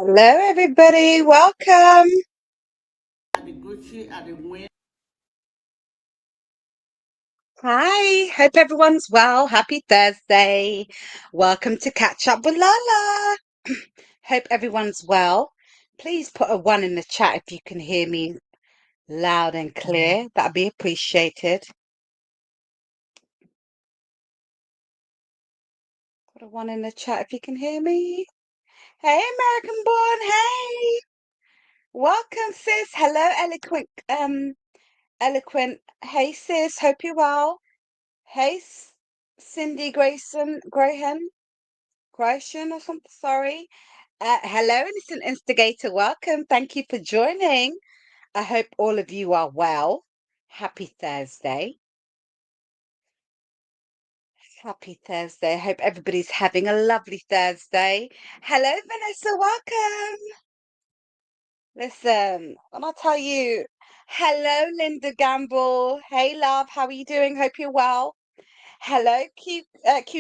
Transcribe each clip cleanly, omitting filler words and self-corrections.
Hello, everybody. Welcome. Hi. Hope everyone's well. Happy Thursday. Welcome to Catch Up with Lala. Hope everyone's well. Please put a one in the chat if you can hear me loud and clear. That'd be appreciated. Put a one in the chat if you can hear me. Hey, American born. Hey. Welcome, sis. Hello, eloquent. Hey, sis. Hope you're well. Hey, Cindy Grayson or something. Sorry. Hello, innocent instigator. Welcome. Thank you for joining. I hope all of you are well. Happy Thursday. Happy Thursday. I hope everybody's having a lovely Thursday. Hello, Vanessa. Welcome. Listen, when I tell you, hello, Linda Gamble. Hey, love. How are you doing? Hope you're well. Hello, Q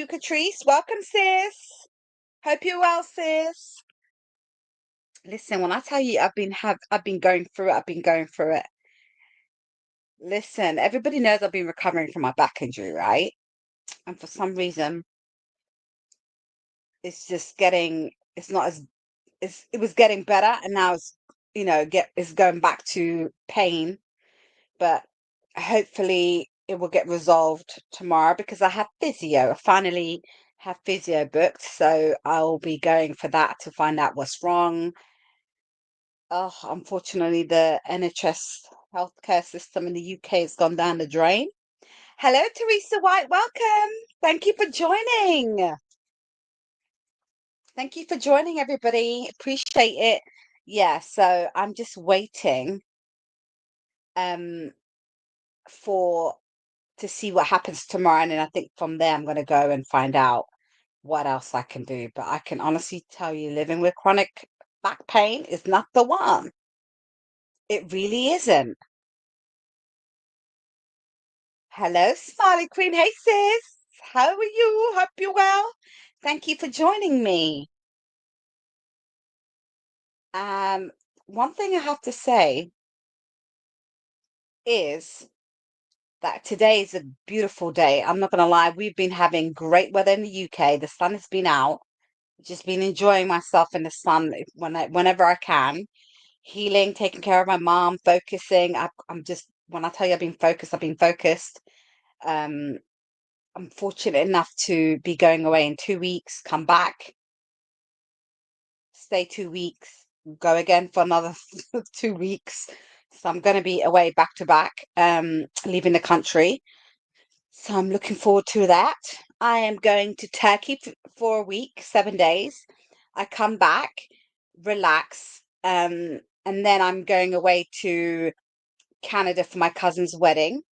Catrice. Welcome, sis. Hope you're well, sis. Listen, when I tell you I've been going through it, I've been going through it. Listen, everybody knows I've been recovering from my back injury, right? And for some reason, it's just getting it's not as it was getting better and now it's going back to pain, but hopefully it will get resolved tomorrow because I have physio. I finally have physio booked, so I'll be going for that to find out what's wrong. Oh, unfortunately, the NHS healthcare system in the UK has gone down the drain. Hello, Teresa White. Welcome. Thank you for joining. Thank you for joining, everybody. Appreciate it. Yeah, so I'm just waiting um for to see what happens tomorrow, and then I think from there I'm going to go and find out what else I can do. But I can honestly tell you, living with chronic back pain is not the one. It really isn't. Hello, Smiley Queen. Hey, sis. How are you? Hope you're well. Thank you for joining me. Um, One thing I have to say is that today is a beautiful day. I'm not gonna lie, we've been having great weather in the UK. The sun has been out. Just been enjoying myself in the sun whenever I can. Healing, taking care of my mom, focusing. I'm just when I tell you I've been focused. Um, I'm fortunate enough to be going away in 2 weeks, come back, stay 2 weeks, go again for another 2 weeks. So I'm going to be away back to back, leaving the country. So I'm looking forward to that. I am going to Turkey for a week, 7 days. I come back, relax, and then I'm going away to Canada for my cousin's wedding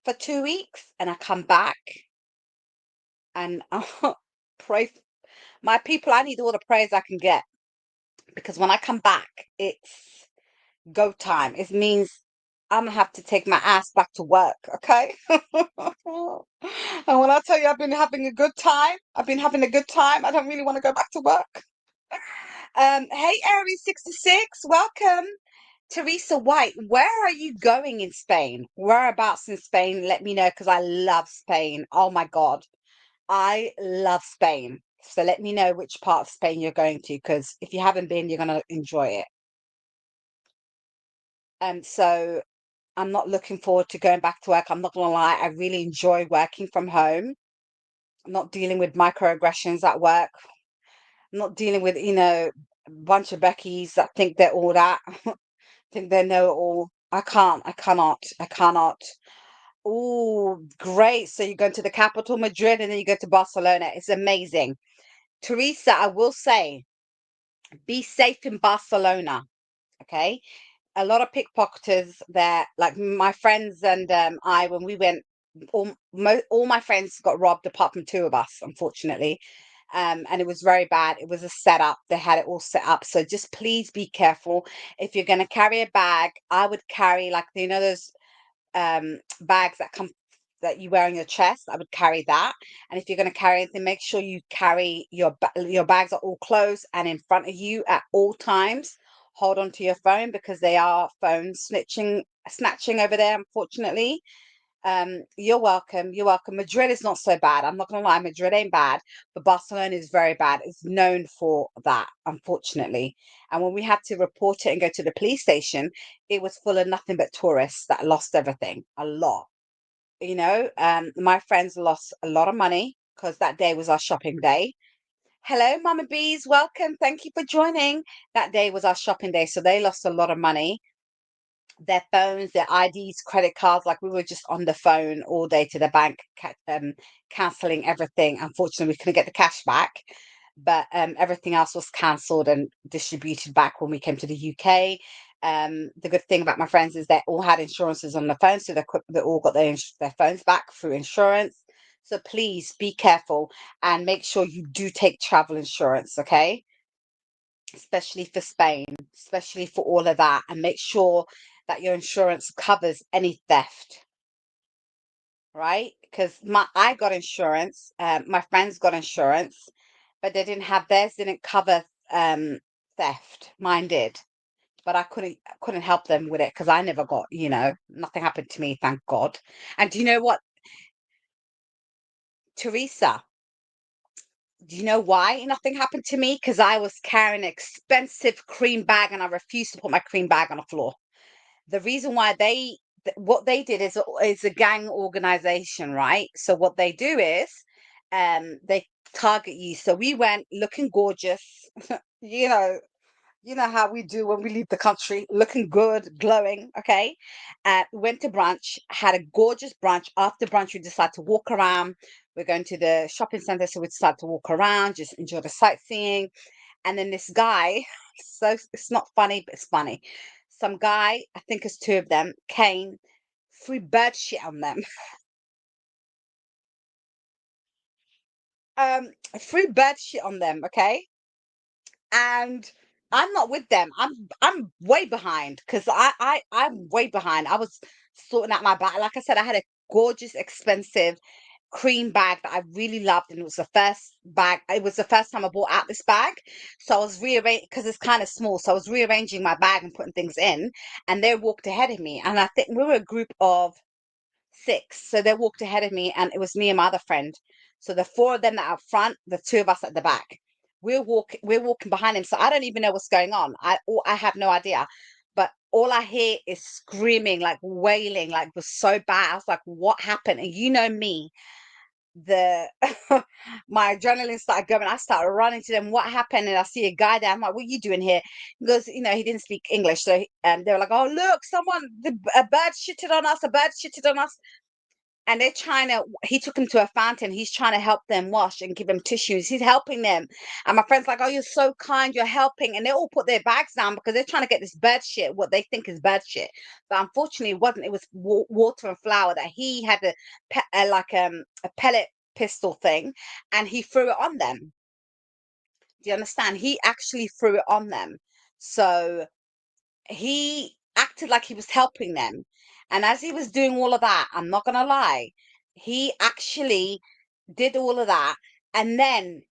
for 2 weeks, and I come back and pray. My people, I need all the prayers I can get because when I come back, it's go time. It means I'm gonna have to take my ass back to work, okay? And when I tell you I've been having a good time, I've been having a good time. I don't really want to go back to work. Hey Aries 66, welcome. Teresa White, where are you going in Spain? Whereabouts in Spain? Let me know because I love Spain. Oh my God, I love Spain. So let me know which part of Spain you're going to because if you haven't been, you're gonna enjoy it. So I'm not looking forward to going back to work. I'm not gonna lie, I really enjoy working from home. I'm not dealing with microaggressions at work. I'm not dealing with, a bunch of Beckys that think they're all that, think they know it all. I cannot. Oh, great. So you're going to the capital, Madrid, and then you go to Barcelona. It's amazing. Teresa, I will say, be safe in Barcelona. Okay. A lot of pickpocketers there. Like my friends and I, when we went, all my friends got robbed apart from two of us, unfortunately. And it was very bad. It was a setup. They had it all set up. So just please be careful. If you're going to carry a bag, I would carry like those bags that come that you wear on your chest. I would carry that. And if you're going to carry anything, make sure you carry your bags are all closed and in front of you at all times. Hold on to your phone because they are phone snatching over there, unfortunately. You're welcome. You're welcome. Madrid is not so bad. I'm not gonna lie, Madrid ain't bad, but Barcelona is very bad. It's known for that, unfortunately. And when we had to report it and go to the police station, it was full of nothing but tourists that lost everything. A lot. My friends lost a lot of money because that day was our shopping day. Hello, Mama Bees. Welcome. Thank you for joining. That day was our shopping day, so they lost a lot of money, their phones, their IDs, credit cards. Like we were just on the phone all day to the bank, cancelling everything. Unfortunately, we couldn't get the cash back, but everything else was cancelled and distributed back when we came to the UK. The good thing about my friends is they all had insurances on the phone, so they all got their phones back through insurance. So please be careful and make sure you do take travel insurance, okay? Especially for Spain, especially for all of that, and make sure that your insurance covers any theft, right? Because I got insurance, my friends got insurance, but they didn't have theirs didn't cover theft. Mine did, but I couldn't help them with it because I never got, nothing happened to me, thank God. And do you know what, Teresa? Do you know why nothing happened to me? Because I was carrying an expensive cream bag and I refused to put my cream bag on the floor. The reason why what they did is a gang organization, right? So what they do is they target you. So we went looking gorgeous, you know, how we do when we leave the country, looking good, glowing. Okay. Went to brunch, had a gorgeous brunch. After brunch, we decided to walk around. We're going to the shopping center, so we decided to walk around, just enjoy the sightseeing. And then this guy, so it's not funny, but it's funny. Some guy, I think it's two of them, came, threw bird shit on them. Um, threw bird shit on them, okay? And I'm not with them. I'm way behind because I'm way behind. I was sorting out my bag. Like I said, I had a gorgeous, expensive cream bag that I really loved, and it was the first bag. It was the first time I bought out this bag, so I was rearranging because it's kind of small. So I was rearranging my bag and putting things in, and they walked ahead of me. And I think we were a group of six, so they walked ahead of me, and it was me and my other friend. So the four of them that are up front, the two of us at the back. We're walking behind him, so I don't even know what's going on. I have no idea. But all I hear is screaming, like wailing, like it was so bad. I was like, what happened? And you know me, the my adrenaline started going. I started running to them. What happened? And I see a guy there. I'm like, what are you doing here? He goes, he didn't speak English. So they were like, oh, look, a bird shitted on us. A bird shitted on us. And they're he took them to a fountain. He's trying to help them wash and give them tissues. He's helping them. And my friend's like, oh, you're so kind. You're helping. And they all put their bags down because they're trying to get this bird shit, what they think is bird shit. But unfortunately, it wasn't. It was water and flour that he had a pellet pistol thing, and he threw it on them. Do you understand? He actually threw it on them. So he acted like he was helping them. And as he was doing all of that, I'm not gonna lie, he actually did all of that. And then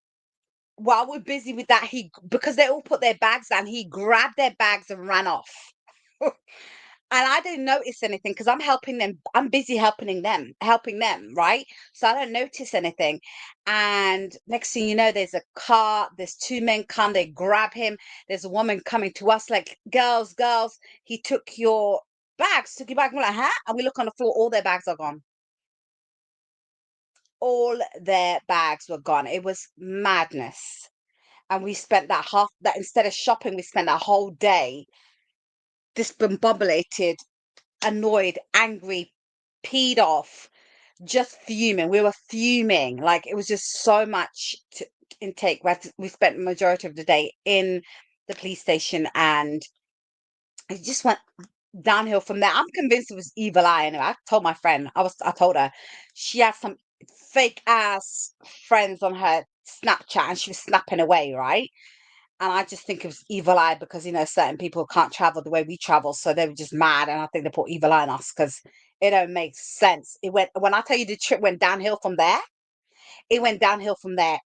while we're busy with that, because they all put their bags down, he grabbed their bags and ran off. And I didn't notice anything because I'm helping them. I'm busy helping them, right? So I don't notice anything. And next thing you know, there's a car, there's two men come, they grab him. There's a woman coming to us like, girls, girls, he took your bags, took your bag. We're like, huh? And we look on the floor, all their bags are gone. All their bags were gone. It was madness. And we spent that instead of shopping, we spent that whole day discombobulated, annoyed, angry, peed off, just fuming. We were fuming. Like it was just so much to intake. We spent the majority of the day in the police station, and it just went downhill from there. I'm convinced it was evil eye. Anyway, I told my friend. I told her she had some fake ass friends on her Snapchat, and she was snapping away, right? And I just think it was evil eye because certain people can't travel the way we travel, so they were just mad, and I think they put evil eye on us because It don't make sense. It went when I tell you the trip went downhill from there. It went downhill from there.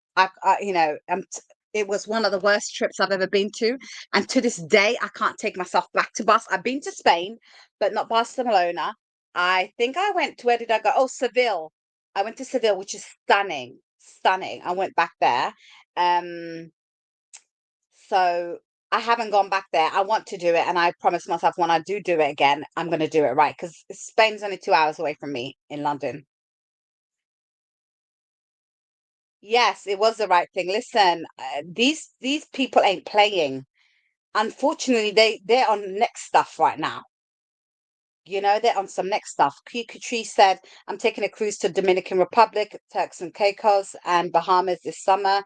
It was one of the worst trips I've ever been to, and to this day, I can't take myself back to Bus. I've been to Spain, but not Barcelona. I think I went to where did I go? Oh, Seville. I went to Seville, which is stunning, stunning. I went back there. Um, so I haven't gone back there. I want to do it, and I promise myself when I do it again, I'm going to do it right because Spain's only 2 hours away from me in London. Yes, it was the right thing. Listen, these people ain't playing. Unfortunately, they're on next stuff right now. They're on some next stuff. Catrice said, "I'm taking a cruise to Dominican Republic, Turks and Caicos, and Bahamas this summer."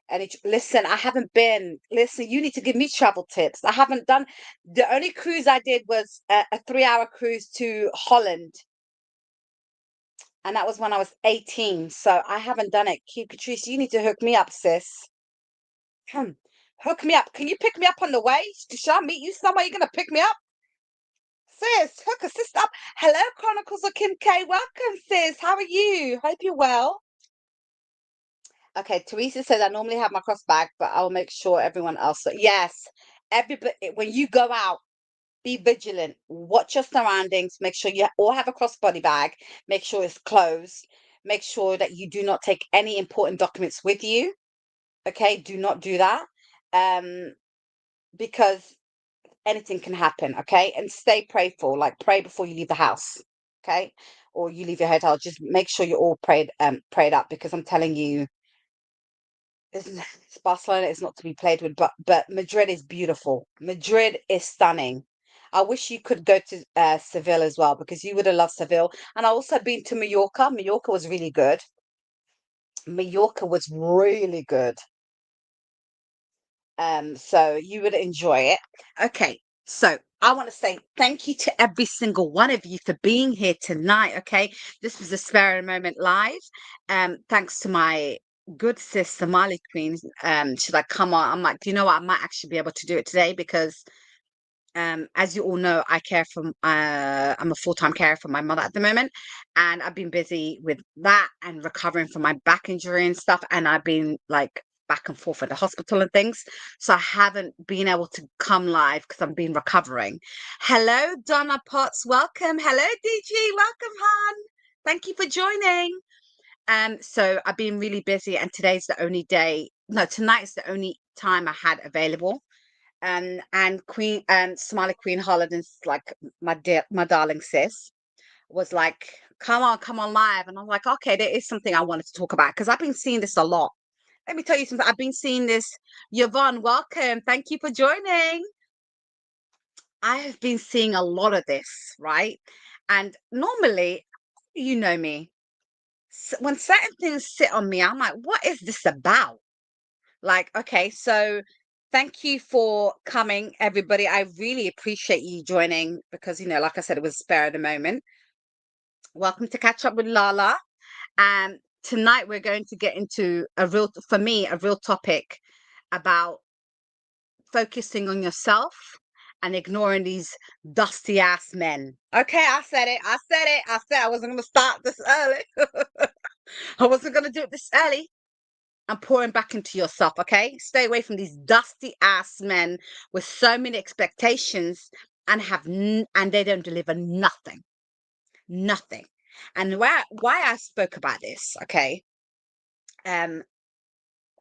And listen, I haven't been. Listen, you need to give me travel tips. I haven't done. The only cruise I did was a 3-hour cruise to Holland, and that was when I was 18. So I haven't done it. Catrice, you need to hook me up, sis. Hook me up. Can you pick me up on the way? Shall I meet you somewhere? You're gonna pick me up? Sis, hook a sister up. Hello, Chronicles of Kim K. Welcome, sis. How are you? Hope you're well. Okay, Teresa says I normally have my cross bag, but I'll make sure everyone else. Yes, everybody, when you go out, be vigilant. Watch your surroundings. Make sure you all have a crossbody bag. Make sure it's closed. Make sure that you do not take any important documents with you. Okay, do not do that. Because anything can happen, okay? And stay prayerful, like pray before you leave the house, okay? Or you leave your hotel. Just make sure you're all prayed up because I'm telling you, Barcelona is not to be played with, but Madrid is beautiful. Madrid is stunning. I wish you could go to Seville as well because you would have loved Seville. And I also been to Mallorca. Mallorca was really good. Mallorca was really good. So you would enjoy it. Okay, so I want to say thank you to every single one of you for being here tonight. Okay, this was a Spare Moment live. Thanks to my good sis Somali Queen. She's like, come on. I'm like, do you know what? I might actually be able to do it today because as you all know, I'm a full-time carer for my mother at the moment, and I've been busy with that and recovering from my back injury and stuff, and I've been like back and forth at the hospital and things, so I haven't been able to come live because I've been recovering. Hello, Donna Potts, welcome. Hello, DG, welcome, hon. Thank you for joining. So I've been really busy, and today's the only day. No, tonight's the only time I had available. And Queen Somali Queen Holland's like my darling sis was like, come on live. And I'm like, okay, there is something I wanted to talk about because I've been seeing this a lot. Let me tell you something. I've been seeing this. Yvonne, welcome. Thank you for joining. I have been seeing a lot of this, right? And normally, you know me, when certain things sit on me, I'm like, what is this about? Like, okay, so thank you for coming, everybody. I really appreciate you joining because, like I said, it was spare at the moment. Welcome to Catch Up with Lala. And tonight we're going to get into for me, a real topic about focusing on yourself and ignoring these dusty ass men. Okay, I said it. I said I wasn't going to start this early. I wasn't going to do it this early. And pouring back into yourself, okay? Stay away from these dusty ass men with so many expectations and and they don't deliver nothing. Nothing. And why I spoke about this, okay? Um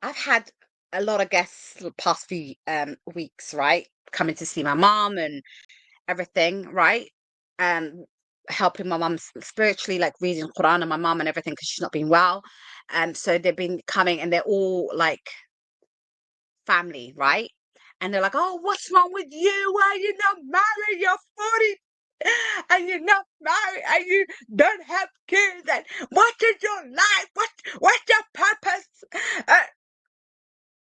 I've had a lot of guests the past few weeks, right? Coming to see my mom and everything, right? Um helping my mom spiritually, like reading Quran and my mom and everything because she's not been well. So they've been coming and they're all like family, right? And they're like, "Oh, what's wrong with you? Why are you not married? You're 40 and you're not married and you don't have kids. And what is your life? What's your purpose?" Uh,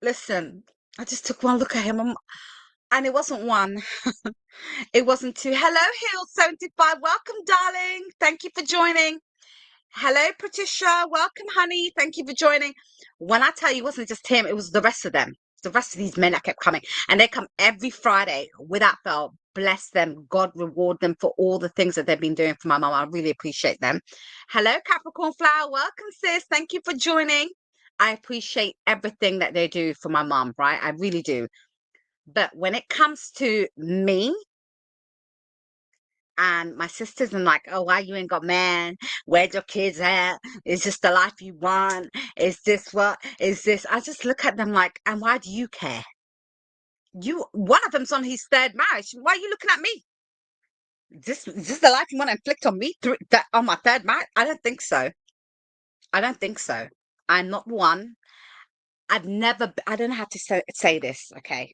Listen, I just took one look at him and it wasn't one. It wasn't two. Hello, Hill 75. Welcome, darling. Thank you for joining. Hello, Patricia. Welcome, honey. Thank you for joining. When I tell you it wasn't just him, it was the rest of them. the rest of these men that kept coming, and they come every Friday without fail. Bless them. God reward them for all the things that they've been doing for my mom. I really appreciate them. Hello, Capricorn Flower. Welcome, sis. Thank you for joining. I appreciate everything that they do for my mom, right? I really do. But when it comes to me and my sisters, and like, oh, why you ain't got man? Where's your kids at? Is this the life you want? Is this what? Is this? I just look at them like, and why do you care? One of them's on his third marriage. Why are you looking at me? Is this the life you want to inflict on me through that on my third marriage? I don't think so. I don't think so. I'm not one. I don't know how to say this, okay?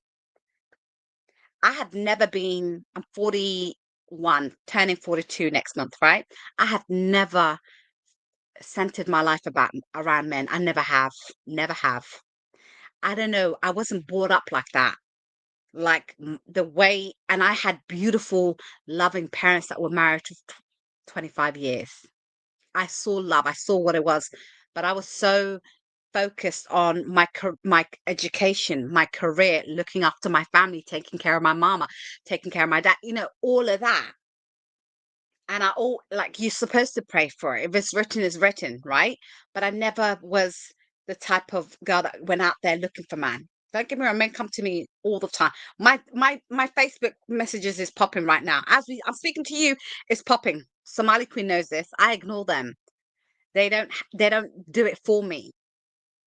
I have never been, I'm 41, turning 42 next month, right? I have never centered my life around men. I never have. Never have. I don't know. I wasn't brought up like that. Like the way, and I had beautiful, loving parents that were married for 25 years. I saw love. I saw what it was, but I was so focused on my education, my career, looking after my family, taking care of my mama, taking care of my dad, all of that. And like, you're supposed to pray for it. If it's written, it's written, right? But I never was the type of girl that went out there looking for man. Don't get me wrong, men come to me all the time. My Facebook messages is popping right now. I'm speaking to you, it's popping. Somali Queen knows this. I ignore them. They don't do it for me.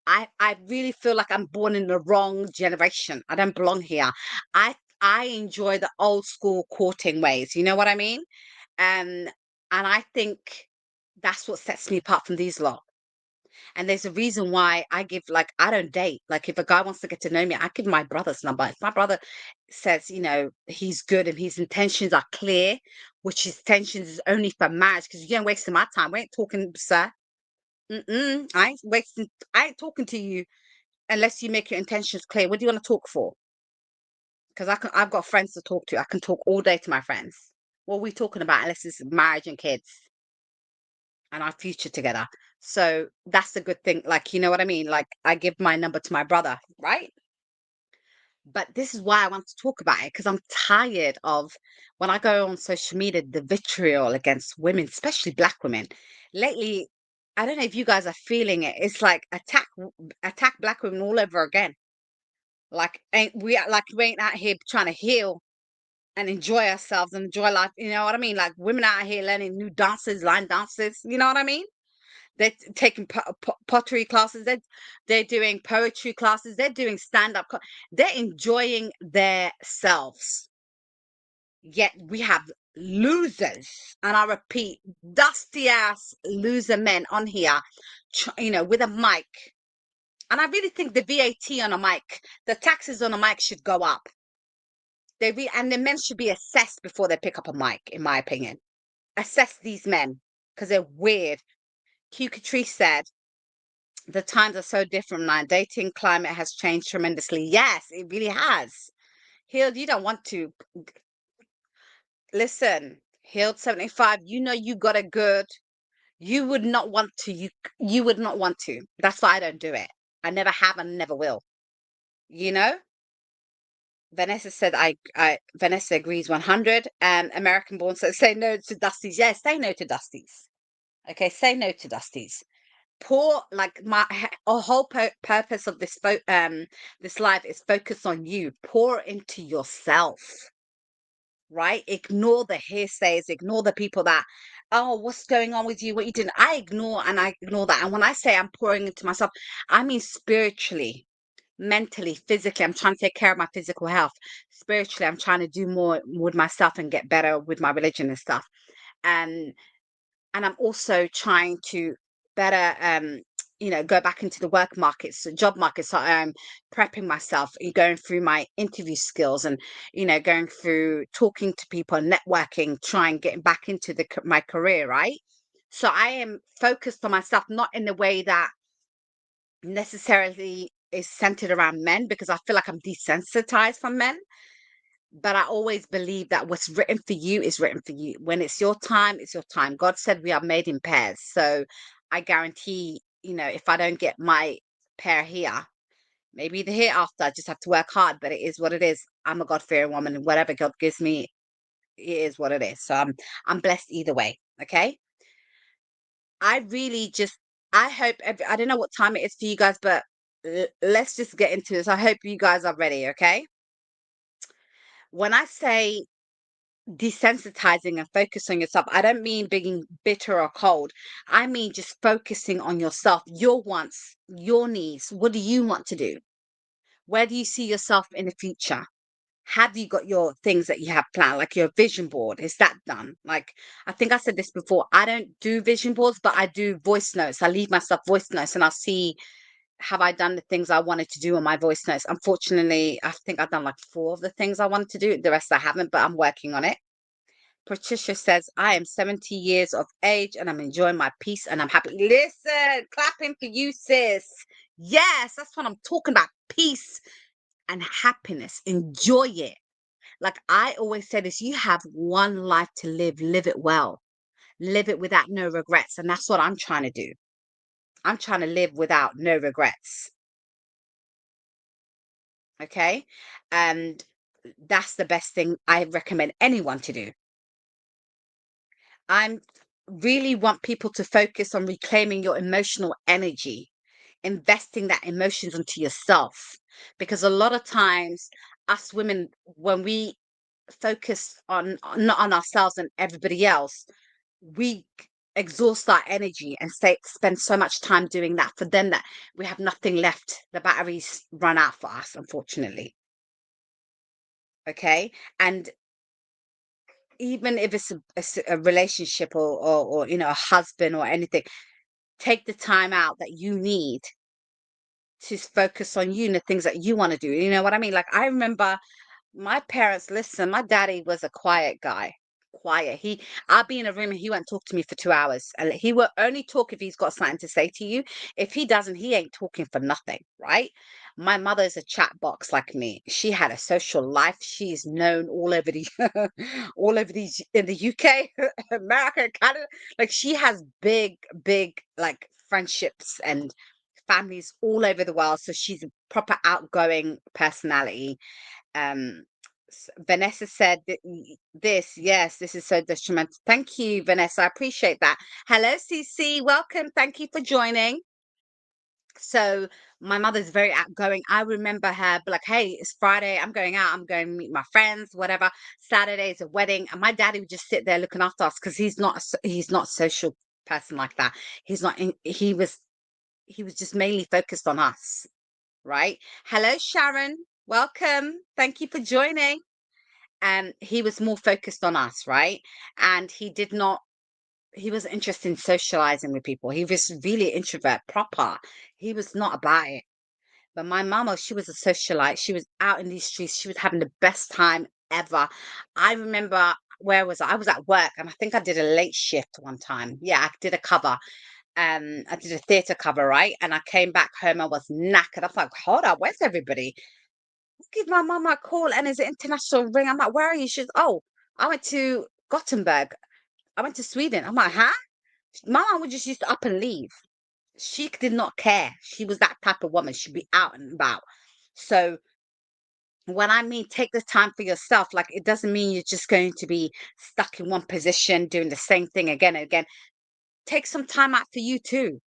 I really feel like I'm born in the wrong generation. I don't belong here. I enjoy the old school courting ways. You know what I mean? And I think that's what sets me apart from these lot. And there's a reason why I don't date. Like, if a guy wants to get to know me, I give my brother's number. If my brother says, he's good and his intentions are clear, which his intentions is only for marriage, because you ain't wasting my time. We ain't talking, sir. I ain't talking to you unless you make your intentions clear. What do you want to talk for? Because I've got friends to talk to. I can talk all day to my friends. What are we talking about unless it's marriage and kids and our future together? So that's a good thing. Like, you know what I mean? Like, I give my number to my brother, right? But this is why I want to talk about it, because I'm tired of, when I go on social media, the vitriol against women, especially black women. Lately, I don't know if you guys are feeling it. It's like attack black women all over again. Like, we ain't out here trying to heal and enjoy ourselves and enjoy life. You know what I mean? Like, women out here learning new dances, line dances. You know what I mean? They're taking pottery classes. They're doing poetry classes. They're doing stand-up. They're enjoying their selves. Yet we have losers, and I repeat, dusty ass loser men on here, with a mic. And I really think the VAT on a mic, the taxes on a mic should go up. And the men should be assessed before they pick up a mic, in my opinion. Assess these men, because they're weird. Q Catrice said, the times are so different now. Dating climate has changed tremendously. Yes, it really has. Healed, you don't want to. Listen, Healed 75, you got a good. You would not want to. You would not want to. That's why I don't do it. I never have and never will. You know? Vanessa said, Vanessa agrees 100. And American Born says, say no to Dusties. Yes, say no to Dusties. Okay, say no to Dusties. Pour, like, a whole purpose of this life is focus on you. Pour into yourself, right? Ignore the hearsays, ignore the people that, oh, what's going on with you, what you did. I ignore that. And when I say I'm pouring into myself, I mean spiritually, mentally, physically. I'm trying to take care of my physical health. Spiritually, I'm trying to do more with myself and get better with my religion and stuff. And I'm also trying to better, go back into the work markets, the job market. So I'm prepping myself, going through my interview skills, and going through talking to people, networking, trying getting back into my career, right? So I am focused on myself, not in the way that necessarily is centered around men, because I feel like I'm desensitized from men. But I always believe that what's written for you is written for you. When it's your time, it's your time. God said we are made in pairs. So I guarantee, if I don't get my pair here, Maybe the hereafter, I just have to work hard, but it is what it is. I'm a God-fearing woman, and whatever God gives me, it is what it is. So I'm blessed either way. Okay. I really just I hope I don't know what time it is for you guys, but let's just get into this. I hope you guys are ready. Okay. When I say desensitizing and focus on yourself, I don't mean being bitter or cold. I mean just focusing on yourself, your wants, your needs. What do you want to do? Where do you see yourself in the future? Have you got your things that you have planned, like your vision board? Is that done? Like, I think I said this before. I don't do vision boards, but I do voice notes. I leave myself voice notes and I'll see, have I done the things I wanted to do on my voice notes? Unfortunately, I think I've done like 4 of the things I wanted to do. The rest I haven't, but I'm working on it. Patricia says, I am 70 years of age and I'm enjoying my peace and I'm happy. Listen, clapping for you, sis. Yes, that's what I'm talking about. Peace and happiness. Enjoy it. Like I always say this, you have one life to live, live it well, live it without no regrets. And that's what I'm trying to do. I'm trying to live without no regrets. Okay. And that's the best thing I recommend anyone to do. I'm really want people to focus on reclaiming your emotional energy, investing that emotions into yourself. Because a lot of times, us women, when we focus on not on ourselves and everybody else, we exhaust our energy and spend so much time doing that for them that we have nothing left. The batteries run out for us, unfortunately. Okay. And even if it's a relationship or a husband or anything, take the time out that you need to focus on you and the things that you want to do. You know what I mean? Like I remember my parents, listen, my daddy was a quiet guy. Quiet. I'll be in a room and he won't talk to me for 2 hours. And he will only talk if he's got something to say to you. If he doesn't, he ain't talking for nothing, right? My mother's a chat box like me. She had a social life. She's known all over the all over these in the UK, America, Canada. Like she has big, big like friendships and families all over the world. So she's a proper outgoing personality. um Vanessa said this, yes, this is so detrimental. Thank you, Vanessa. I appreciate that. Hello, CC. Welcome. Thank you for joining. So my mother's very outgoing. I remember her be like, hey, it's Friday. I'm going out. I'm going to meet my friends, whatever. Saturday is a wedding. And my daddy would just sit there looking after us because he's not a social person like that. He's not in, he was just mainly focused on us, right? Hello, Sharon. Welcome. Thank you for joining. And he was more focused on us, right? And he wasn't interested in socializing with people. He was really introvert proper. He was not about it. But my mama, she was a socialite. She was out in these streets. She was having the best time ever. I remember, where was I? I was at work and I think I did a late shift one time. Yeah, I did a cover. I did a theatre cover, right? And I came back home, I was knackered. I was like, hold up, where's everybody? Give my mama a call and it's an international ring. I'm like, where are you? She's, oh, I went to Gothenburg. I went to Sweden. I'm like, huh? My mom would just used to up and leave. She did not care. She was that type of woman. She'd be out and about. So when I mean take the time for yourself, like it doesn't mean you're just going to be stuck in one position doing the same thing again and again. Take some time out for you too.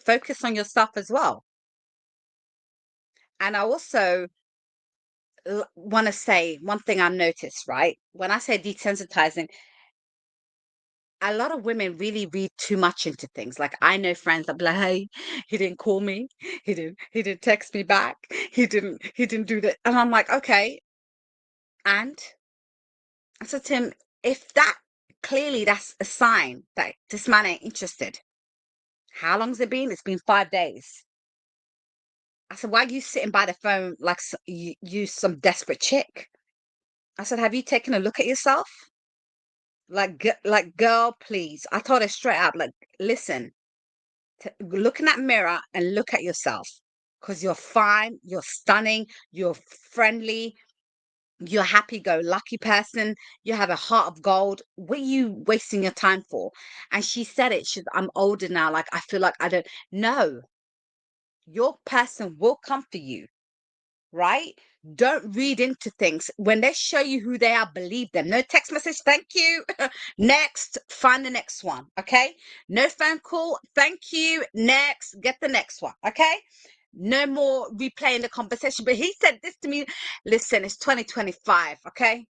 Focus on yourself as well. And I also want to say one thing I noticed, right? When I say desensitizing, a lot of women really read too much into things. Like I know friends that be like, hey, he didn't call me, he didn't text me back, he didn't do that. And I'm like, okay. And I said to him, if that clearly that's a sign that this man ain't interested. How long's it been? It's been 5 days. I said, why are you sitting by the phone like you some desperate chick? I said, have you taken a look at yourself? Like, girl, please. I told her straight up, like, listen, look in that mirror and look at yourself because you're fine, you're stunning, you're friendly, you're happy-go-lucky person, you have a heart of gold. What are you wasting your time for? And she said it. I'm older now. Like, I feel like I don't know. Your person will come for you, right? Don't read into things. When they show you who they are, believe them. No text message, thank you. Next, find the next one, okay? No phone call, thank you. Next, get the next one, okay? No more replaying the conversation. But he said this to me. Listen, it's 2025, okay?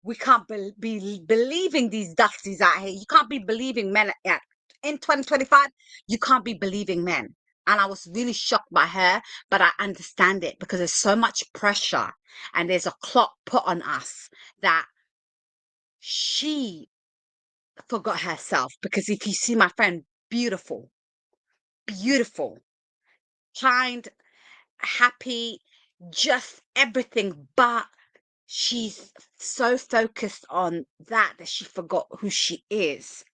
We can't be believing these dusties out here. You can't be believing men in 2025. You can't be believing men. And I was really shocked by her, but I understand it because there's so much pressure and there's a clock put on us that she forgot herself. Because if you see my friend, beautiful, beautiful, kind, happy, just everything, but she's so focused on that she forgot who she is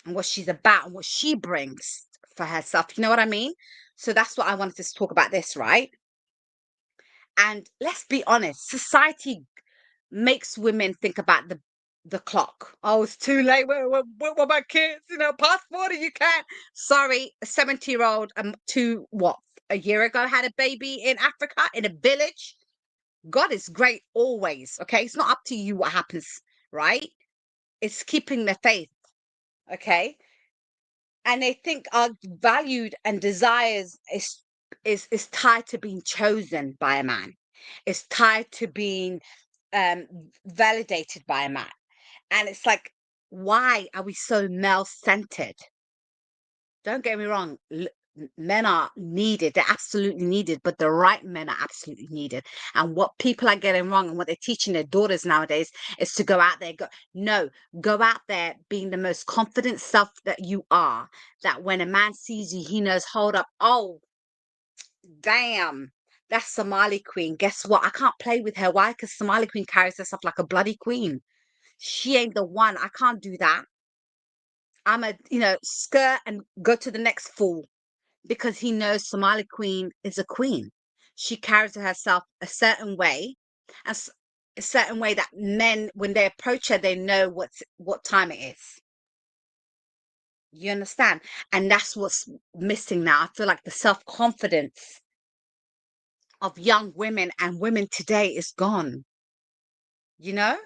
and what she's about and what she brings for herself. You know what I mean? So that's what I wanted to talk about this, right? And let's be honest, society makes women think about the clock. Oh, it's too late. What about kids? You know, past 40, you can't. Sorry, a 70-year-old a year ago had a baby in Africa in a village. God is great always, okay? It's not up to you what happens, right? It's keeping the faith, okay? And they think our valued and desires is tied to being chosen by a man. It's tied to being um validated by a man. And it's like, why are we so male-centered? Don't get me wrong, men are needed. They're absolutely needed, but the right men are absolutely needed. And what people are getting wrong and what they're teaching their daughters nowadays is to go out there. Go out there being the most confident self that you are. That when a man sees you, he knows, hold up, oh, damn, that's Somali queen. Guess what? I can't play with her. Why? Because Somali queen carries herself like a bloody queen. She ain't the one. I can't do that. I'm a, skirt and go to the next fool because he knows Somali queen is a queen. She carries herself a certain way, and a certain way that men, when they approach her, they know what time it is. You understand? And that's what's missing now. I feel like the self-confidence of young women and women today is gone. You know?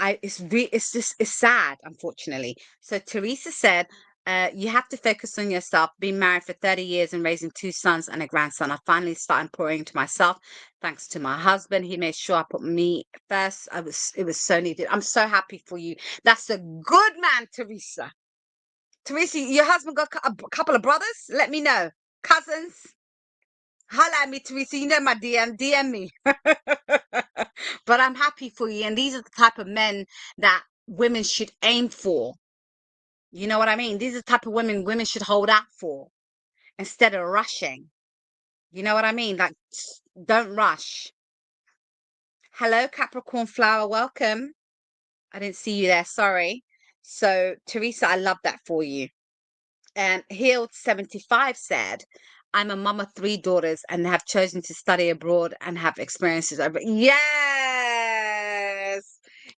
It's sad, unfortunately. So Teresa said, you have to focus on yourself. Been married for 30 years and raising two sons and a grandson. I finally started pouring into myself thanks to my husband. He made sure I put me first. It was so needed. I'm so happy for you. That's a good man, Teresa. Teresa, your husband got a couple of brothers? Let me know. Cousins? Holla at me, Teresa. You know my DM me. But I'm happy for you. And these are the type of men that women should aim for. You know what I mean? These are the type of women should hold out for instead of rushing. You know what I mean? Like, don't rush. Hello, Capricorn Flower. Welcome. I didn't see you there. Sorry. So, Teresa, I love that for you. And Healed 75 said, I'm a mum of three daughters and have chosen to study abroad and have experiences over. Yes.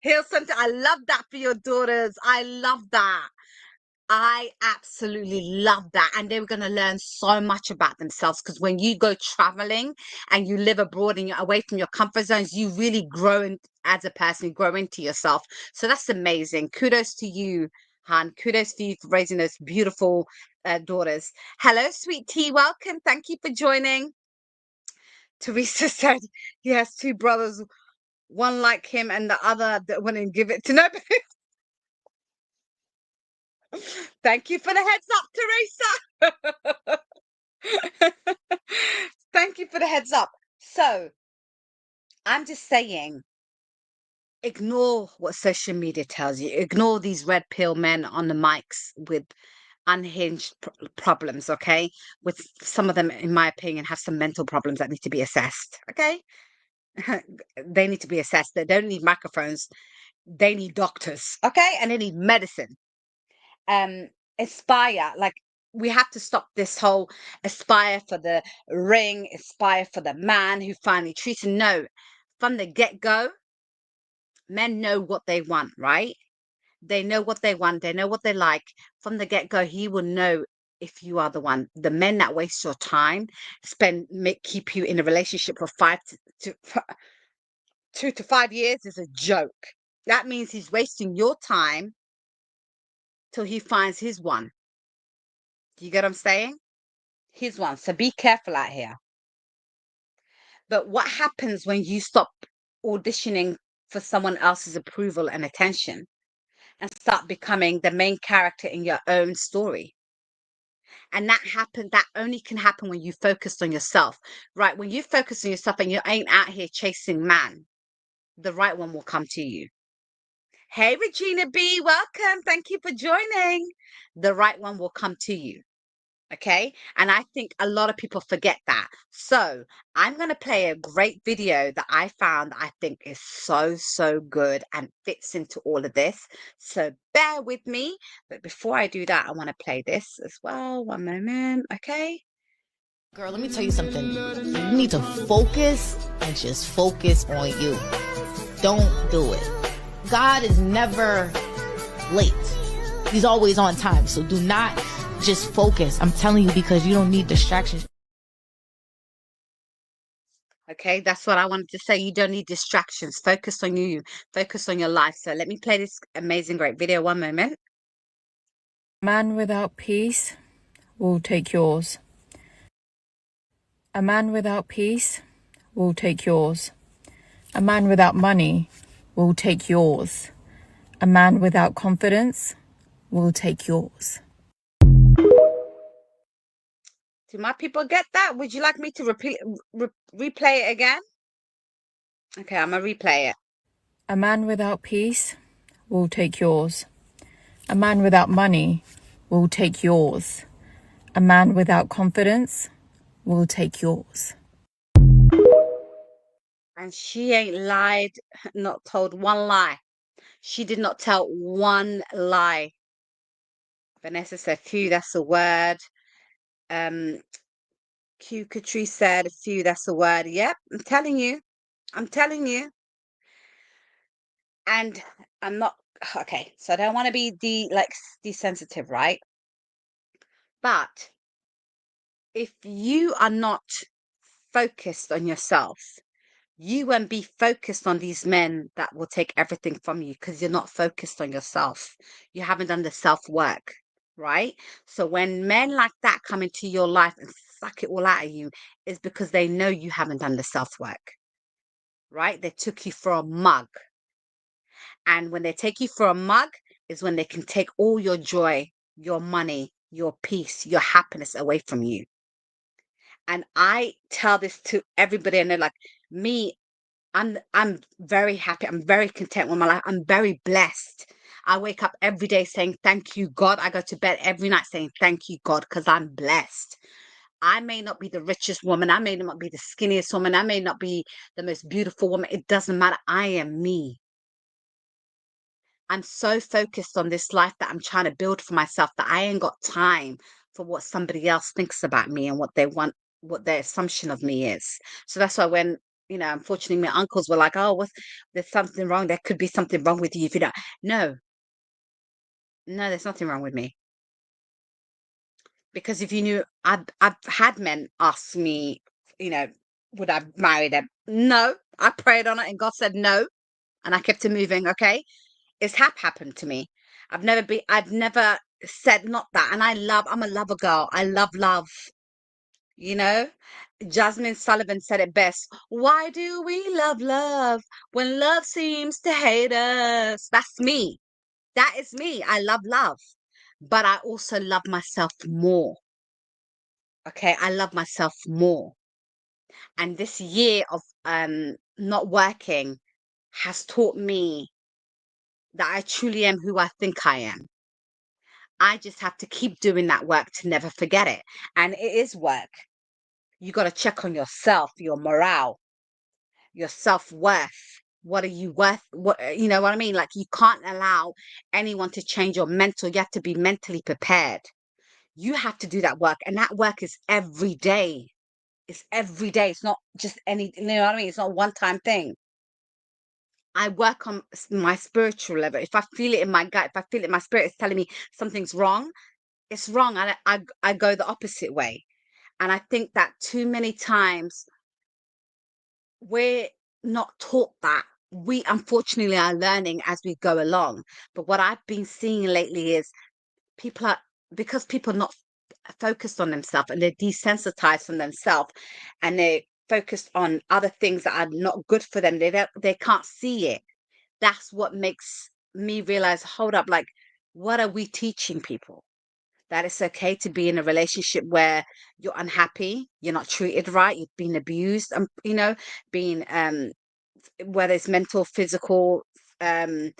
Healed 70. I love that for your daughters. I love that. I absolutely love that. And they were going to learn so much about themselves because when you go traveling and you live abroad and you're away from your comfort zones, you really grow as a person, you grow into yourself. So that's amazing. Kudos to you, Han. Kudos to you for raising those beautiful daughters. Hello, sweet tea. Welcome. Thank you for joining. Teresa said he has two brothers, one like him and the other that wouldn't give it to nobody. Thank you for the heads up, Teresa. Thank you for the heads up. So I'm just saying, ignore what social media tells you. Ignore these red pill men on the mics with unhinged problems, okay? With some of them, in my opinion, have some mental problems that need to be assessed, okay? They need to be assessed. They don't need microphones. They need doctors, okay? And they need medicine. Aspire, like, we have to stop this whole aspire for the ring, aspire for the man who finally treats him. No, from the get-go, men know what they want, right? They know what they want, they know what they like. From the get-go, he will know if you are the one. The men that waste your time, keep you in a relationship for 2 to 5 years is a joke. That means he's wasting your time till he finds his one. Do you get what I'm saying? His one. So be careful out here. But what happens when you stop auditioning for someone else's approval and attention and start becoming the main character in your own story? And that only can happen when you focus on yourself, right? When you focus on yourself and you ain't out here chasing man, the right one will come to you. Hey, Regina B, welcome. Thank you for joining. The right one will come to you. Okay. And I think a lot of people forget that. So I'm going to play a great video that I found I think is so, so good and fits into all of this. So bear with me. But before I do that, I want to play this as well. One moment. Okay. Girl, let me tell you something. You need to focus and just focus on you. Don't do it. God is never late. He's always on time. So do not just focus. I'm telling you, because you don't need distractions. Okay, that's what I wanted to say. You don't need distractions. Focus on you. Focus on your life. So let me play this amazing, great video. One moment. A man without peace will take yours. A man without peace will take yours. A man without money will take yours. A man without confidence will take yours. Do my people get that? Would you like me to replay it again? Okay, I'm going to replay it. A man without peace will take yours. A man without money will take yours. A man without confidence will take yours. And she ain't lied, not told one lie. She did not tell one lie. Vanessa said, phew, that's a word. Q Catrice said, phew, that's a word. Yep, I'm telling you. I'm telling you. And I'm not, okay, so I don't want to be desensitive, right? But if you are not focused on yourself, you won't be focused on these men that will take everything from you because you're not focused on yourself. You haven't done the self-work, right? So when men like that come into your life and suck it all out of you, is because they know you haven't done the self-work, right? They took you for a mug. And when they take you for a mug is when they can take all your joy, your money, your peace, your happiness away from you. And I tell this to everybody, and they're like, me, I'm very happy. I'm very content with my life. I'm very blessed. I wake up every day saying, thank you, God. I go to bed every night saying, thank you, God, because I'm blessed. I may not be the richest woman. I may not be the skinniest woman. I may not be the most beautiful woman. It doesn't matter. I am me. I'm so focused on this life that I'm trying to build for myself that I ain't got time for what somebody else thinks about me and what they want, what their assumption of me is. So that's why when, unfortunately, my uncles were like, oh, there's something wrong. There could be something wrong with you if you don't. No, no, there's nothing wrong with me. Because if you knew, I've had men ask me, would I marry them? No, I prayed on it and God said no. And I kept it moving. Okay. It's happened to me. I've never said not that. And I'm a lover girl. I love love. You know, Jasmine Sullivan said it best. Why do we love love when love seems to hate us? That's me. That is me. I love love, but I also love myself more. Okay. I love myself more. And this year of not working has taught me that I truly am who I think I am. I just have to keep doing that work to never forget it. And it is work. You got to check on yourself, your morale, your self-worth. What are you worth? You know what I mean? Like, you can't allow anyone to change your mental. You have to be mentally prepared. You have to do that work. And that work is every day. It's every day. It's not just you know what I mean? It's not a one-time thing. I work on my spiritual level. If I feel it in my gut, if I feel it in my spirit, it's telling me something's wrong, it's wrong. And I go the opposite way. And I think that too many times we're not taught that. We unfortunately are learning as we go along. But what I've been seeing lately is people are, because people are not focused on themselves and they're desensitized from themselves, and they're focused on other things that are not good for them. They can't see it. That's what makes me realize, hold up, like, what are we teaching people? That it's okay to be in a relationship where you're unhappy, you're not treated right, you've been abused, being whether it's mental, physical, um,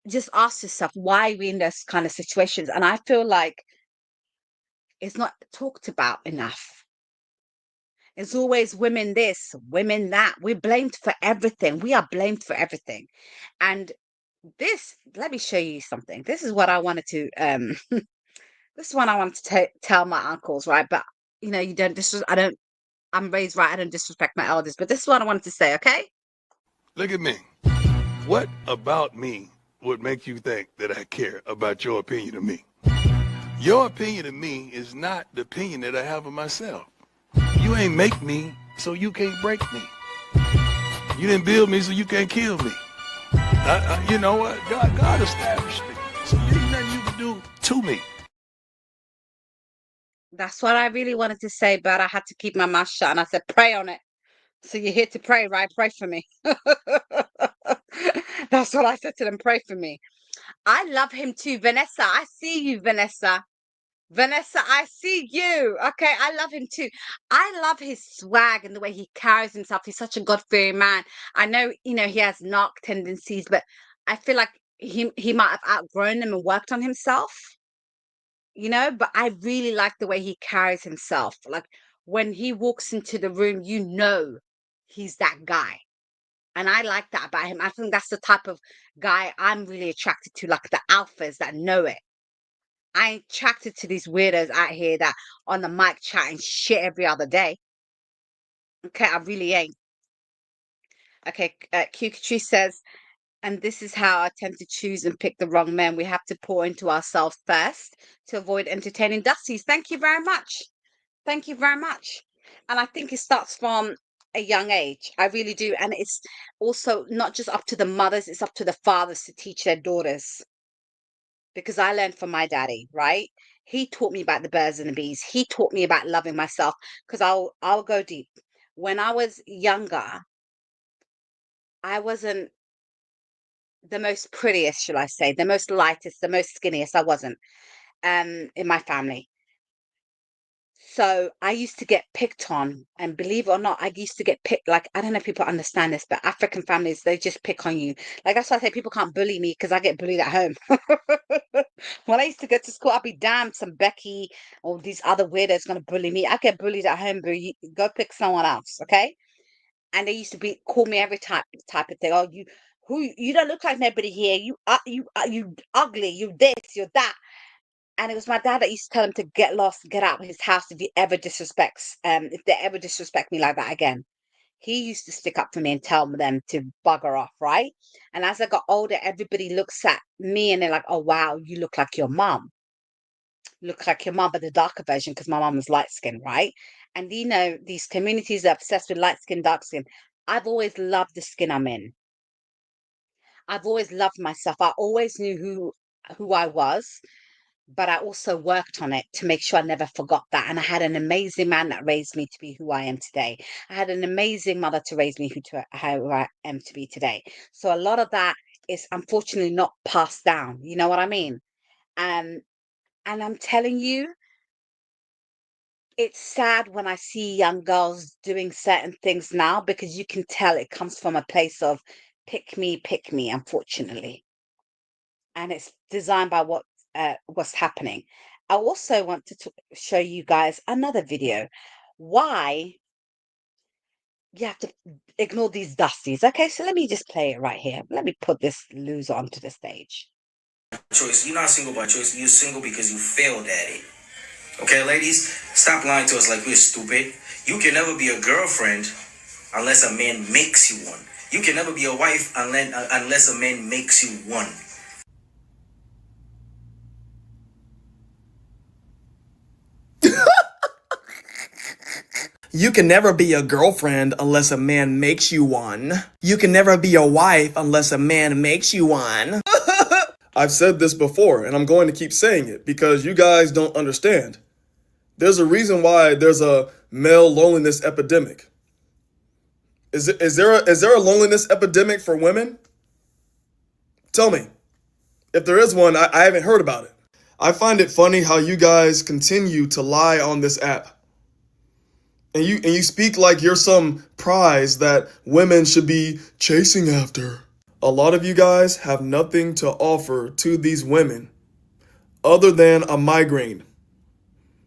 just ask yourself why are we in those kind of situations. And I feel like it's not talked about enough. It's always women this, women that. We're blamed for everything. We are blamed for everything. And this, let me show you something. This is what I wanted to this is one I wanted to tell my uncles, right? But you don't I don't, I'm raised right, I don't disrespect my elders, but this is what I wanted to say, okay? Look at me. What about me would make you think that I care about your opinion of me? Your opinion of me is not the opinion that I have of myself. You ain't make me, so you can't break me. You didn't build me, so you can't kill me. You know what? God established me, so there ain't nothing you can do to me. That's what I really wanted to say, but I had to keep my mouth shut, and I said, pray on it. So you're here to pray, right? Pray for me. That's what I said to them. Pray for me. I love him too. Vanessa, I see you, Vanessa. Vanessa, I see you. Okay, I love him too. I love his swag and the way he carries himself. He's such a God-fearing man. I know, he has narc tendencies, but I feel like he might have outgrown them and worked on himself, but I really like the way he carries himself. Like when he walks into the room, he's that guy. And I like that about him. I think that's the type of guy I'm really attracted to, like the alphas that know it. I ain't attracted to these weirdos out here that on the mic chatting shit every other day. Okay, I really ain't. Okay, Kukatri says, and this is how I tend to choose and pick the wrong men. We have to pour into ourselves first to avoid entertaining dusties. Thank you very much. Thank you very much. And I think it starts from a young age. I really do. And it's also not just up to the mothers, it's up to the fathers to teach their daughters. Because I learned from my daddy, right? He taught me about the birds and the bees. He taught me about loving myself. Because I'll go deep. When I was younger, I wasn't the most prettiest, shall I say, the most lightest, the most skinniest. I wasn't in my family. So I used to get picked on, and believe it or not, I used to get picked. Like, I don't know if people understand this, but African families, they just pick on you. Like, that's why I say people can't bully me, because I get bullied at home. When I used to go to school, I'd be damned, some Becky or these other weirdos gonna bully me. I get bullied at home, but you go pick someone else, okay? And they used to call me every type of thing. Oh, you don't look like nobody here. You ugly. You this. You that. And it was my dad that used to tell him to get lost, get out of his house if they ever disrespect me like that again. He used to stick up for me and tell them to bugger off, right? And as I got older, everybody looks at me and they're like, oh wow, you look like your mom. Look like your mom, but the darker version, because my mom was light skinned, right? And these communities are obsessed with light skin, dark skin. I've always loved the skin I'm in. I've always loved myself. I always knew who I was, but I also worked on it to make sure I never forgot that. And I had an amazing man that raised me to be who I am today. I had an amazing mother to raise me how I am to be today. So a lot of that is unfortunately not passed down. You know what I mean? Um, and I'm telling you, it's sad when I see young girls doing certain things now, because you can tell it comes from a place of pick me, unfortunately. And it's designed by what's happening. I also want to show you guys another video. Why you have to ignore these dusties. Okay, so let me just play it right here. Let me put this loser onto the stage. Choice. You're not single by choice. You're single because you failed at it. Okay, ladies, stop lying to us like we're stupid. You can never be a girlfriend unless a man makes you one. You can never be a wife unless a man makes you one. You can never be a girlfriend unless a man makes you one. You can never be a wife unless a man makes you one. I've said this before, and I'm going to keep saying it because you guys don't understand. There's a reason why there's a male loneliness epidemic. Is there a loneliness epidemic for women? Tell me. If there is one, I haven't heard about it. I find it funny how you guys continue to lie on this app. And you speak like you're some prize that women should be chasing after. A lot of you guys have nothing to offer to these women other than a migraine.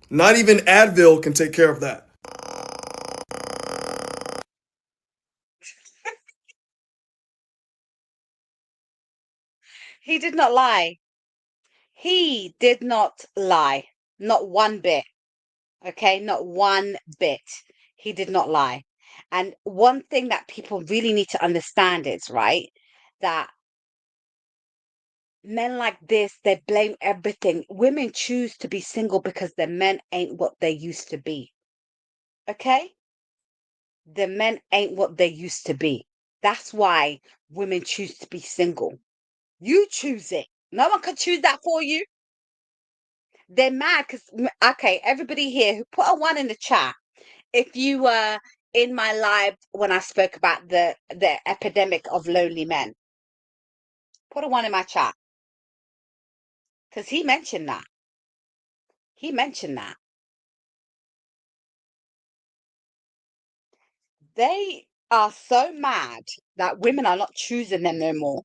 Not even Advil can take care of that. He did not lie. He did not lie. Not one bit. Okay, not one bit. He did not lie. And one thing that people really need to understand is, right, that men like this, they blame everything. Women choose to be single because their men ain't what they used to be. Okay? The men ain't what they used to be. That's why women choose to be single. You choose it. No one can choose that for you. They're mad because, okay, everybody here who put a one in the chat, if you were in my live when I spoke about the epidemic of lonely men, put a one in my chat because he mentioned that. He mentioned that. They are so mad that women are not choosing them no more.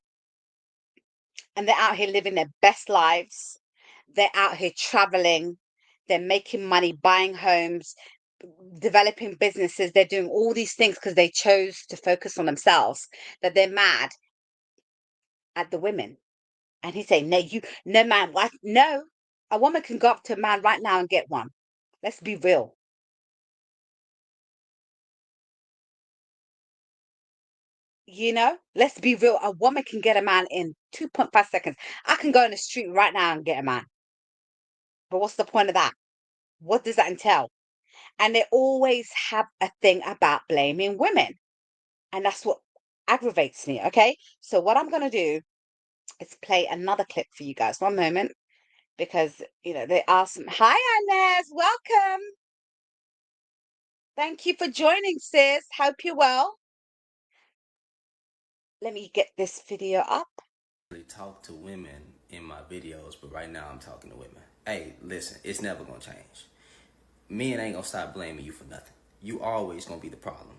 And they're out here living their best lives. They're out here traveling. They're making money, buying homes, developing businesses. They're doing all these things because they chose to focus on themselves. That they're mad at the women. And he's saying, no man, what? No, a woman can go up to a man right now and get one. Let's be real. Let's be real. A woman can get a man in 2.5 seconds. I can go in the street right now and get a man. But what's the point of that? What does that entail? And they always have a thing about blaming women. And that's what aggravates me. Okay. So what I'm going to do is play another clip for you guys. One moment. Because, they are some. Hi, Inez. Welcome. Thank you for joining, sis. Hope you're well. Let me get this video up. Talk to women in my videos, but right now I'm talking to women. Hey, listen, it's never gonna change. Men ain't gonna stop blaming you for nothing. You always gonna be the problem.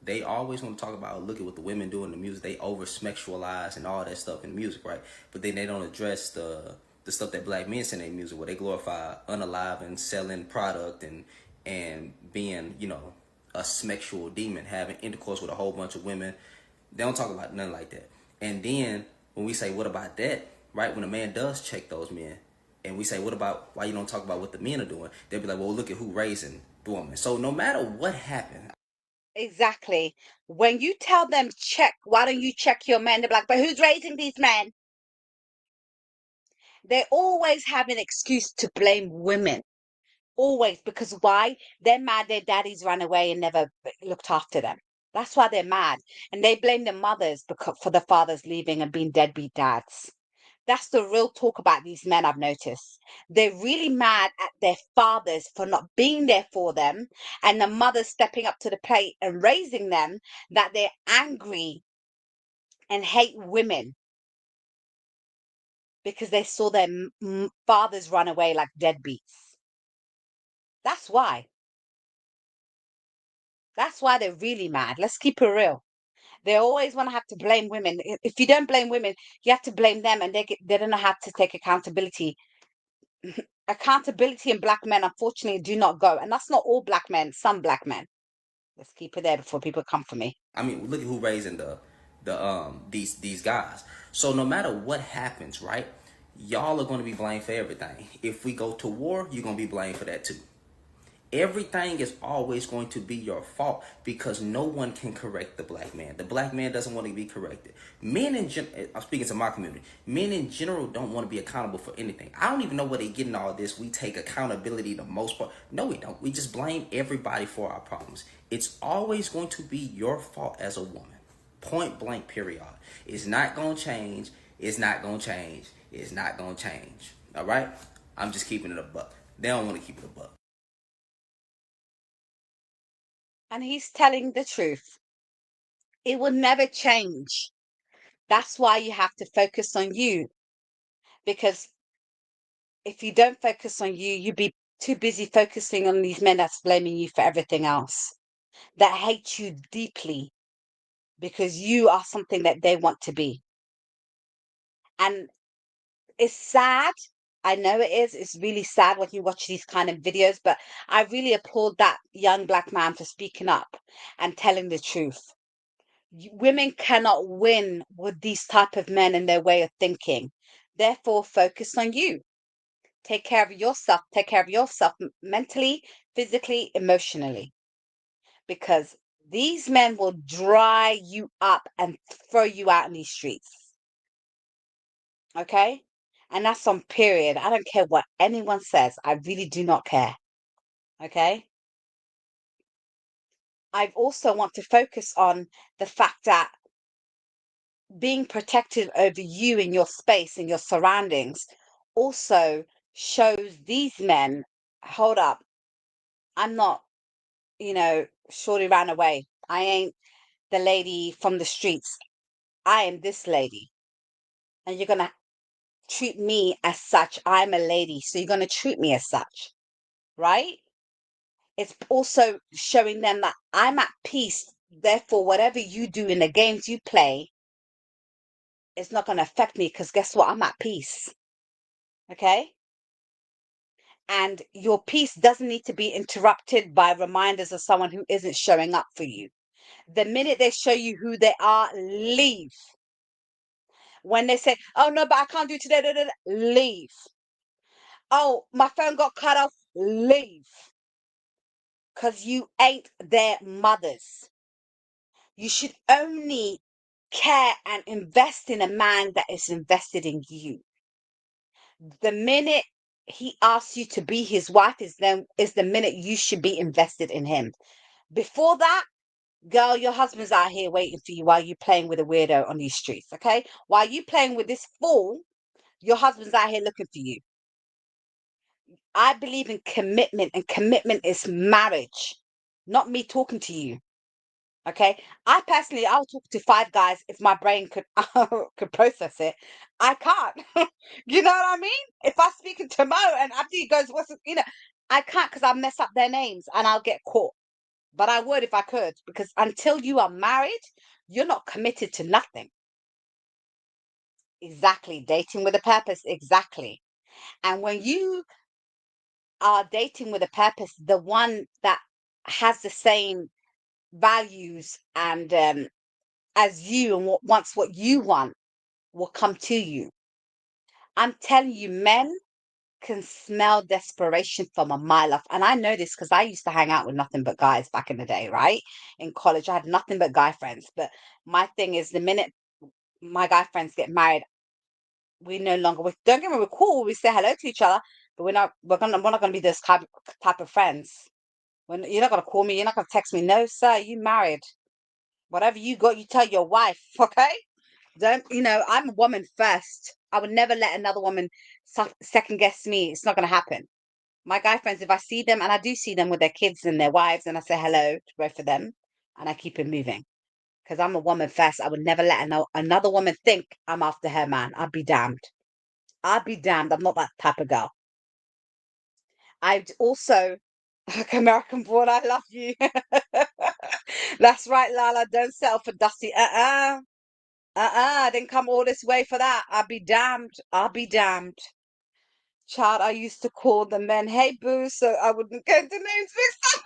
They always want to talk about, look at what the women do in the music. They over sexualize and all that stuff in music, right? But then they don't address the stuff that black men say in their music, where they glorify unaliving, selling product, and being, a sexual demon, having intercourse with a whole bunch of women. They don't talk about nothing like that. And then when we say, what about that, right? When a man does check those men, and we say, what about, why you don't talk about what the men are doing? They'll be like, well, look at who raising the woman. So no matter what happened. Exactly. When you tell them check, why don't you check your men? They're like, but who's raising these men? They always have an excuse to blame women. Always. Because why? They're mad their daddies ran away and never looked after them. That's why they're mad. And they blame the mothers for the fathers leaving and being deadbeat dads. That's the real talk about these men, I've noticed. They're really mad at their fathers for not being there for them, and the mothers stepping up to the plate and raising them, that they're angry and hate women because they saw their fathers run away like deadbeats. That's why. That's why they're really mad. Let's keep it real. They always want to have to blame women. If you don't blame women, you have to blame them, and they don't know how to take accountability. Accountability in black men, unfortunately, do not go. And that's not all black men, some black men. Let's keep it there before people come for me. I mean, look at who raising these guys. So no matter what happens, right? Y'all are going to be blamed for everything. If we go to war, you're going to be blamed for that too. Everything is always going to be your fault because no one can correct the black man. The black man doesn't want to be corrected. Men in general, I'm speaking to my community. Men in general don't want to be accountable for anything. I don't even know where they getting all this. We take accountability the most part. No, we don't. We just blame everybody for our problems. It's always going to be your fault as a woman. Point blank, period. It's not going to change. It's not going to change. It's not going to change. All right? I'm just keeping it a buck. They don't want to keep it a buck. And he's telling the truth. It will never change. That's why you have to focus on you. Because if you don't focus on you, you'll be too busy focusing on these men that's blaming you for everything else, that hate you deeply because you are something that they want to be. And it's sad. I know it is. It's really sad when you watch these kind of videos, but I really applaud that young black man for speaking up and telling the truth. Women cannot win with these type of men and their way of thinking. Therefore, focus on you. Take care of yourself. Take care of yourself mentally, physically, emotionally, because these men will dry you up and throw you out in these streets. Okay? And that's on period. I don't care what anyone says. I really do not care. Okay? I also want to focus on the fact that being protective over you and your space and your surroundings also shows these men, hold up, I'm not, shorty ran away. I ain't the lady from the streets. I am this lady. And you're going to treat me as such. I'm a lady. So you're going to treat me as such. Right? It's also showing them that I'm at peace. Therefore, whatever you do in the games you play, it's not going to affect me because guess what? I'm at peace. Okay? And your peace doesn't need to be interrupted by reminders of someone who isn't showing up for you. The minute they show you who they are, leave. When they say, oh no, but I can't do today, leave. Oh, my phone got cut off, leave. Because you ain't their mothers. You should only care and invest in a man that is invested in you. The minute he asks you to be his wife is the minute you should be invested in him. Before that, girl, your husband's out here waiting for you while you playing with a weirdo on these streets, okay? While you playing with this fool, your husband's out here looking for you. I believe in commitment, and commitment is marriage, not me talking to you. Okay, I personally, I'll talk to five guys if my brain could could process it. I can't. You know what I mean? If I speak to Mo and Abdi goes, "What's it?" I can't because I mess up their names and I'll get caught. But I would if I could, because until you are married, you're not committed to nothing. Exactly, dating with a purpose. Exactly, and when you are dating with a purpose, the one that has the same values and as you and wants what you want will come to you. I'm telling you, men can smell desperation from a mile off. And I know this because I used to hang out with nothing but guys back in the day, right? In college, I had nothing but guy friends. But my thing is, the minute my guy friends get married, we no longer, don't get me, we're cool. We say hello to each other, but we're not gonna be this type of friends. When you're not gonna call me, you're not gonna text me. No, sir, you married. Whatever you got, you tell your wife, okay? Don't, I'm a woman first. I would never let another woman second guess me. It's not going to happen. My guy friends, if I see them, and I do see them with their kids and their wives, and I say hello to both of them, and I keep it moving. Because I'm a woman first. I would never let another woman think I'm after her man. I'd be damned. I'd be damned. I'm not that type of girl. I'd also, like American born, I love you. That's right, Lala. Don't settle for dusty. I didn't come all this way for that. I'll be damned. I'll be damned. Child, I used to call the men, hey boo, so I wouldn't get the names mixed up.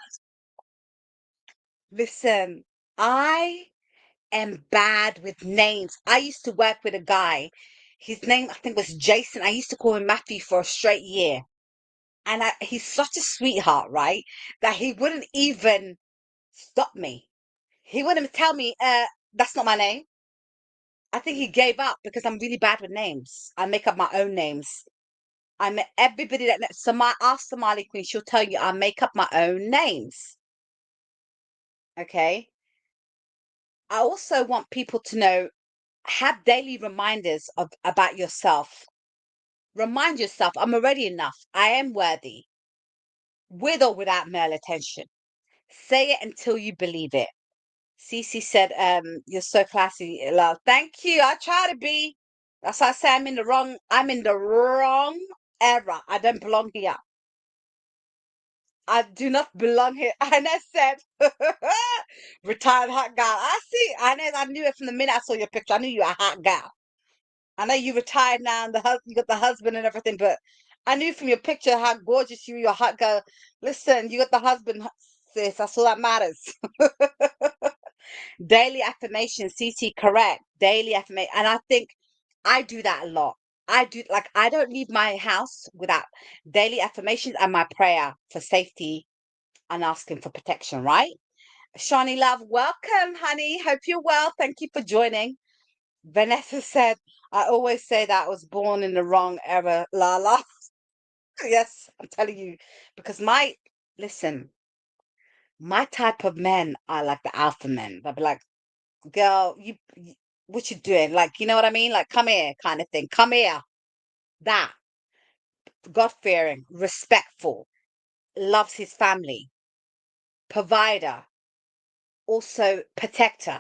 Listen, I am bad with names. I used to work with a guy. His name, I think, was Jason. I used to call him Matthew for a straight year. And he's such a sweetheart, right? That he wouldn't even stop me. He wouldn't tell me, that's not my name. I think he gave up because I'm really bad with names. I make up my own names. I'm everybody that ask Somali Queen, she'll tell you I make up my own names. Okay. I also want people to know, have daily reminders of about yourself. Remind yourself, I'm already enough. I am worthy, with or without male attention. Say it until you believe it. Cece said, you're so classy, love. Thank you. I try to be. That's why I say I'm in the wrong era. I don't belong here. I do not belong here. Anna said, retired hot gal. I see. I knew it from the minute I saw your picture. I knew you were a hot gal. I know you retired now and you got the husband and everything, but I knew from your picture how gorgeous you're a hot girl. Listen, you got the husband, sis. That's all that matters. Daily affirmation, CC, correct. Daily affirmation. And I think I do that a lot. I don't leave my house without daily affirmations and my prayer for safety and asking for protection, right? Shawnee Love, welcome, honey. Hope you're well. Thank you for joining. Vanessa said, I always say that I was born in the wrong era, Lala. Yes, I'm telling you. Because listen, my type of men are like the alpha men. They'll be like, girl, what you doing? Like, you know what I mean? Like, come here, kind of thing. Come here. That. God-fearing, respectful, loves his family, provider, also protector.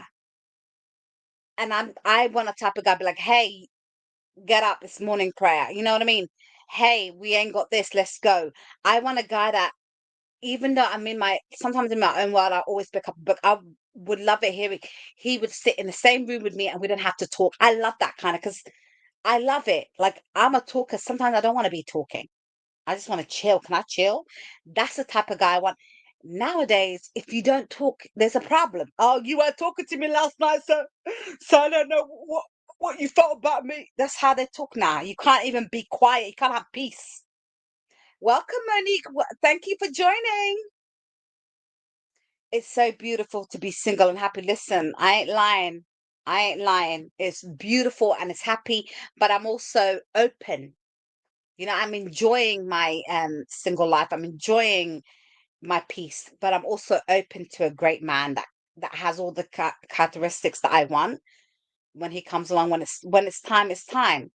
And I want a type of guy be like, hey, get up, this morning prayer. You know what I mean? Hey, we ain't got this, let's go. I want a guy that, even though I'm sometimes in my own world, I always pick up a book. I would love it hearing he would sit in the same room with me and we didn't have to talk. I love that kind of, because I love it. Like, I'm a talker. Sometimes I don't want to be talking. I just want to chill. Can I chill? That's the type of guy I want. Nowadays, if you don't talk, there's a problem. Oh, you weren't talking to me last night, so I don't know what you thought about me. That's how they talk now. You can't even be quiet. You can't have peace. Welcome, Monique. Thank you for joining. It's so beautiful to be single and happy. Listen, I ain't lying. I ain't lying. It's beautiful and it's happy, but I'm also open. You know, I'm enjoying my single life. I'm enjoying my peace, but I'm also open to a great man that has all the characteristics that I want. When he comes along, when it's time, it's time.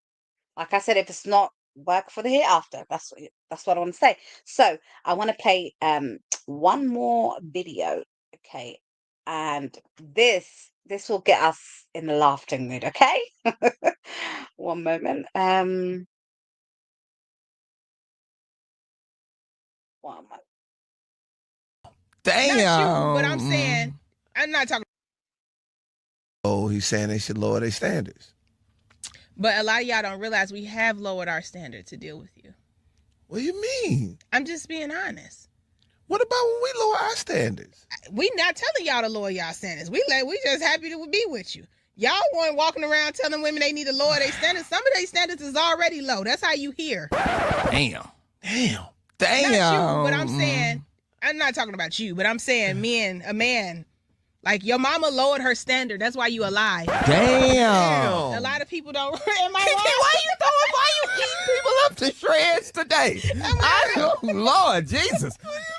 Like I said, if it's not, work for the hereafter. That's what I want to say. So I want to play one more video, okay? And this will get us in the laughing mood, okay? One moment. One moment. Damn. Not you, but I'm saying, I'm not talking. Oh, he's saying they should lower their standards. But a lot of y'all don't realize we have lowered our standard to deal with you. What do you mean? I'm just being honest. What about when we lower our standards? We not telling y'all to lower y'all standards. We just happy to be with you. Y'all weren't walking around telling women they need to lower their standards. Some of their standards is already low. That's how you hear. Damn. Not you, but I'm saying, I'm not talking about you, but I'm saying a man. Like, your mama lowered her standard. That's why you alive. Damn. A lot of people don't. Am I wrong? Why you eating people up to shreds today? Lord Jesus.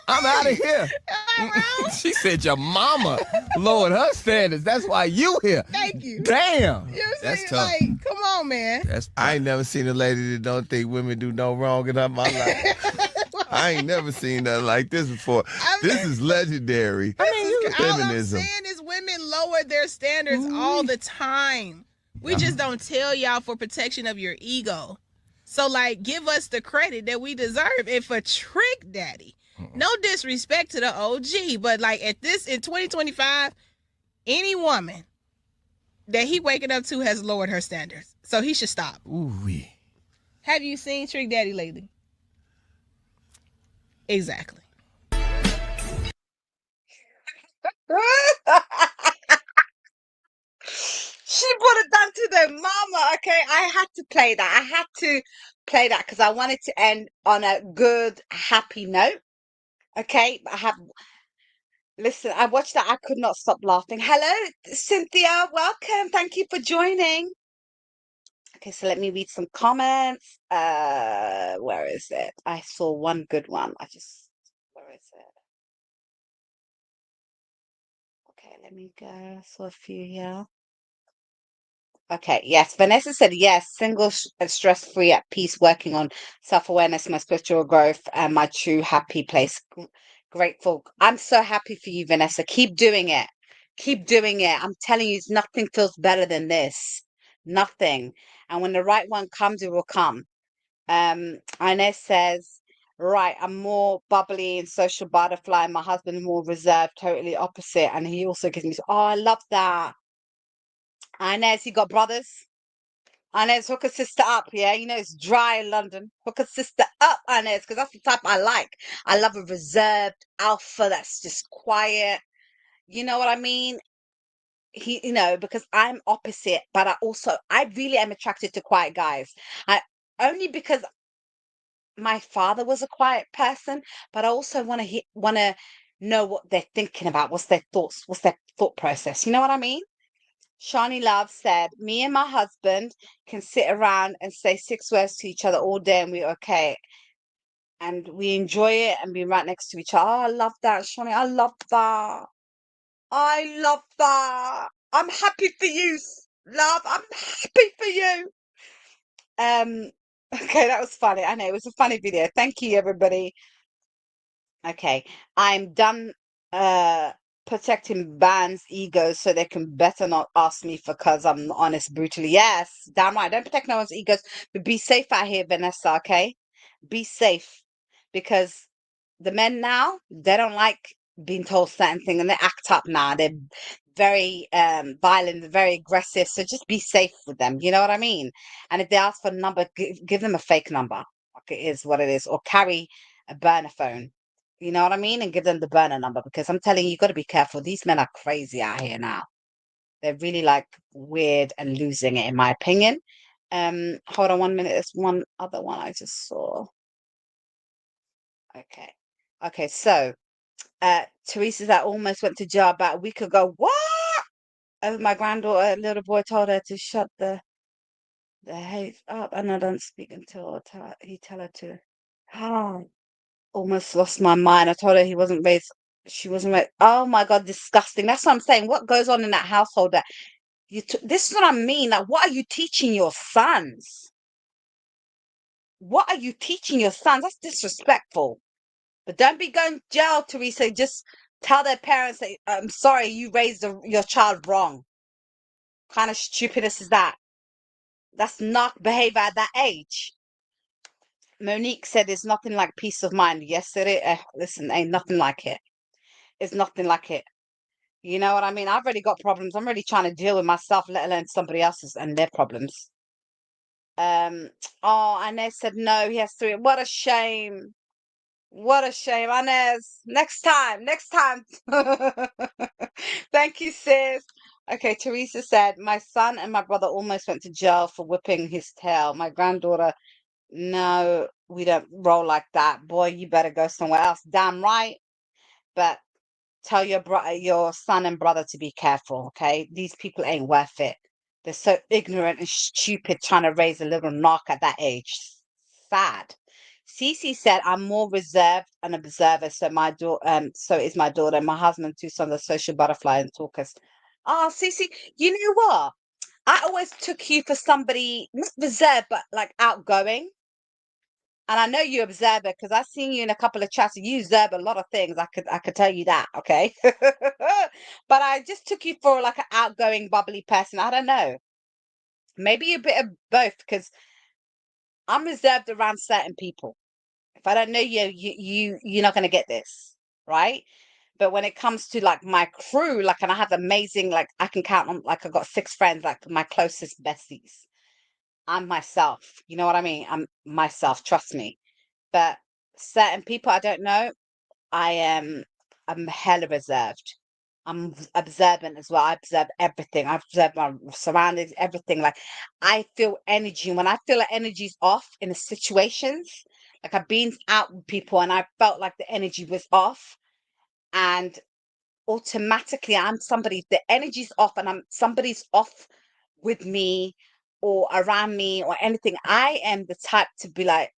I'm out of here. Am I wrong? She said your mama lowered her standards. That's why you here. Thank you. Damn. You know what I'm That's saying? tough. Like, come on, man. I ain't never seen a lady that don't think women do no wrong in her my life. I ain't never seen nothing like this before. This is legendary. Feminism. All I'm saying is women lower their standards all the time. We just don't tell y'all for protection of your ego. So, like, give us the credit that we deserve. If a trick daddy, no disrespect to the OG, but like in 2025, any woman that he waking up to has lowered her standards. So he should stop. Ooh-wee. Have you seen Trick Daddy lately? Exactly. She brought it down to the mama. Okay, I had to play that. I had to play that because I wanted to end on a good, happy note. Okay, listen, I watched that. I could not stop laughing. Hello, Cynthia. Welcome. Thank you for joining. Okay, so let me read some comments. Where is it? I saw one good one. Where is it? Okay, let me go. I saw a few here. Okay, yes. Vanessa said yes. Single, stress-free, at peace, working on self-awareness, my spiritual growth, and my true happy place. Grateful. I'm so happy for you, Vanessa. Keep doing it. Keep doing it. I'm telling you, nothing feels better than this. Nothing. And when the right one comes, it will come. Inez says, right, I'm more bubbly and social butterfly. My husband more reserved, totally opposite. And he also gives me, oh, I love that. Inez, you got brothers? Inez, hook a sister up, yeah? You know, it's dry in London. Hook a sister up, Inez, because that's the type I like. I love a reserved alpha that's just quiet. You know what I mean? Because I'm opposite, but I really am attracted to quiet guys. Only because my father was a quiet person, but I also want to know what they're thinking about, what's their thoughts, what's their thought process. You know what I mean? Shani Love said, me and my husband can sit around and say 6 words to each other all day and we're okay. And we enjoy it and be right next to each other. Oh, I love that, Shani. I love that. I love that. I'm happy for you, love. I'm happy for you. Okay, that was funny. I know it was a funny video. Thank you, everybody. Okay, I'm done protecting bands' egos so they can better not ask me for cuz I'm honest brutally. Yes, damn right. Don't protect no one's egos, but be safe out here, Vanessa, okay? Be safe because the men now, they don't like being told certain things and they act up now. They're very violent, very aggressive. So just be safe with them. You know what I mean? And if they ask for a number, give them a fake number. Like it is what it is. Or carry a burner phone. You know what I mean? And give them the burner number because I'm telling you, you got to be careful. These men are crazy out here now. They're really like weird and losing it, in my opinion. Hold on 1 minute. There's one other one I just saw. Okay. Okay, so Teresa that almost went to jail about a week ago. What? My granddaughter, little boy, told her to shut the hate up, and I don't speak until he tell her to. Oh, almost lost my mind. I told her he wasn't raised. She wasn't raised. Oh my God, disgusting. That's what I'm saying. What goes on in that household? That this is what I mean. Like, what are you teaching your sons? What are you teaching your sons? That's disrespectful. But don't be going to jail, Teresa. Just tell their parents that I'm sorry, you raised your child wrong. What kind of stupidness is that? That's not behavior at that age. Monique said there's nothing like peace of mind. Yes, it is. Listen, ain't nothing like it. It's nothing like it. You know what I mean? I've already got problems. I'm really trying to deal with myself, let alone somebody else's and their problems. Oh, Inez said no, he has 3. What a shame. What a shame, Inez. Next time, next time. Thank you, sis. Okay, Teresa said, my son and my brother almost went to jail for whipping his tail. My granddaughter, no, we don't roll like that. Boy, you better go somewhere else. Damn right. But tell your son and brother to be careful, okay? These people ain't worth it. They're so ignorant and stupid trying to raise a little knock at that age. Sad. Cece said, I'm more reserved and observer, so is my daughter. My husband, 2 sons are social butterfly and talkers. Oh, Cece, you know what? I always took you for somebody not reserved, but like outgoing. And I know you observe it because I've seen you in a couple of chats. You observe a lot of things. I could tell you that, okay? But I just took you for like an outgoing, bubbly person. I don't know. Maybe a bit of both because I'm reserved around certain people. If I don't know you're not gonna get this, right? But when it comes to like my crew, like, and I have amazing, like I can count on, like I got 6 friends, like my closest besties. I'm myself. You know what I mean? I'm myself. Trust me. But certain people I don't know, I'm hella reserved. I'm observant as well. I observe everything. I observe my surroundings, everything. Like I feel energy. When I feel like energy's off in the situations, like I've been out with people and I felt like the energy was off, and automatically I'm somebody, the energy's off and I'm somebody's off with me or around me or anything. I am the type to be like,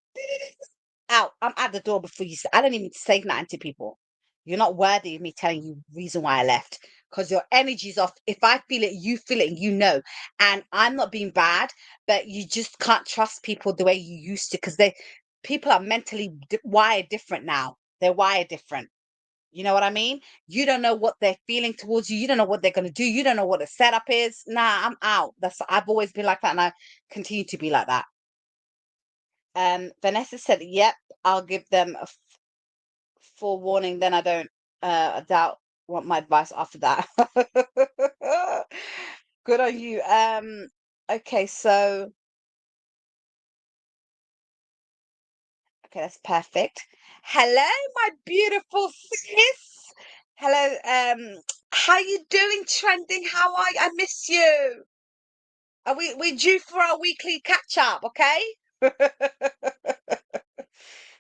out. I'm at the door before you. I don't even say nothing to people. You're not worthy of me telling you reason why I left because your energy's off. If I feel it, and you know. And I'm not being bad, but you just can't trust people the way you used to because people are mentally wired different now. They're wired different. You know what I mean? You don't know what they're feeling towards you. You don't know what they're going to do. You don't know what the setup is. Nah, I'm out. I've always been like that, and I continue to be like that. Vanessa said, "Yep, I'll give them a forewarning. Then I don't doubt want my advice after that." Good on you. Okay, so okay, that's perfect. Hello, my beautiful sis. Hello, how you doing, trending? How are you? I miss you. Are we due for our weekly catch up, okay?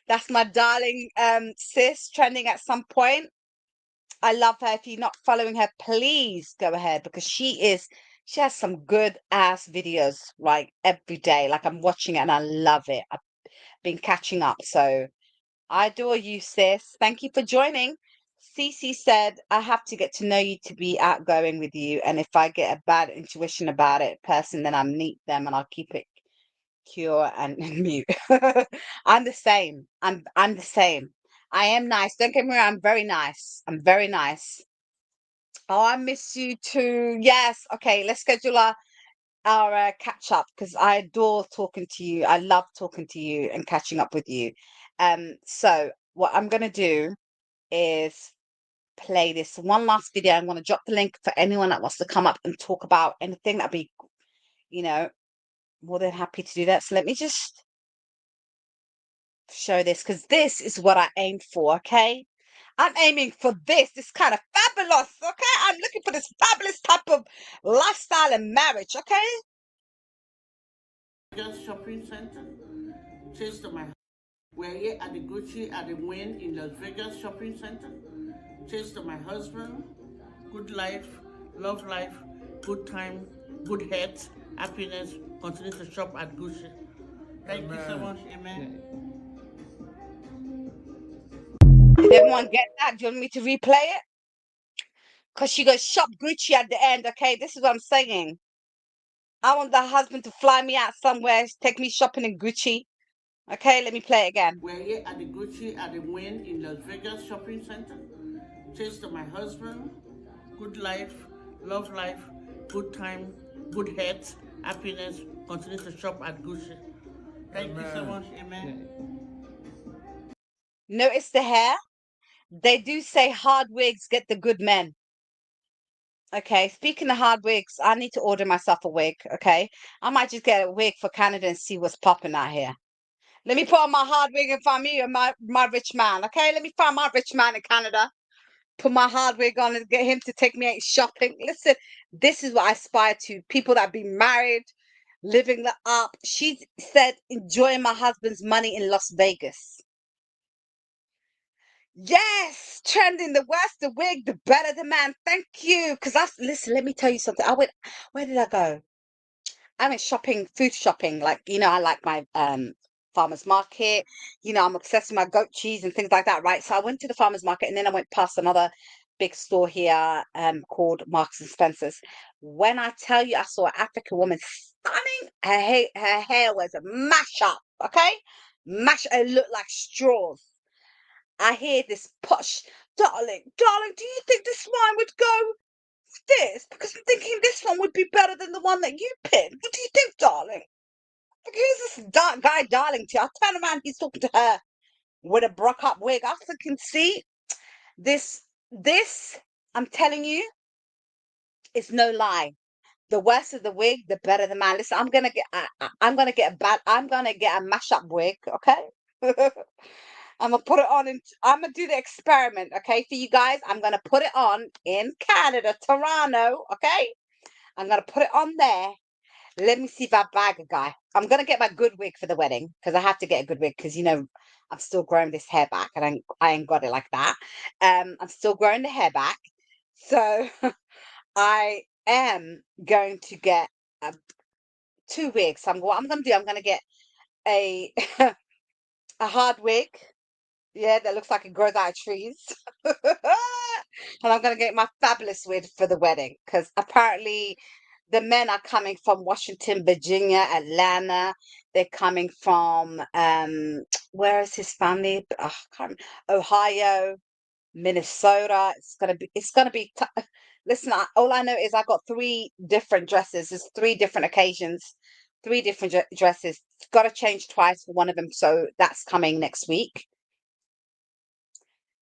That's my darling sis trending at some point. I love her. If you're not following her, please go ahead because she has some good ass videos like every day. Like I'm watching it and I love it. I've been catching up. So I adore you, sis. Thank you for joining. Cece said, I have to get to know you to be outgoing with you. And if I get a bad intuition about it, person, then I meet them and I'll keep it cure and mute. I'm the same. I'm the same. I am nice. Don't get me wrong, I'm very nice. I'm very nice. Oh, I miss you too. Yes. Okay, let's schedule our catch up because I adore talking to you. I love talking to you and catching up with you. So what I'm gonna do is play this one last video. I'm gonna drop the link for anyone that wants to come up and talk about anything. That'd be, you know, more than happy to do that. So let me just show this because this is what I aimed for, okay? I'm aiming for this kind of fabulous, okay? I'm looking for this fabulous type of lifestyle and marriage, okay? Just shopping center, chase to my. We're here at the Gucci at the Wynn in Las Vegas shopping center. Chase to my husband. Good life, love life, good time, good health, happiness. Continue to shop at Gucci. Thank you so much. Amen. Did everyone get that? Do you want me to replay it? Because she goes, shop Gucci at the end, okay? This is what I'm saying. I want the husband to fly me out somewhere, take me shopping in Gucci. Okay, let me play it again. We're here at the Gucci at the Wynn in Las Vegas shopping center. Chase to my husband. Good life, love life, good time, good health, happiness. Continue to shop at Gucci. Thank you so much. Amen. Notice the hair? They do say hard wigs get the good men. Okay, speaking of hard wigs, I need to order myself a wig, okay? I might just get a wig for Canada and see what's popping out here. Let me put on my hard wig and find me my rich man, okay? Let me find my rich man in Canada. Put my hard wig on and get him to take me out shopping. Listen, this is what I aspire to. People that be married, living the up. She said, enjoying my husband's money in Las Vegas. Yes, trending. The worse the wig, the better the man. Thank you. Listen, let me tell you something. Where did I go? I went shopping, food shopping. Like, I like my farmer's market. I'm obsessed with my goat cheese and things like that, right? So I went to the farmer's market and then I went past another big store here called Marks and Spencer's. When I tell you I saw an African woman stunning, her hair was a mash up, okay? It looked like straws. I hear this push, darling, do you think this wine would go with this? Because I'm thinking this one would be better than the one that you picked. What do you think, darling? Like, who's this guy, darling, to you? I turn around, he's talking to her with a broke up wig. I was thinking, see, this, I'm telling you, it's no lie. The worse of the wig, the better the man. Listen, I'm gonna get a mash up wig, okay? I'm gonna put it on in, I'm gonna do the experiment, okay, for you guys. I'm gonna put it on in Canada, Toronto, okay? I'm gonna put it on there. Let me see if I bag a guy. I'm gonna get my good wig for the wedding because I have to get a good wig because I'm still growing this hair back and I ain't got it like that. I'm still growing the hair back, so I am going to get uh, two wigs. What I'm gonna do, I'm gonna get a a hard wig. Yeah, that looks like it grows out of trees. And I'm gonna get my fabulous wig for the wedding because apparently the men are coming from Washington, Virginia, Atlanta. They're coming from where is his family? Oh, I can't Ohio, Minnesota. It's gonna be listen, all I know is I got three different dresses. It's three different occasions, three different dresses. Got to change twice for one of them, so that's coming next week.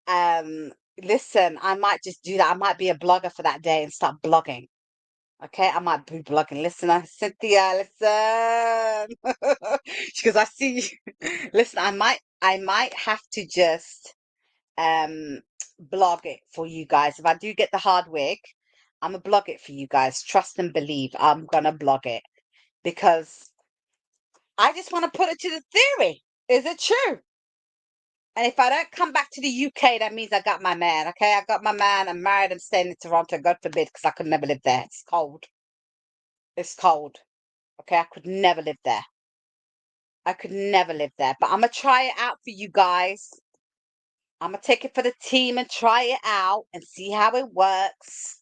Um, Listen, I might just do that. I might be a blogger for that day and start blogging. Okay, I might be blogging. Listen, Cynthia, listen. Because I see you. Listen, I might have to just um blog it for you guys. If I do get the hard wig, I'm gonna blog it for you guys. Trust and believe. I'm gonna blog it because I just want to put it to the theory. Is it true? And if I don't come back to the UK, that means I got my man. Okay, I got my man. I'm married. I'm staying in Toronto. God forbid, because I could never live there. It's cold. It's cold. Okay, I could never live there. I could never live there. But I'm gonna try it out for you guys. I'm gonna take it for the team and try it out and see how it works.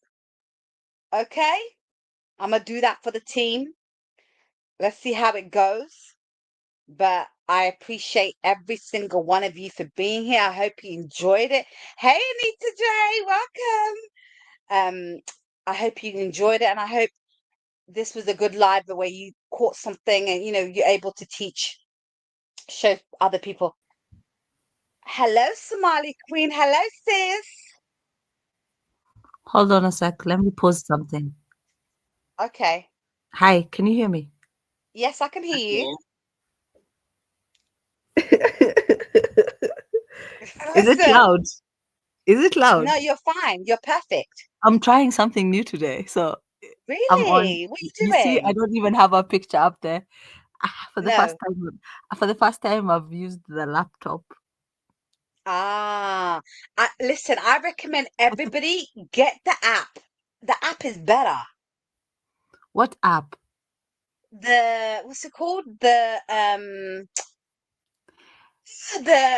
Okay, I'm gonna do that for the team. Let's see how it goes. But I appreciate every single one of you for being here. I hope you enjoyed it. Hey, Anita J, welcome. I hope you enjoyed it, and I hope this was a good live the way you caught something and you're able to teach, show other people. Hello, Somali Queen. Hello, sis. Hold on a sec. Let me post something. Okay. Hi, can you hear me? Yes, I can hear you. Is it Listen, loud? Is it loud? no, you're fine. You're perfect. I'm trying something new today. So I'm on. Really? What are you You see, I doing? don't even have a picture up there. For the first No. time, I've used the laptop. Ah, listen, I recommend everybody get the app. The app is better. What app? What's it called? The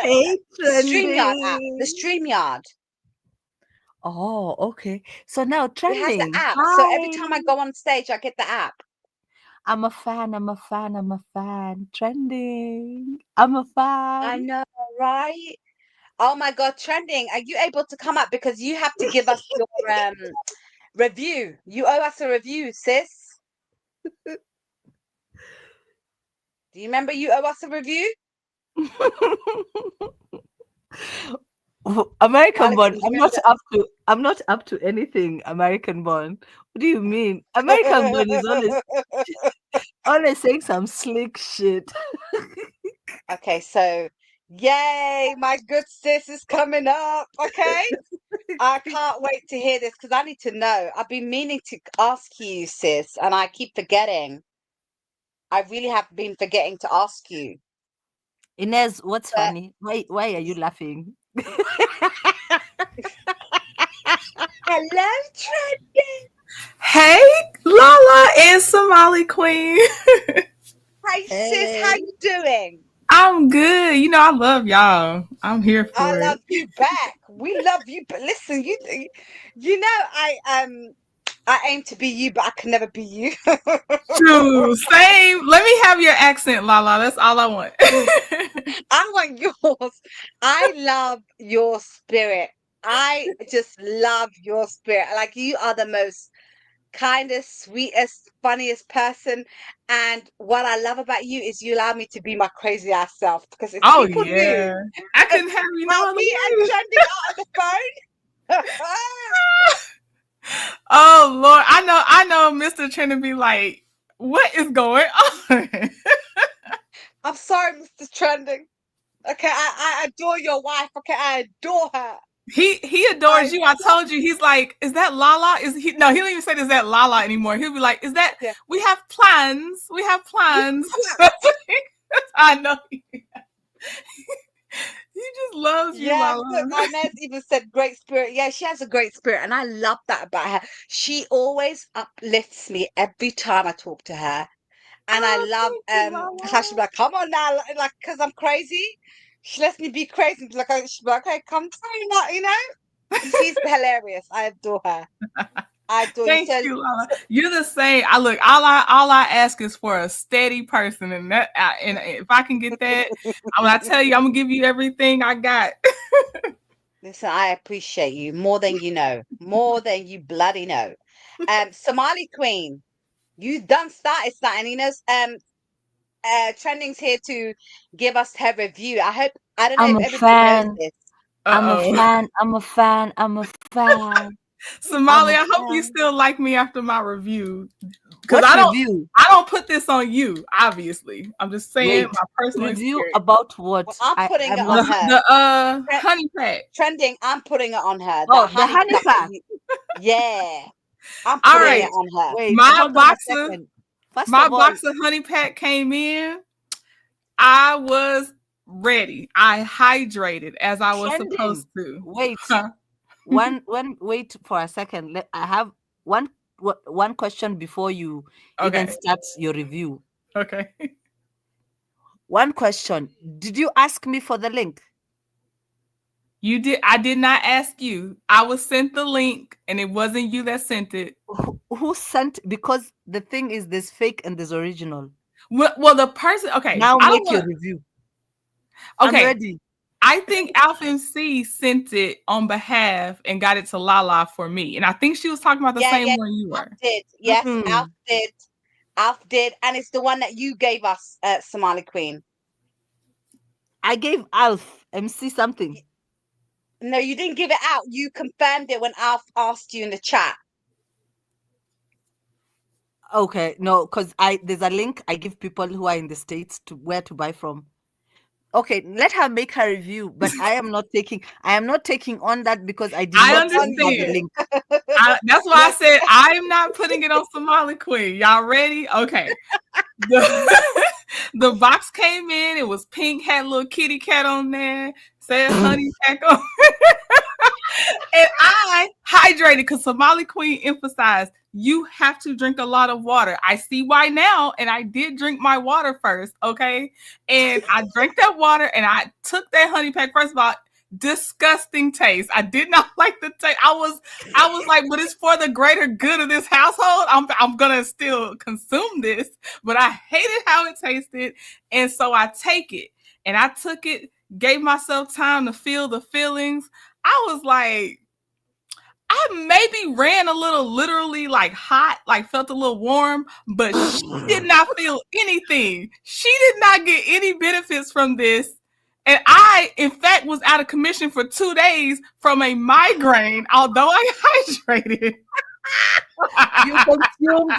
Hey, StreamYard app. The trending. StreamYard. Oh, okay. So now It has the trending. app. So every Hi. time I go on stage, I get the app. I'm a fan. I'm a fan. I'm a fan. Trending. I'm a I fan. know, right? Oh my God, trending. Are you able to come up because you have to give us your review? You owe us a review, sis. Do you remember you owe us a review? American born. Malikin, do you remember? I'm not up to anything American born. What do you mean? American born is always saying some slick shit. Okay, so yay, my good sis is coming up. Okay. I can't wait to hear this because I need to know. I've been meaning to ask you, sis, and I keep forgetting. I really have been forgetting to ask you. Inez, what's But funny? Why are you laughing? hello, Trendy. Hey, Lala and Somali Queen. Hey, sis, how Hey. you doing? I'm good. You know, I love y'all. I'm here I for it. love you back. We love you, but listen, you know, I aim to be you, but I can never be you. True. Same. Let me have your accent, Lala. That's all I want. I want yours. I love your spirit. I just love your spirit. Like you are the most kindest, sweetest, funniest person. And what I love about you is you allow me to be my crazy ass self. Because if Oh, people yeah. knew I couldn't have you no how other me and way. Trending are on the phone. Oh, Lord. I know Mr. Trinity be like, what is going on? I'm sorry, Mr. Trending. Okay, I adore your wife. Okay, I adore her. He adores you. I told you. He's like, is that Lala? Is he? No, he don't even say is that Lala anymore. He'll be like, is that? Yeah. We have plans. We have plans. I know. He just loves you, Yeah, look, Lala. Inez even said great spirit. Yeah, she has a great spirit, and I love that about her. She always uplifts me every time I talk to her. And I Oh, love thank you, how she'll be Lala. like, come on now, like, because I'm crazy. She lets me be crazy. Like, she'll be like, okay, come try not, She's hilarious. I adore her. I adore you. Thank So, you, Lala. so You're the same. I look. All I ask is for a steady person, and if I can get that, when I tell you, I'm gonna give you everything I got. listen, I appreciate you more than you know, more than you bloody know. Somali Queen, you done started something. Trending's here to give us her review. I don't know I'm if a everybody knows fan. this. I'm a Uh-oh. fan. I'm a fan. I'm a fan. I'm Somali, a I hope you fan. still like me after my review. Because What review? I don't put this on you, obviously. I'm just saying Wait, my personal review experience. about Well, what? I'm putting it I'm on lost. her. The Tre- honey pack. Trending, I'm putting it on her. Oh, That the honey honey pack that pack. you, yeah, I'm All putting it right. Wait, on her. wait, My hold on a box of second. First my of all, box of honey pack came in. I was ready. I hydrated as I was trending. supposed to. Wait, wait for a second. I have one one question before you even Okay. start your review. Okay. One question. Did you ask me for the link? You did. I did not ask you. I was sent the link, and it wasn't you that sent it. Who sent? Because the thing is, there's fake and there's original. Well, the person. Okay, Now I don't make your want. review. I'm Okay, ready. I think Alpha MC sent it on behalf and got it to Lala for me, and I think she was talking about the Yeah, same yeah, one you Alf were. did. Yes, Alf Mm-mm. did. Alf did, and it's the one that you gave us, Somali Queen. I gave Alf MC something. No, you didn't give it out. You confirmed it when Alf asked you in the chat. Okay, no, because there's a link I give people who are in the States to where to buy from. Okay, let her make her review, but I am not taking on that because I did I not Not send on her the understand. link. That's why I Yes. said I'm not putting it on Somali Queen. Y'all ready? Okay. The box came in. It was pink. Had a little kitty cat on there. Said honey pack on. And I hydrated because Somali Queen emphasized you have to drink a lot of water. I see why now, and I did drink my water first, okay? And I drank that water and I took that honey pack. First of all, disgusting taste. I did not like the taste. I was like, but it's for the greater good of this household. I'm gonna still consume this, but I hated how it tasted, and so I take it. And I took it, gave myself time to feel the feelings. I was like, I maybe ran a little literally like hot, like felt a little warm, but she did not feel anything. She did not get any benefits from this. And I, in fact, was out of commission for 2 days from a migraine, although I hydrated. You consumed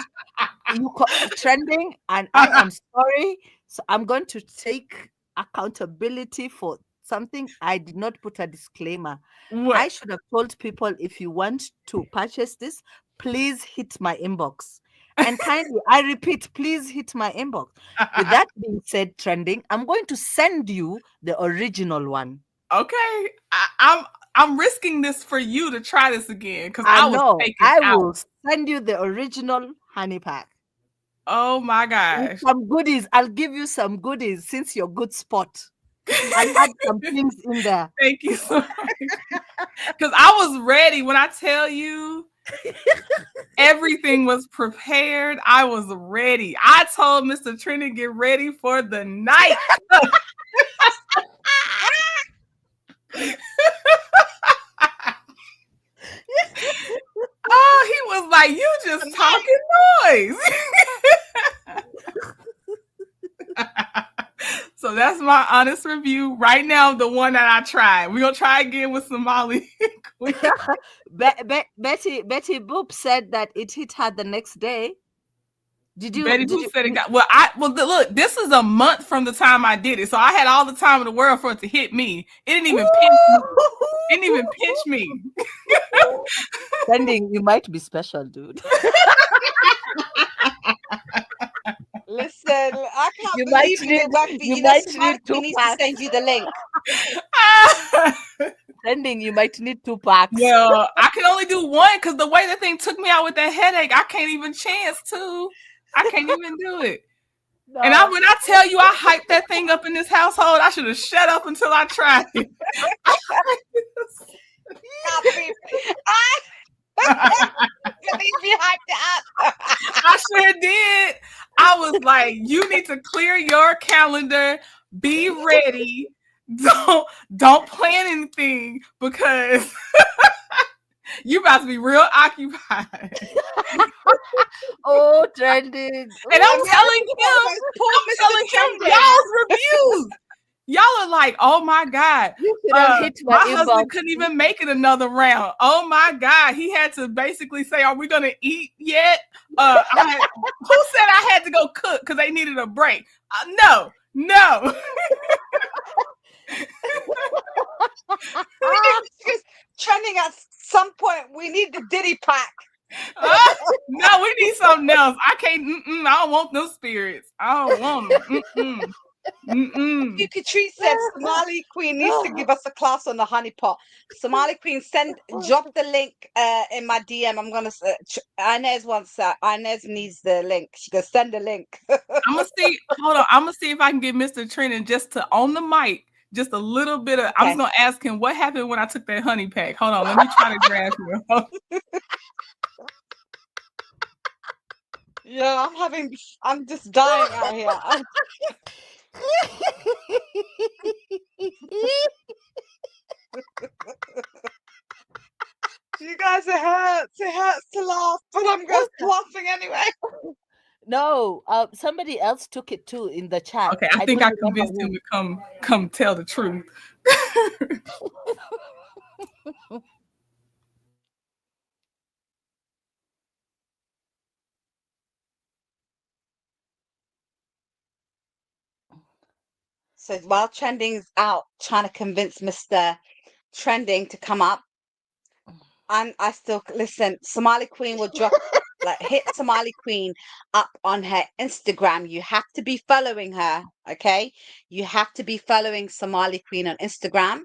trending, and I am sorry. So I'm going to take accountability for something I did not put a disclaimer. I What? should have told people if you want to purchase this, please hit my inbox. And kindly, I repeat, please hit my inbox. With that being said, trending, I'm going to send you the original one. Okay, I'm risking this for you to try this again because I I was know taken I out. will send you the original honey pack. Oh my With gosh. some goodies. I'll give you some goodies since you're good spot. I'll add some things in there. Thank you so much. Because I was ready. When I tell you everything was prepared, I was ready. I told Mr. Trini, get ready for the night. Oh, he was like, you just talking noise. So that's my honest review. Right now, the one that I tried. We're going to try again with Somali. Betty Boop said that it hit her the next day. Did you? Betty Did Boo you? said it got look, this is a month from the time I did it. So I had all the time in the world for it to hit me. It didn't even pinch me. It didn't even pinch me. Trending, you might be special, dude. Listen, I can't You might believe you didn't work. you You know, might somebody need 2 needs to packs. send you the link. Trending, you might need 2 packs. Well, I can only do one because the way the thing took me out with that headache, I can't even chance to. I can't even do it. No. And when I tell you I hyped that thing up in this household, I should have shut up until I tried it. Believe you hyped it up. I sure did. I was like, you need to clear your calendar, be ready. Don't plan anything because you about to be real occupied. Oh, Trending. And I'm telling him y'all's reviews. Y'all are like, oh my God. You should have hit my my husband inbox. couldn't even make it another round. Oh my God. He had to basically say, are we going to eat yet? Who said I had to go cook because they needed a break? No. Trending at some point, we need the Diddy pack. No, we need something else. I can't. I don't want those spirits. I don't want them. Catrice said Somali Queen needs to give us a class on the honey pot. Somali Queen, drop the link in my DM. I'm gonna. Inez needs the link. She goes send the link. I'm gonna see. Hold on. I'm gonna see if I can get Mr. Trenton just to on the mic. Just a little bit of. Okay. I'm just gonna ask him what happened when I took that honey pack. Hold on. Let me try to grab him. Yeah, I'm just dying out here. You guys, it hurts to laugh, but I'm just laughing anyway. No, somebody else took it too in the chat. Okay, I think I convinced him to come tell the truth. So while Trending's out trying to convince Mr. Trending to come up, I still listen. Somali Queen will drop hit Somali Queen up on her Instagram. You have to be following her, okay? You have to be following Somali Queen on Instagram.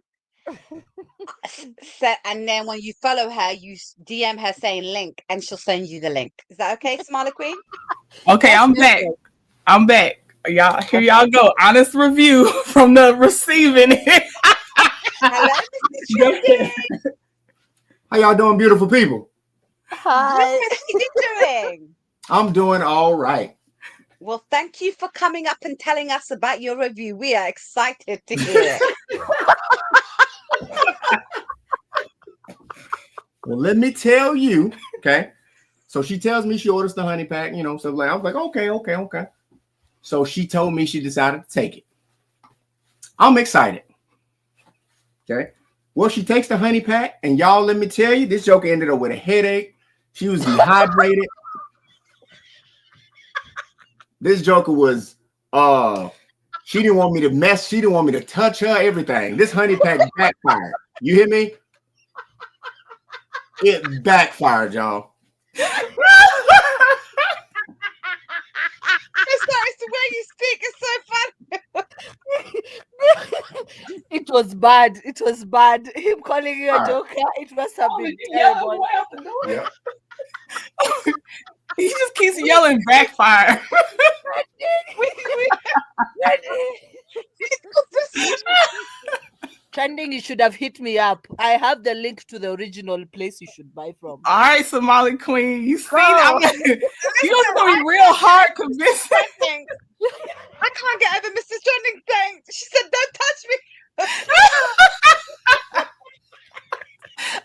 And then when you follow her, you DM her saying link, and she'll send you the link. Is that okay, Somali Queen? Okay, I'm back. I'm back. Y'all, here y'all go. Honest review from the receiving it. Hello, Mr. Trending. How y'all doing, beautiful people? Hi. How are you doing? I'm doing all right. Well, thank you for coming up and telling us about your review. We are excited to hear it. Well, let me tell you, okay? So she tells me she orders the honey pack, so I was like, okay. So she told me she decided to take it. I'm excited. Okay. Well, she takes the honey pack, and y'all, let me tell you, this joker ended up with a headache. She was dehydrated. This joker was, she didn't want me to mess. She didn't want me to touch her, everything. This honey pack backfired. You hear me? It backfired, y'all. It's the way you speak. It's so funny. It was bad. It was bad. Him calling you a joker. It must have been terrible. Yeah. He just keeps yelling backfire. Trending, you should have hit me up. I have the link to the original place you should buy from. All right, Somali Queen. You see, I'm like, you know it's gonna be real hard convincing. I can't get over Mrs. Trending thing. She said, "Don't touch me."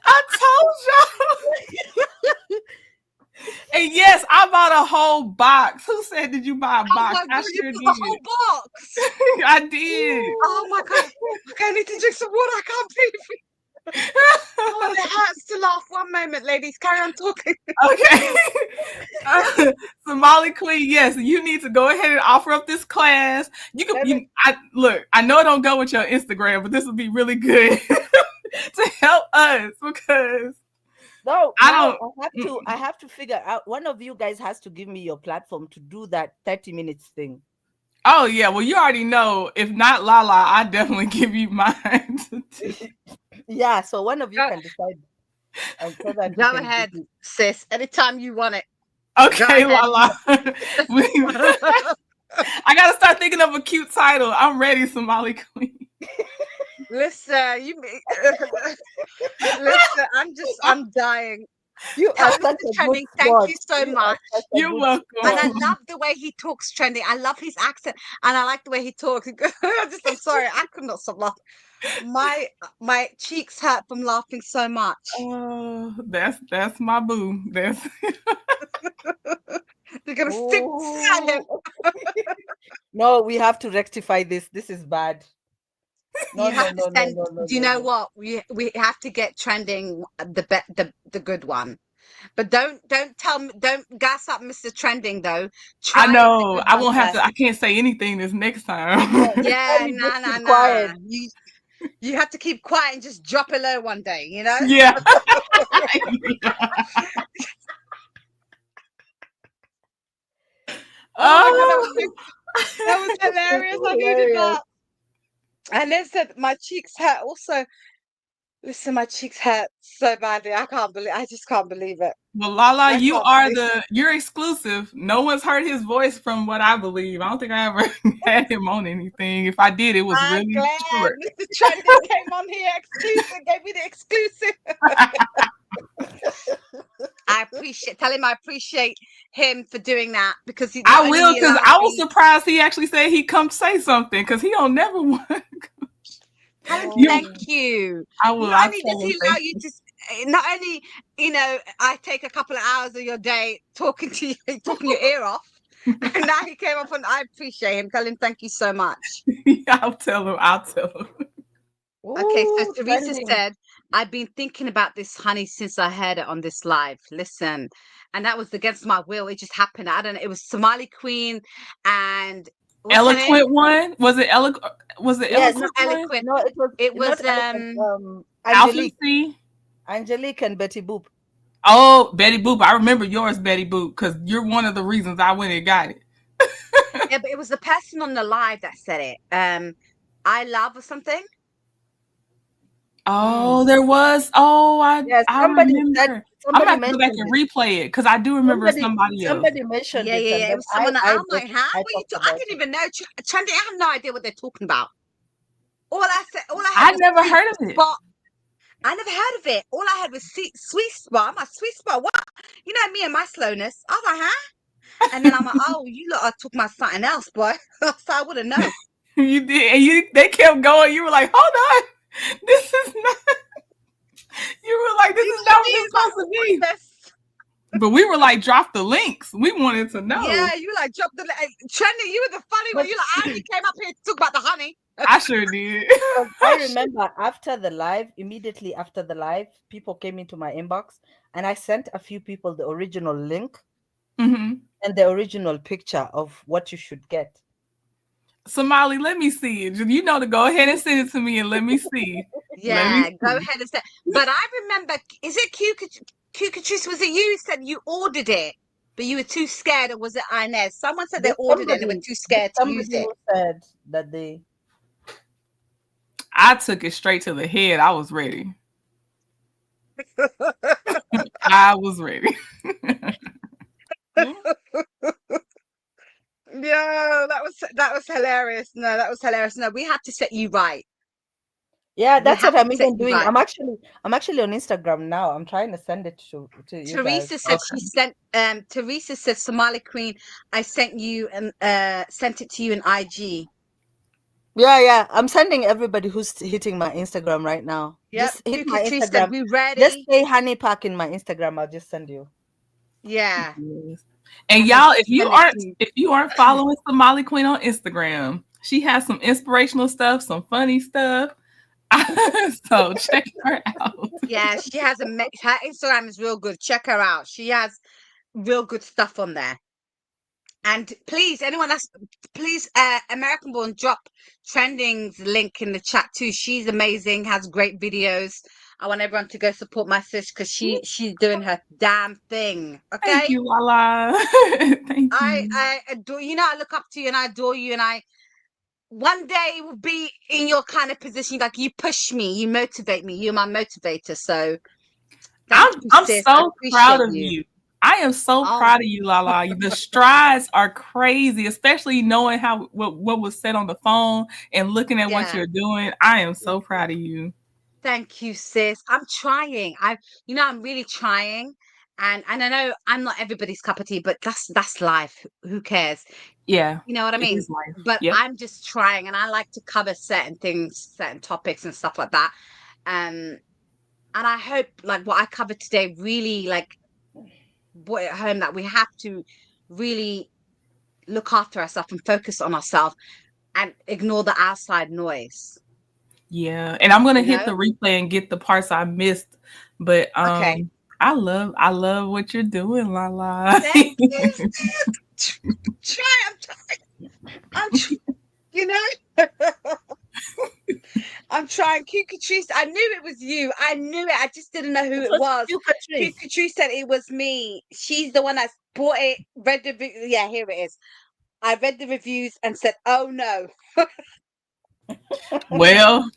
I told y'all. And yes, I bought a whole box. Who said did you buy a box? Oh my God, I sure you did. bought a whole box. I did. Oh my God. Okay, I need to drink some water. I can't breathe. Oh, it hurts to laugh. One moment, ladies. Carry on talking. Okay. Somali Queen, yes, you need to go ahead and offer up this class. You can. Look. I know it don't go with your Instagram, but this would be really good to help us because No, I now don't. I have to figure out. One of you guys has to give me your platform to do that 30 minutes thing. Oh yeah, well you already know. If not Lala, I definitely give you mine. Yeah, so one of you can decide. And so that Go ahead, sis. Anytime you want it. Okay, Lala. I gotta start thinking of a cute title. I'm ready, Somali Queen. Listen, listen. I'm dying. You Tell are such Mr. a good Trending, thank sport. you so much. You're welcome. And I love the way he talks, Trending. I love his accent, and I like the way he talks. I'm sorry, I could not stop laughing. My cheeks hurt from laughing so much. Oh, that's my boo. That's You're gonna stick at him. No, we have to rectify this. This is bad. Do you know what? We have to get Trending the good one. But don't gas up Mr. Trending though. I know. I won't have to. I can't say anything this next time. Yeah, nah. You have to keep quiet and just drop it low one day, you know? Yeah. Oh my God, that was hilarious. I needed that. And listen, my cheeks hurt also. Listen, my cheeks hurt so badly. I just can't believe it. Well, Lala, you're exclusive. No one's heard his voice from what I believe. I don't think I ever had him on anything. If I did, it was I'm really glad short. Mr. Trending came on here exclusive, gave me the exclusive. Tell him I appreciate him for doing that because I will, because I was surprised he actually said he'd come say something because he don't never want to come. Tell him thank you. I will. Not only does he allow you to, not only, I take a couple of hours of your day talking to you, talking your ear off, and now he came up and I appreciate him. Tell him thank you so much. I'll tell him. Okay, so Teresa said, I've been thinking about this, honey, since I heard it on this live. Listen, and that was against my will. It just happened. I don't know. It was Somali Queen and Eloquent one? Was it eloquent? Yes, not eloquent. No, it was Angelique and Betty Boop. Oh, Betty Boop. I remember yours, Betty Boop, because you're one of the reasons I went and got it. Yeah, but it was the person on the live that said it. I love or something. Oh, there was. Oh, I remember. I'm gonna have to go back and replay it because I do remember somebody else. Somebody mentioned it. Yeah. It was someone. I'm like, how? I didn't even know. Trending. I have no idea what they're talking about. I never heard of it. I never heard of it. All I had was sweet spot. I'm like, sweet spot. What? You know me and my slowness. I was like, huh? And then I'm like, oh, you lot are talking about something else, boy. So I would have known. You did, and they kept going. You were like, hold on. This is not. You were like, this is not what it's supposed to be. But we were like, drop the links. We wanted to know. Yeah, you like drop the Trending. You were the funny one. You like, I only came up here to talk about the honey. I sure did. I remember after the live, immediately after the live, people came into my inbox and I sent a few people the original link and the original picture of what you should get. Somali, let me see it. You know to go ahead and send it to me and let me see. Yeah, go ahead and send. But I remember, is it Catrice? Was it you who said you ordered it, but you were too scared, or was it Inez? Someone said they ordered it and they were too scared to use it. Somebody said that they. I took it straight to the head. I was ready. I was ready. No, that was hilarious. No, that was hilarious. No, we have to set you right. Yeah, that's what I'm even doing. Right. I'm actually on Instagram now. I'm trying to send it to you. Teresa said she sent Teresa said Somali Queen, I sent you and sent it to you in IG. Yeah. I'm sending everybody who's hitting my Instagram right now. Yeah, just hit my Instagram. Be ready. Just say honey pack in my Instagram. I'll just send you. Yeah. And y'all, if you aren't following Somali Queen on Instagram, she has some inspirational stuff, some funny stuff. So check her out. Yeah, she has her Instagram is real good. Check her out. She has real good stuff on there. And please, anyone that's please, American Born, drop Trending's link in the chat too. She's amazing, has great videos. I want everyone to go support my sis because she's doing her damn thing. Okay. Thank you, Lala. Thank you. I adore you. Know I look up to you and I adore you, and I one day will be in your kind of position. Like you push me, you motivate me. You're my motivator. So thank you, I'm sis. I so proud appreciate of you. you. I am so Oh. proud of you, Lala. The strides are crazy, especially knowing how what was said on the phone and looking at what Yeah. you're doing. I am so proud of you. Thank you, sis. I'm trying. I'm really trying. And I know I'm not everybody's cup of tea, but that's life. Who cares? Yeah. You know what I It mean? is life. But Yep. I'm just trying, and I like to cover certain things, certain topics and stuff like that. And I hope like what I covered today really like brought it home that we have to really look after ourselves and focus on ourselves and ignore the outside noise. Yeah. And I'm gonna You hit the know? replay and get the parts I missed. But Okay. I love what you're doing, Lala. Thank you. I'm trying. You know? I'm trying. Q Catrice, I knew it was you. I knew it. I just didn't know who it was. Q Catrice said it was me. She's the one that bought it, read the yeah, here it is. I read the reviews and said, oh no. Well,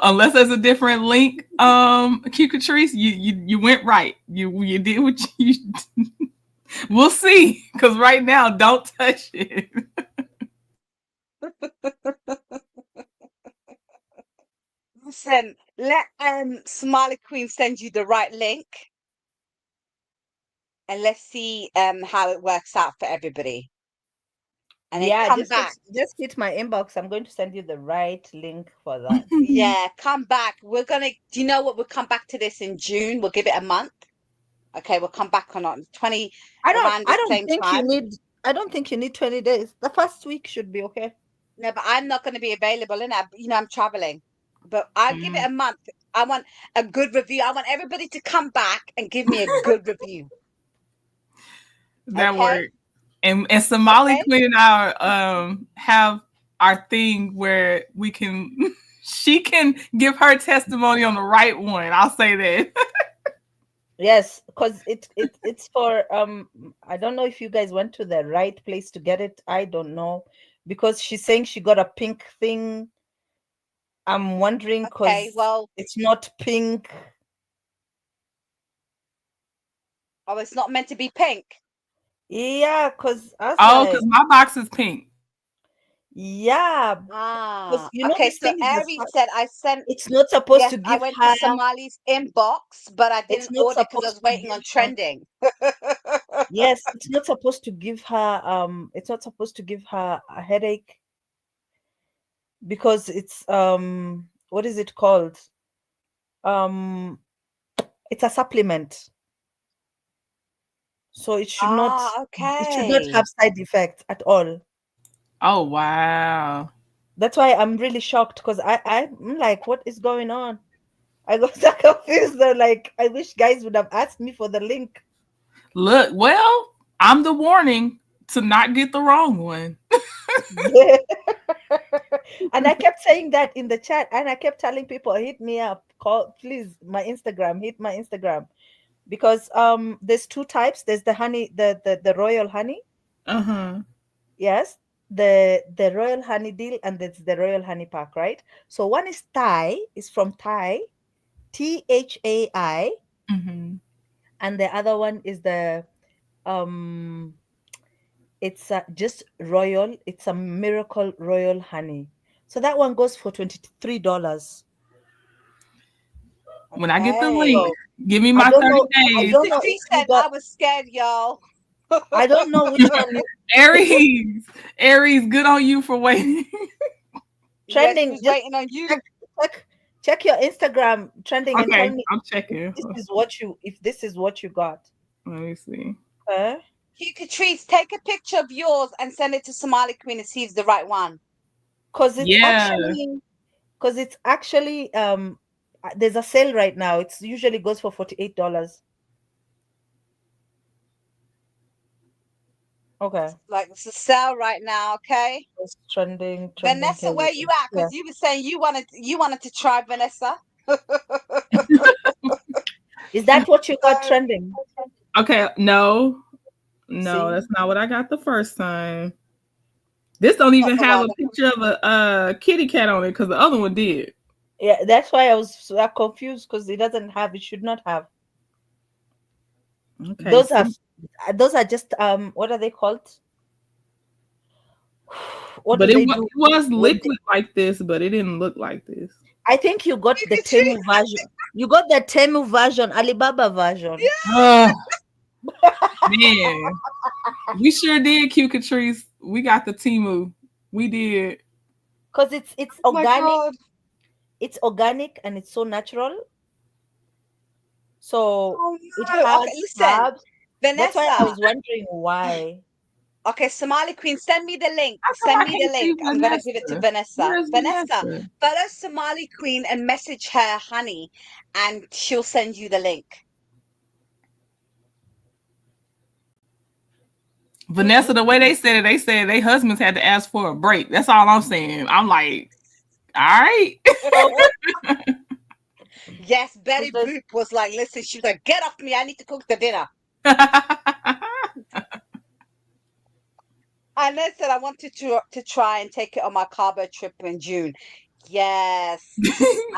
unless there's a different link, Q Catrice, you went right. You did what you we'll see. Because right now, don't touch it. Listen, let Smiley Queen send you the right link. And let's see how it works out for everybody. And then come back. Just hit my inbox. I'm going to send you the right link for that. Yeah, come back. We're gonna. Do you know what? We'll come back to this in June. We'll give it a month. Okay, we'll come back on 20 around the same time. I don't think you need 20 days. The first week should be okay. No, but I'm not going to be available in that. You know, I'm traveling. But I'll give it a month. I want a good review. I want everybody to come back and give me a good review. That worked. And Somali Queen and I have our thing where we can she can give her testimony on the right one. I'll say that. Yes, because it's for I don't know if you guys went to the right place to get it. I don't know, because she's saying she got a pink thing. I'm wondering because it's not pink. Oh, it's not meant to be pink. Yeah, because because my box is pink. Yeah. You know, okay, so Ari said I sent. It's not supposed to give. I went to Somali's inbox, but I didn't order because I was waiting on Trending. Yes, it's not supposed to give her. It's not supposed to give her a headache, because it's what is it called? It's a supplement. So it should not. Okay. It should not have side effects at all. Oh wow. That's why I'm really shocked, because I'm like, what is going on? I got so confused. Like, I wish guys would have asked me for the link. Look, well, I'm the warning to not get the wrong one. And I kept saying that in the chat, and I kept telling people, hit me up, call, please, my Instagram, hit my Instagram. Because there's two types. There's the honey, the royal honey. Yes, the royal honey deal, and there's the royal honey pack, right? So one is Thai, is from Thai, THAI, and the other one is the it's just royal. It's a miracle royal honey. So that one goes for $23. When I get the link, give me my 30 days. I was scared, y'all. I don't know which one. Aries, good on you for waiting. Trending, yes, waiting on you. Check your Instagram, Trending, and tell me. I'm checking. If this is what you got. Let me see. Q Catrice, take a picture of yours and send it to Somali Queen and see if it's the right one. Because it's actually because it's actually there's a sale right now. It's usually goes for $48. Okay. Like it's a sale right now, okay? It's trending Vanessa, here. where you at? Yeah. Because you were saying you wanted to try Vanessa. Is that what you got So, trending? Okay, no, See? that's not what I got the first time. This don't not even the have one. a picture of a kitty cat on it because the other one did. Yeah, that's why I was so confused because it doesn't have. It should not have. Okay, Those are just what are they called? What but do it they do? was liquid like this, but it didn't look like this. I think you got the Temu version. You got the Temu version, Alibaba version. Oh, man, we sure did, Q Catrice. We got the Timu. We did. Because it's Oh my organic. God. It's organic and it's so natural. So Oh it no. has Okay, listen, herbs. That's why I Vanessa. was wondering why. Okay, Somali Queen, send me the link. How come Send I me the can't see link. I'm gonna give it to Vanessa. Where's Vanessa, Vanessa? follow Somali Queen and message her, honey, and she'll send you the link. Vanessa, the way they said their husbands had to ask for a break. That's all I'm saying. I'm like, all right. Yes, Betty Boop was like, listen, she's like, get off me. I need to cook the dinner. And I said I wanted to try and take it on my carbo trip in June. Yes.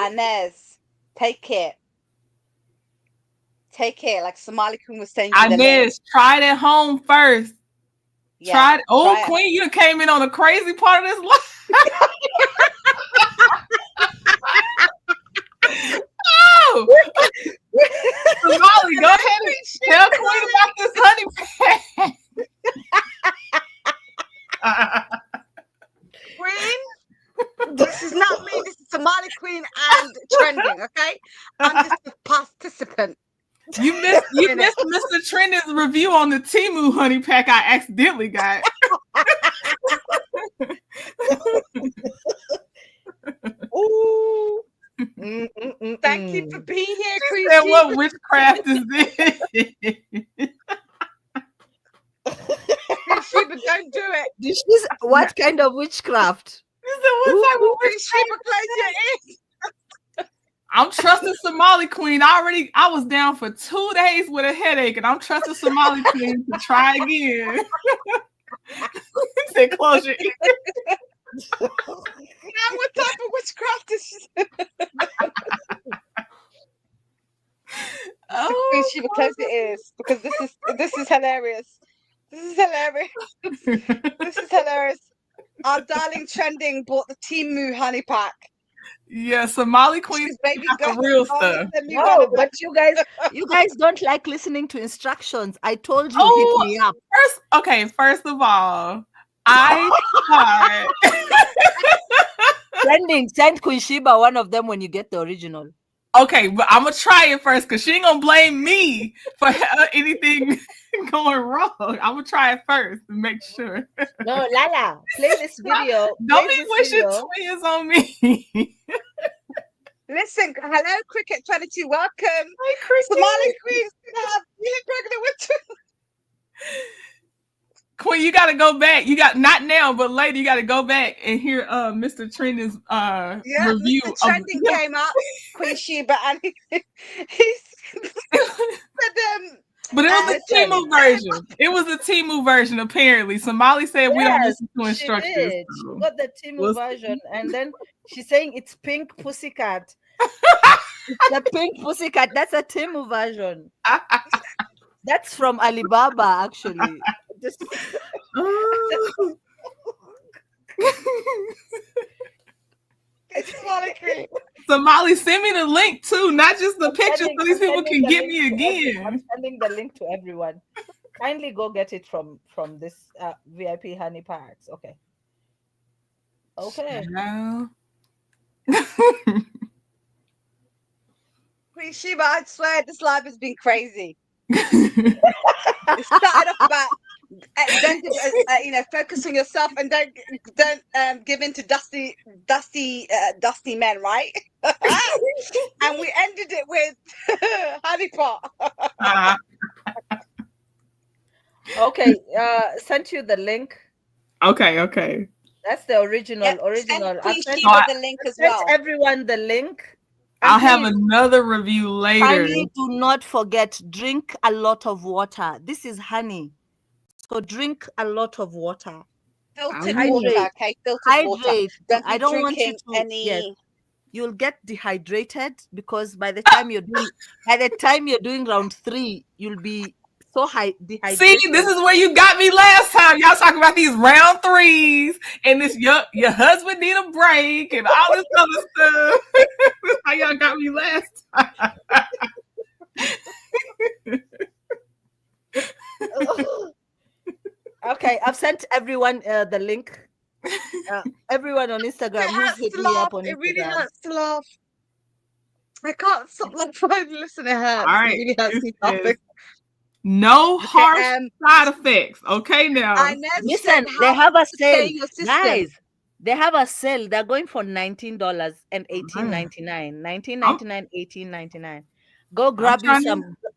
Inez, take it. Take it. Like Somali Queen was sending you the link. Inez, try it at home first. Yeah, Try it. Oh, try it. Queen, you came in on a crazy part of this life. Oh, Somali, go ahead and tell Queen about this honey pack. Queen, this is not me. This is Somali Queen and trending. Okay, I'm just a participant. You missed Mr. Trending's review on the Timu honey pack I accidentally got. Ooh. Thank you for being here, Queen. Said, what witchcraft is this? Sheba, don't do it. This is what kind of witchcraft? What type of witchcraft? Sheba, close your ears. I'm trusting Somali Queen. I was down for 2 days with a headache, and I'm trusting Somali Queen to try again. Say, close your ears. Now, what type of witchcraft is this? Queen Sheba, close your ears because this is hilarious. This is hilarious. This is hilarious. Our darling trending bought the Timu honey pack. Yeah, Somali Queen baby got the real stuff. No, but you guys don't like listening to instructions. I told you, hit me up. First of all, I thought send Queen Sheba one of them when you get the original. Okay, but I'm gonna try it first because she ain't gonna blame me for anything going wrong. I'm gonna try it first to make sure. No, Lala, play this video. Don't be wishing twins on me. Listen, hello, Cricket 22, welcome. Hi, Christy. Somali Queen's gonna have feeling pregnant with twins. Queen, you gotta go back. You got not now, but later you gotta go back and hear Mr. Trending's review. Mr. Trending came up, Queen Sheba, and he said but it was a Timu version. It was a Timu version, apparently. Somali said we don't listen to instructions. She did. She got the Timu version, and then she's saying it's pink pussycat. The pink pussycat. That's a Timu version. That's from Alibaba, actually. Somali, send me the link too, not just the picture, so these people can get me again. I'm sending the link to everyone. Kindly go get it from this VIP honey packs. Okay. Queen Sheba, I swear this live has been crazy. It started off about Don't give, focus on yourself, and don't give in to dusty men, right? And we ended it with honey pot. Okay, sent you the link. Okay. That's the original. Yep, Original. send Queen Sent Sheba the link as well. everyone the link. I'll have another review later. Kindly do not forget, drink a lot of water. This is honey, so drink a lot of water. Filtered water, okay? Filtered water. Don't be drinking any. Yes, you'll get dehydrated because by the time you're doing round 3, you'll be so dehydrated. See, this is where you got me last time. Y'all talking about these round 3s and this your husband need a break and all this other stuff. This is how y'all got me last time. Okay, I've sent everyone the link. Everyone on Instagram who's hit me up on Instagram. It really hurts to laugh. I can't stop laughing. Listen, it hurts. All right. It really hurts me laughing. No harsh side effects. Okay, now. Listen, they have a sale, guys. They have a sale. They're going for $19 and $18.99. $19.99, $18.99. Go grab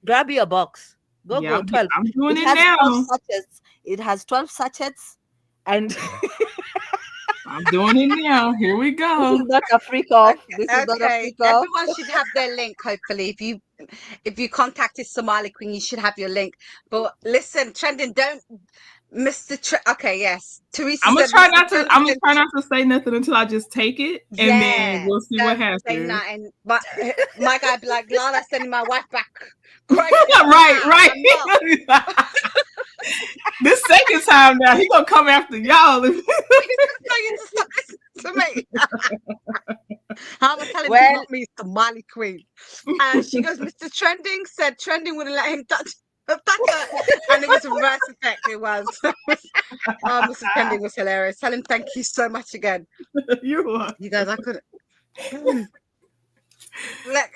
grab your box. Go 12. I'm doing it has now. 12 sachets. It has 12 sachets, and I'm doing it now. Here we go. This is not a freak off. This is not a freak off. Everyone should have their link. Hopefully, if you contacted Somali Queen, you should have your link. But listen, Trending, don't miss the okay, yes. Teresa, I'm gonna try not to say nothing until I just take it, and then we'll see what happens. But my guy be like, Lala, sending my wife back. Right. This second time now, he gonna come after y'all. He's gonna to me. I'm gonna tell him it's not me, it's the Somali Queen. And she goes, Mr. Trending said Trending wouldn't let him touch her. And it was a reverse effect. It was. Mr. Trending was hilarious. Tell him thank you so much again. You guys, I couldn't. Look,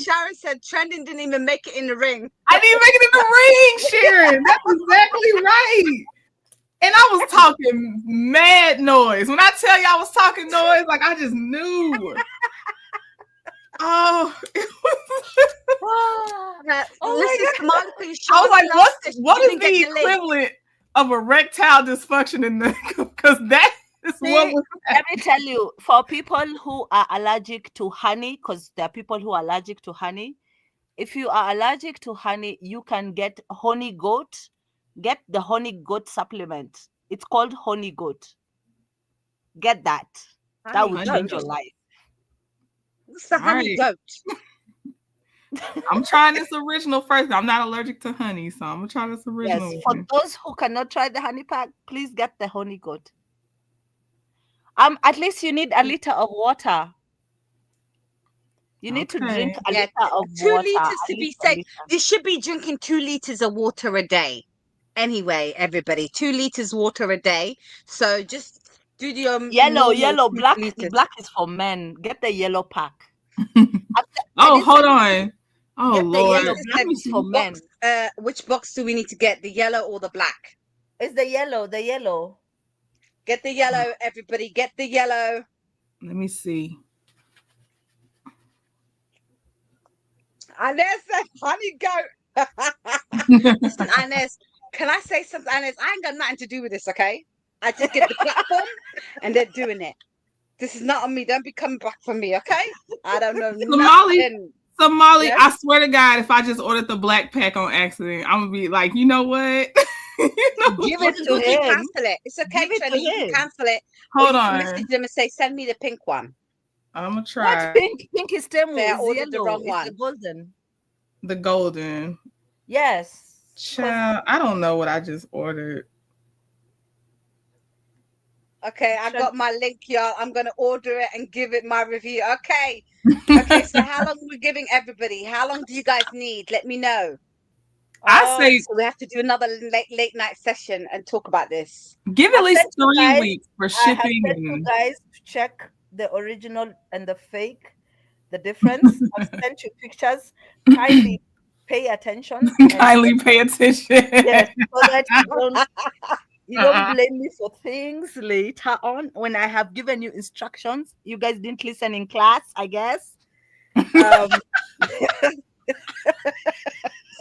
Sharon said Trending didn't even make it in the ring. I didn't make it in the ring, Sharon. That's exactly right. And I was talking mad noise. When I tell you I was talking noise, like I just knew. Oh, I was like, what is the equivalent of erectile dysfunction in the? Because that is what was. Let me tell you, for people who are allergic to honey, because there are people who are allergic to honey. If you are allergic to honey, you can get honey goat. Get the honey goat supplement. It's called honey goat. Get that. That will change your life. What's the honey goat? I'm trying this original first. I'm not allergic to honey, so I'm gonna try this original. Yes, for those who cannot try the honey pack, please get the honey goat. At least you need a liter of water. You need to drink a liter of 2 water. liters to be safe. You should be drinking 2 liters of water a day. Anyway, everybody, 2 liters water a day. So just do your yellow, black. The black is for men. Get the yellow pack. Hold on. Oh get Lord, the black is for men. Which box do we need to get? The yellow or the black? It's the yellow. The yellow. Get the yellow, everybody. Get the yellow. Let me see. Inez said, honey goat. Listen, Inez, can I say something? Inez, I ain't got nothing to do with this, okay? I just get the platform and they're doing it. This is not on me. Don't be coming back for me, okay? I don't know nothing. Somali, yes? I swear to God, if I just ordered the black pack on accident, I'm gonna be like, you know what? Give it to him. Cancel it. It's okay, Trending. You can cancel it. Hold on. Message them and say, send me the pink one. I'm gonna try. What pink? Pink is Temu. I ordered the wrong one. The golden. The golden. Yes. Child, I don't know what I just ordered. Okay, I got my link, y'all. I'm gonna order it and give it my review. Okay. Okay, so how long are we giving everybody? How long do you guys need? Let me know. I say so we have to do another late night session and talk about this. Give at least 3 weeks for shipping. I you guys to check the original and the fake, the difference. I've sent you pictures. Kindly pay attention. Kindly pay attention. Yes, so that you don't blame me for things later on when I have given you instructions. You guys didn't listen in class, I guess. Did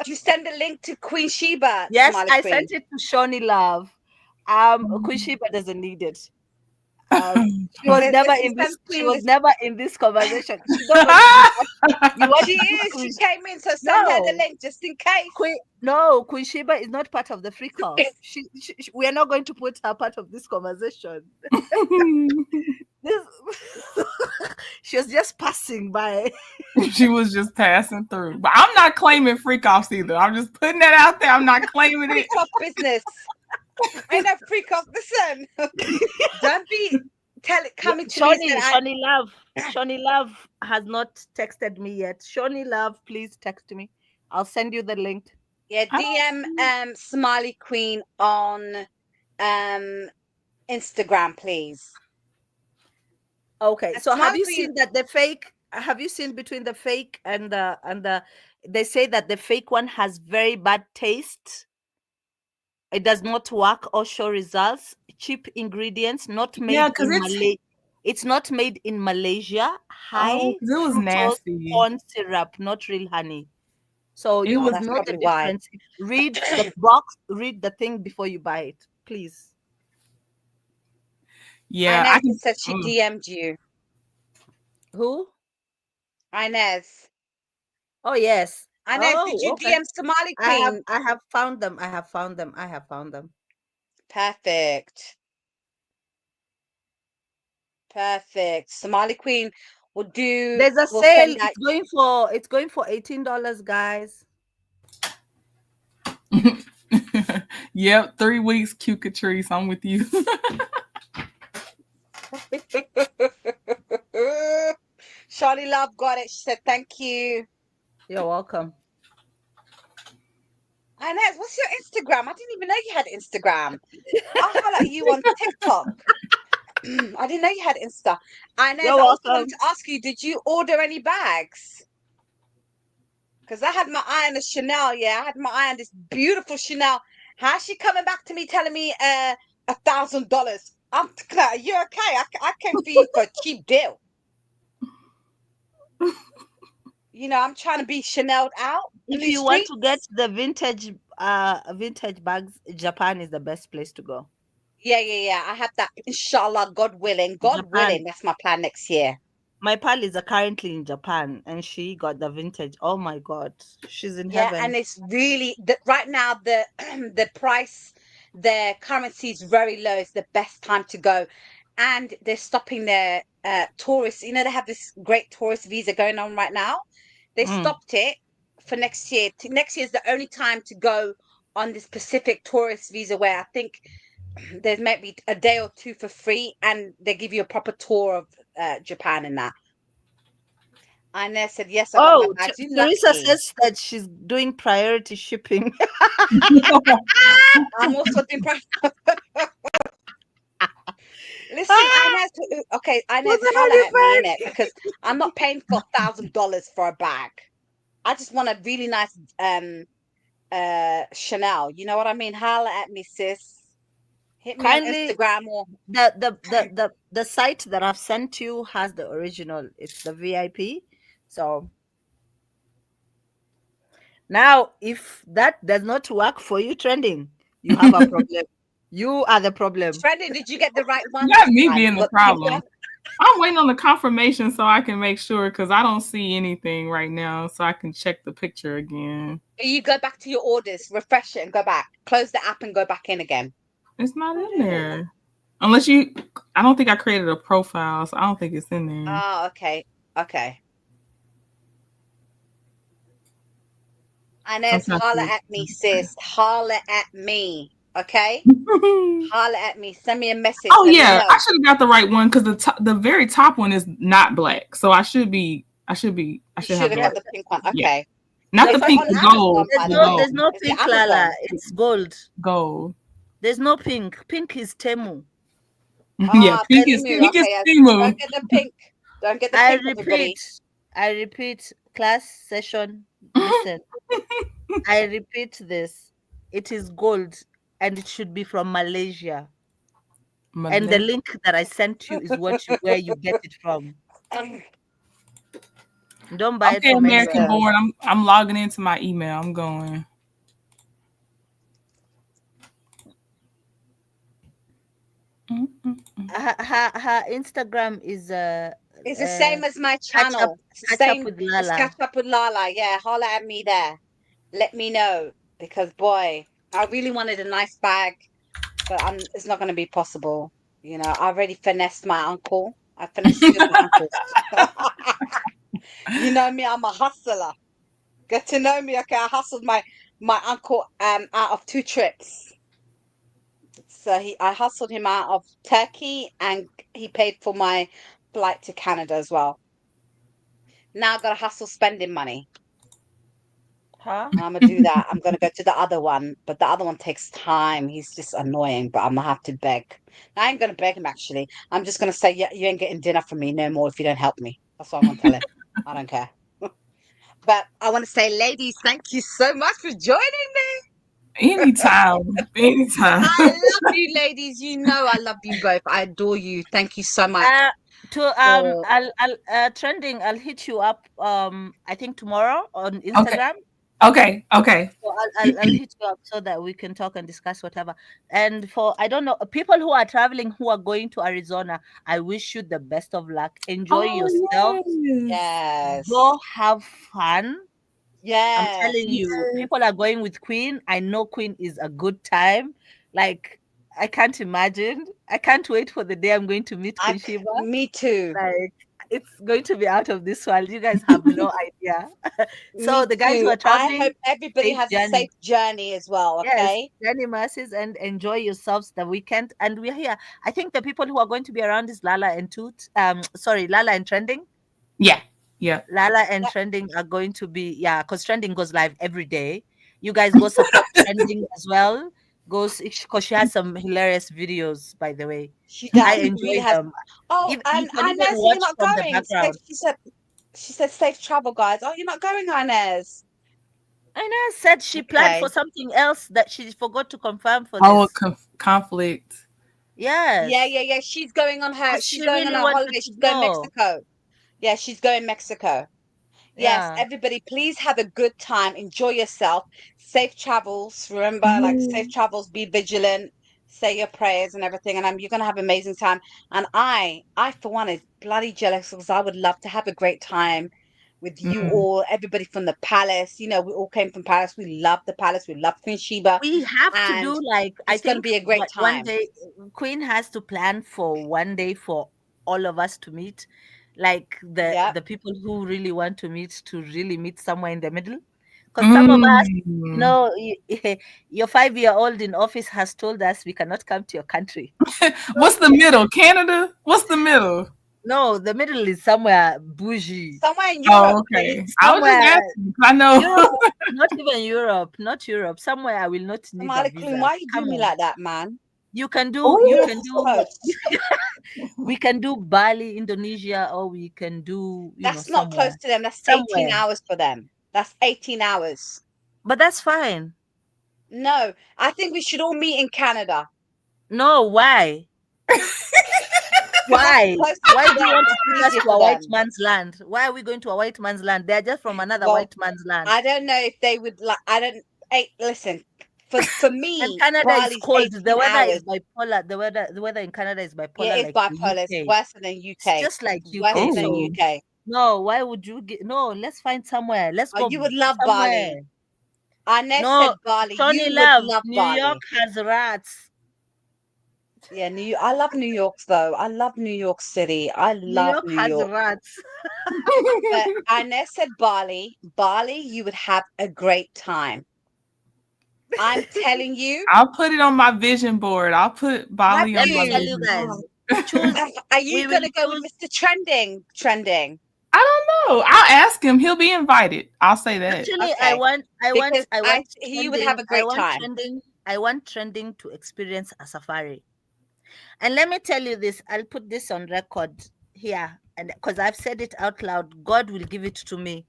you send the link to Queen Sheba? Yes, Smiley I Queen? sent it to Shawnee Love. Queen Sheba doesn't need it. She was never in this. She was never in this conversation. She don't know. You want She to is. Queen, She came in, so send her the link just in case. Queen Sheba is not part of the free call. We are not going to put her part of this conversation. She was just passing by. She was just passing through. But I'm not claiming freak offs either. I'm just putting that out there. I'm not claiming it. Freak off business. Ain't no freak off. Listen, don't be coming to me. Shawnee Love has not texted me yet. Shawnee Love, please text me. I'll send you the link. Yeah, DM Smiley Queen on Instagram, please. Okay, so have you seen that the fake? Have you seen between the fake and the? They say that the fake one has very bad taste. It does not work or show results. Cheap ingredients, not made in Malaysia. It's not made in Malaysia. High it was nasty. Corn syrup, not real honey. So you would know the why. difference. Read the box, read the thing before you buy it, please. Yeah, Inez said she DM'd you. Who? Inez. Oh yes. Inez, did you DM Somali Queen? I have found them. Perfect. Somali Queen will do. There's a sale. It's going for $18, guys. Yep, 3 weeks, cute Catrice. I'm with you. Charlie Love got it. She said thank you. You're welcome. Inez, what's your Instagram? I didn't even know you had Instagram. I'll holler at you on TikTok. I didn't know you had Insta. Inez, I also wanted to ask you, did you order any bags? Because I had my eye on the Chanel. Yeah, I had my eye on this beautiful Chanel. How's she coming back to me telling me $1,000? I'm are you okay? I came for you for a cheap deal. You know, I'm trying to be Chanel'd out. If you want to get the vintage bags, Japan is the best place to go. Yeah. I have that. Inshallah, God willing. God willing. That's my plan next year. My pal is currently in Japan and she got the vintage. Oh my God. She's in heaven. Yeah, and it's really right now the the price, the currency is very low. It's the best time to go. And they're stopping their tourists. You know, they have this great tourist visa going on right now. They stopped it for next year. Next year is the only time to go on this Pacific tourist visa where I think there's maybe a day or two for free and they give you a proper tour of Japan and that. Inez said, yes, I got my bags. Teresa says that she's doing priority shipping. I'm also doing priority. Listen, Inez, okay, Inez, holler at me, innit? Because I'm not paying for $1,000 for a bag. I just want a really nice Chanel. You know what I mean? Holler at me, sis. Hit me on Instagram or the site that I've sent you has the original. It's the VIP. So now, if that does not work for you, Trending, you have a problem. You are the problem. Trending, did you get the right one? Not me being the problem. I'm waiting on the confirmation so I can make sure because I don't see anything right now, so I can check the picture again. You go back to your orders, refresh it, and go back. Close the app and go back in again. It's not in there. Unless I don't think I created a profile, so I don't think it's in there. Oh, okay. Inez, holler at me, sis. Holler at me. Okay? Holler at me. Send me a message. Oh, yeah. I should have got the right one because the very top one is not black. So I should have got the pink one. Okay. Yeah. Not the pink, the gold. There's no pink, Lala. It's gold. Gold. There's no pink. Pink is Temu. Yeah, pink is Temu. Don't get the pink. Don't get the pink. I repeat, class session. Listen, I repeat this. It is gold and it should be from Malaysia. And the link that I sent you is where you get it from. Don't buy it Okay, from American anywhere else. born. I'm logging into my email. I'm going. Her Instagram is It's the same as my catch up channel. It's the same. with It's Lala. catch up with Lala. Yeah, holla at me there. Let me know because boy, I really wanted a nice bag, but it's not going to be possible. You know, I already finessed my uncle. I finessed two of my uncles. You know me, I'm a hustler. Get to know me, okay? I hustled my uncle out of 2 trips. So I hustled him out of Turkey and he paid for my flight to Canada as well. Now I gotta hustle spending money. Huh? I'm gonna do that. I'm gonna go to the other one, but the other one takes time. He's just annoying, but I'm gonna have to beg. I ain't gonna beg him actually. I'm just gonna say, yeah, you ain't getting dinner from me no more if you don't help me. That's what I'm gonna tell him. I don't care. But I want to say, ladies, thank you so much for joining me. Anytime. Anytime. I love you, ladies. You know I love you both. I adore you. Thank you so much. For I'll trending. I'll hit you up. I think tomorrow on Instagram. Okay. So I'll hit you up so that we can talk and discuss whatever. And for I don't know people who are traveling who are going to Arizona, I wish you the best of luck. Enjoy yourself. Yes. Go have fun. I'm Yes. telling Me you, too. people are going with Queen. I know Queen is a good time. Like I can't imagine. I can't wait for the day I'm going to meet Queen Shiva. Me too. Like it's going to be out of this world. You guys have no idea. So Me the guys who too. are I traveling, hope everybody safe has a journey. safe journey as well. Yes, Okay. journey masses and enjoy yourselves the weekend. And we're here. I think the people who are going to be around is Lala and Toot. Sorry, Lala and Trending. Yeah. Lala and Trending are going to be because Trending goes live every day. You guys go support Trending as well. Because she has some hilarious videos, by the way. She does. I She really enjoy has. them. Oh, Even you and can even Inez, you're watch not from the going. background. She said safe travel, guys. Oh, you're not going, Inez. Inez said she planned for Okay. something else that she forgot to confirm for Oh, this. conflict. Yes. Yeah. She's going on her. But She's she going on really her wanted holiday. to She's going go. Mexico. Yeah, she's going Mexico. Yes, Yeah. everybody, please have a good time. Enjoy yourself. Safe travels. Remember, like safe Mhm. travels. Be vigilant. Say your prayers and everything, and you're gonna have an amazing time. And I for one, is bloody jealous because I would love to have a great time with you Mm. all. Everybody from the palace. You know, we all came from Paris. We love the palace. We love Queen Sheba, We have to and do like I it's gonna think be a great one time. day Queen has to plan for one day for all of us to meet, like Yep. the people who really want to meet somewhere in the middle. Because some of us, Mm. your 5-year-old in office has told us we cannot come to your country. What's the middle? Canada? What's the middle? No, the middle is somewhere bougie. Somewhere in Oh, Europe, okay. please. I was just Somewhere asking. I know. Europe, not even Europe, not Europe. Somewhere I will not need a Somali Queen, visa. why you do Come me on. like that, man? You can do Europe is close. we can do Bali, Indonesia, or we can do, That's not close somewhere. to them. That's 18 Somewhere. hours for them. That's 18 hours. But that's fine. No, I think we should all meet in Canada No, why? because that's Why? closer Why to do you them. want to That's take us easier to for a white them. man's land? Why are we going to a white man's land? They're just from another Well, white man's land. I don't know if they would like. I don't. Hey, listen. For And me, Canada is Bali's cold. The 18 weather is hours. bipolar. The weather in Canada is Yeah, bipolar it's like the bipolar. It's UK. worse than It's UK. just like Worse UK. than So Oh. UK. no, why would you no, let's find somewhere. Let's Oh, go you would love somewhere. Bali. Inez No, said Bali. Tony You would Love, love New York Bali. has rats. Yeah, I love New York though. I love New York City. I New love York New has York. rats. But Inez said Bali. Bali, you would have a great time. I'm telling you. I'll put it on my vision board. I'll put Have Bali Let on me my tell you? you vision guys, board. choose. Are We you will gonna go with choose. Mr. Trending? Trending. I don't know. I'll ask him. He'll be invited. I'll say that. Actually, Okay. Because he would have trending. a great time. I want trending to experience a safari. And let me tell you this. I'll put this on record here. and because I've said it out loud, God will give it to me.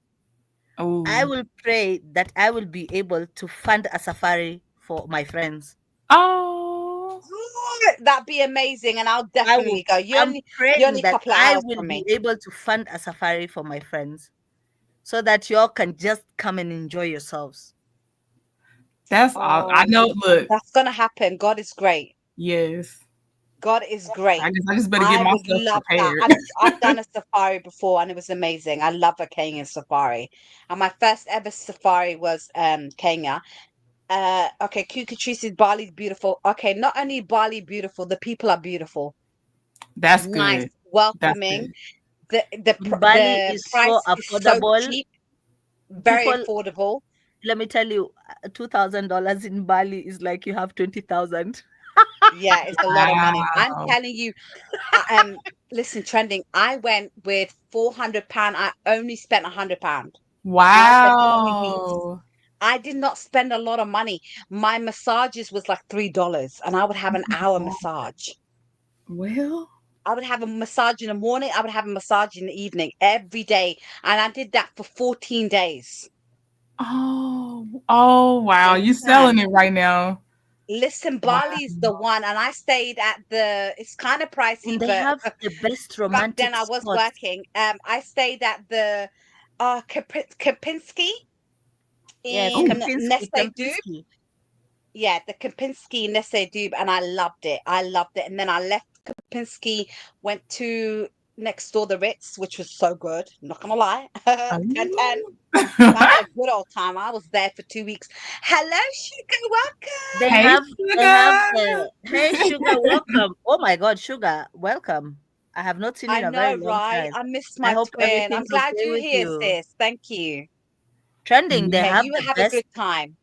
Oh. I will pray that I will be able to fund a safari for my friends. Oh. That'd be amazing, and I'll I will. definitely go. I'm You're only praying a that couple of I hours will from be me. able to fund a safari for my friends, so that y'all can just come and enjoy yourselves. That's all. I know. Look. That's gonna happen. God is great. Yes. God is great. I just better get I would myself love that. prepared. I've done a safari before and it was amazing. I love a Kenyan safari. And my first ever safari was Kenya. Okay, Kukatrisi, Bali's beautiful. Okay, not only Bali beautiful, the people are beautiful. That's Nice, good. That's welcoming. good. Bali The is so price is so affordable. cheap, very People, affordable. let me tell you, $2,000 in Bali is like you have 20,000. Yeah, it's a lot of money. I'm Wow. telling you, listen, trending. I went with £400. I only spent £100. And I was there for 2 weeks. Wow. I did not spend a lot of money. My massages was like $3, and I would have an hour massage. Well. I would have a massage in the morning. I would have a massage in the evening every day, and I did that for 14 days. Oh. Oh You wow. You selling understand? it right now. Listen, Wow. Bali's the one, and I stayed at the. It's kind of pricey, And they but have the best back then romantic I was spots. working. I stayed at the Kempinski Yes, in Kempinski, Neste Dube. Kempinski. Yeah, the Kempinski Neste Dube, and I loved it. I loved it. And then I left Kempinski, went to next door the Ritz, which was so good. Not gonna lie, 10-10. That's a good old time. I was there for 2 weeks. Hello, Sugar, welcome. They Hey, have sugar. hey Sugar, welcome. Oh my God, Sugar, welcome. I have not seen you I in a very know, long right? time. I missed I my hope twin. I'm everything's glad okay you're with here, you. sis. Thank you. Trending, they Yeah, have you the have a best. good time.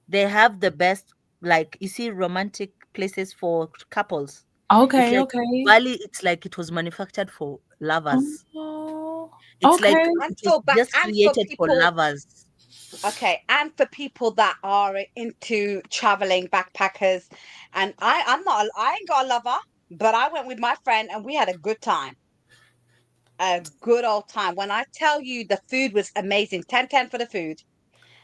They have the best, like you see, romantic places for couples. It's Okay. like Okay. Bali. It's like it was manufactured for lovers. Oh. It's like Okay. And it was just and for created for people, lovers. okay, and for people that are into traveling, backpackers, and I ain't got a lover, but I went with my friend and we had a good time. A good old time. When I tell you the food was amazing, 10-10 for the food.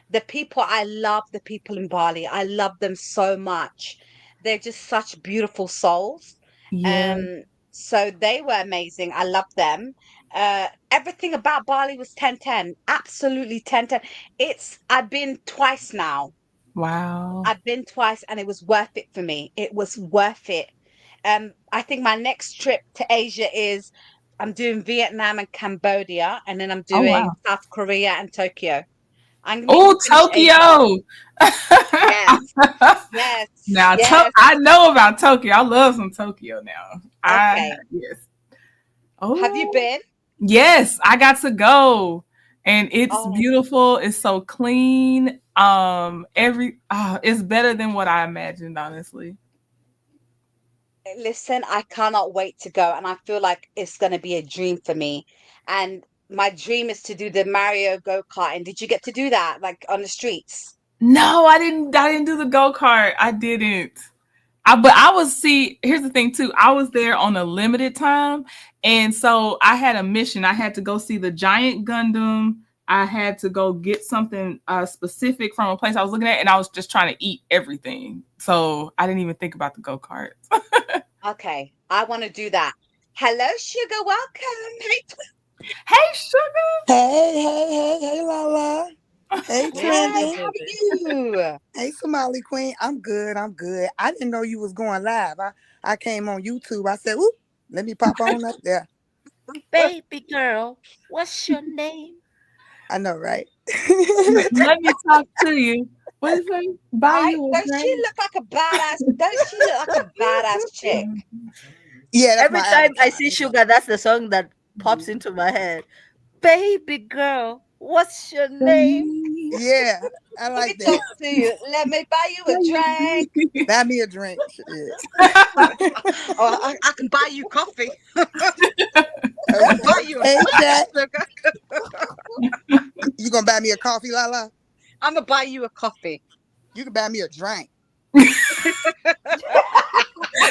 The people, I love the people in Bali. I love them so much. They're just such beautiful souls. Yeah. Um, so they were amazing. I love them. Everything about Bali was 10-10. Absolutely 10-10. I've been twice now. Wow. I've been twice and it was worth it for me. It was worth it. I think my next trip to Asia is I'm doing Vietnam and Cambodia, and then I'm Oh doing wow. South Korea and Tokyo. I need to Oh, finish Asia. Tokyo. Yes, yes, Now, yes. I know about Tokyo. I love some Tokyo now. Okay. Yes. Have you Oh, been? yes. I got to go, and it's Oh, beautiful. It's so clean. It's better than what I imagined, honestly. listen, I cannot wait to go, and I feel like it's going to be a dream for me. And my dream is to do the Mario go-karting. Did you get to do that, like on the streets? No, I didn't. I didn't do the go kart. I didn't. But I was see. Here's the thing too. I was there on a limited time, and so I had a mission. I had to go see the giant Gundam. I had to go get something specific from a place I was looking at, and I was just trying to eat everything. So I didn't even think about the go kart. Okay, I want to do that. Hello, Sugar, welcome. Hey, sugar. Hey, Lala. Hey, Hey, Trendy. how are you? Hey, Somali Queen. I'm good. I didn't know you was going live. I came on YouTube. I said, "Oop, let me pop on up there." Baby girl, what's your name? I know, right? Let me talk to you. What is it? Buy you a Don't she drink. look like a badass? Don't she look like a badass chick? Yeah, that's Every my time I avatar. see Sugar, that's the song that pops into my head. Baby girl, what's your name? Yeah, I Let me like that. talk to you. Let me buy you a drink. Buy me a drink. Shit. Or I can buy you coffee. I can buy you a Hey, coffee, chat. sugar. You gonna buy me a coffee, Lala? I'm gonna buy you a coffee. You can buy me a drink.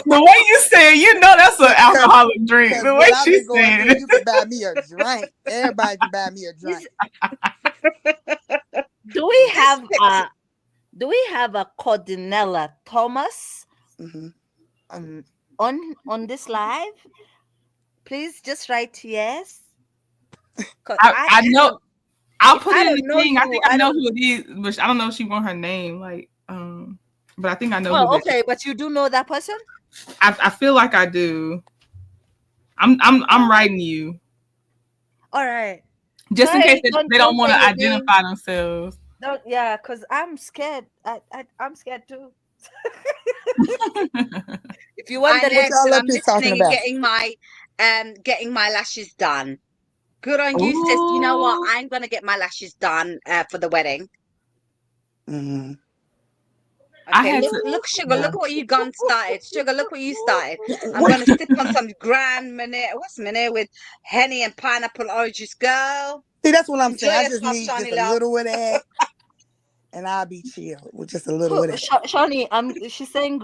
The way you say it, you know that's an alcoholic drink. The way what I've she been going said through, it. you can buy me a drink. Everybody can buy me a drink. Do we have a Cordinella Thomas on this live? Please just write yes. I know. I'll put it in the thing. I You, think I know who it is, but I don't know if she want her name. But I think I know who it is. Okay, but you do know that person? I feel like I do. I'm writing you. All right. Just in case they don't want to identify themselves. Don't, yeah, because I'm scared. I'm scared too. If you want I'm the listening and getting my lashes done. Good on you, sis. You know what? I'm gonna get my lashes done for the wedding. Mm-hmm. Okay, look, Sugar, look what you started. Sugar, look what you started. I'm gonna sip on some Grand Marnier. What's Marnier with Henny and pineapple oranges, girl? See, that's what I'm Enjoy saying. I yourself, just need Shawnee just a love. little of that, and I'll be chill with just a little of that. Shawnee, she's saying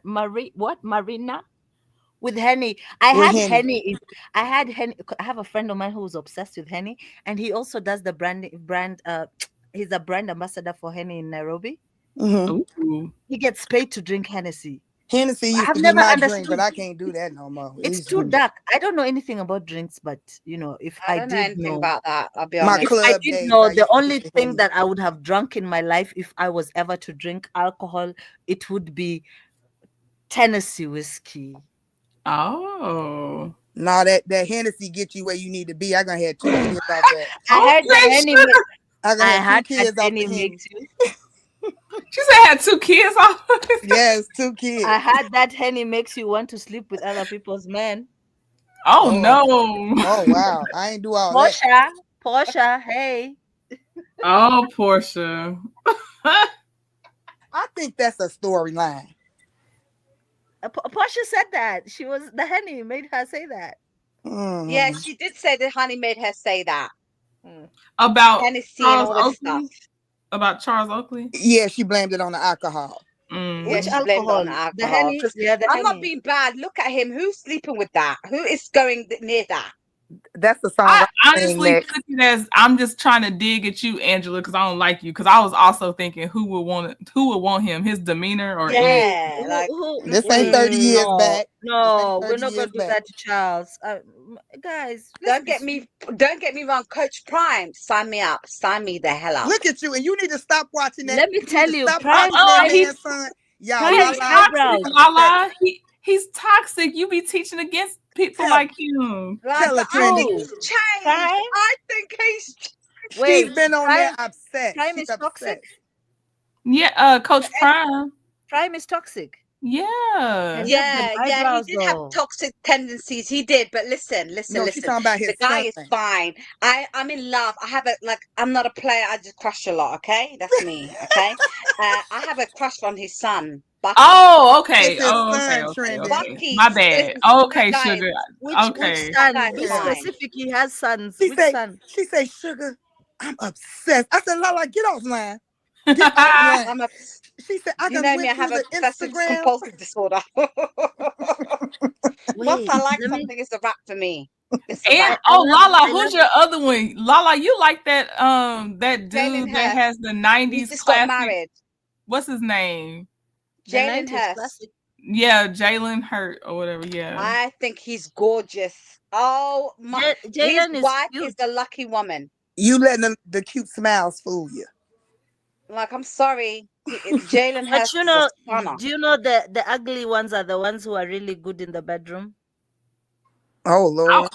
Marina with Henny. I had Henny. I have a friend of mine who's obsessed with Henny, and he also does the brand. He's a brand ambassador for Henny in Nairobi. Mm-hmm. He gets paid to drink Hennessy. Hennessy used to be my drink, but I can't do that no more. It's too dark. I don't know anything about drinks, but if I don't know did anything know about that, I'll be honest. If I did know, the only thing that I would have drunk in my life, if I was ever to drink alcohol, it would be Tennessee whiskey. Oh. No, that Hennessy get you where you need to be. I gonna have 2 kids off that. I heard that Henny. I gonna have 2 kids off the makes Henny. She said I had 2 kids off. Yes, 2 kids. I had that Henny makes you want to sleep with other people's men. Oh no. Oh wow. I ain't do all that. Portia, hey. Oh, Portia. I think that's a storyline. Portia said that. The Henny made her say that. Yeah, she did say that honey made her say that. About Hennessy and all this stuff. About Charles Oakley? Yeah, she blamed it on the alcohol. Yeah, she blamed it on the alcohol. The Henny, I'm not being bad. Look at him. Who's sleeping with that? Who is going near that? That's the song. I honestly took it as I'm just trying to dig at you, Angela, because I don't like you. Because I was also thinking who would want him, his demeanor or this ain't 30 years back. No, we're not gonna do that to Charles. Guys, don't get me wrong. Coach Prime, sign me up. Sign me the hell up. Look at you, and you need to stop watching that. Let me tell you, stop Prime. watching that man, son. Y'all, Lala, he's toxic. You be teaching against people like him. Tell her, Trendy. He's changed. I think he's. She's been on there upset. Prime is toxic. Yeah, Coach Prime. Prime is toxic. Yeah. He did have toxic tendencies. He did, but listen. She's talking about his the guy son. is fine. I'm in love. I have I'm not a player. I just crush a lot. Okay, that's me. Okay, I have a crush on his son. Bucky. Oh, okay. Okay. Bucky. My bad. Okay, Sugar. Which son? Be specific. He has sons. Which son? She say, Sugar, I'm obsessed. I said, Lala, get offline. Get offline. She said, I have a obsessive compulsive disorder. Once I like something, it's a wrap for me. Lala, who's your other one? Lala, you like that that dude that has the 90s He just classic. got married. What's his name? Jalen Hurst. Yeah, Jalen Hurt or whatever. Yeah, I think he's gorgeous. Oh my! His wife is the lucky woman. You letting the cute smiles fool you. Like, I'm sorry, Jalen Hurst. But do you know the ugly ones are the ones who are really good in the bedroom? Oh Lord!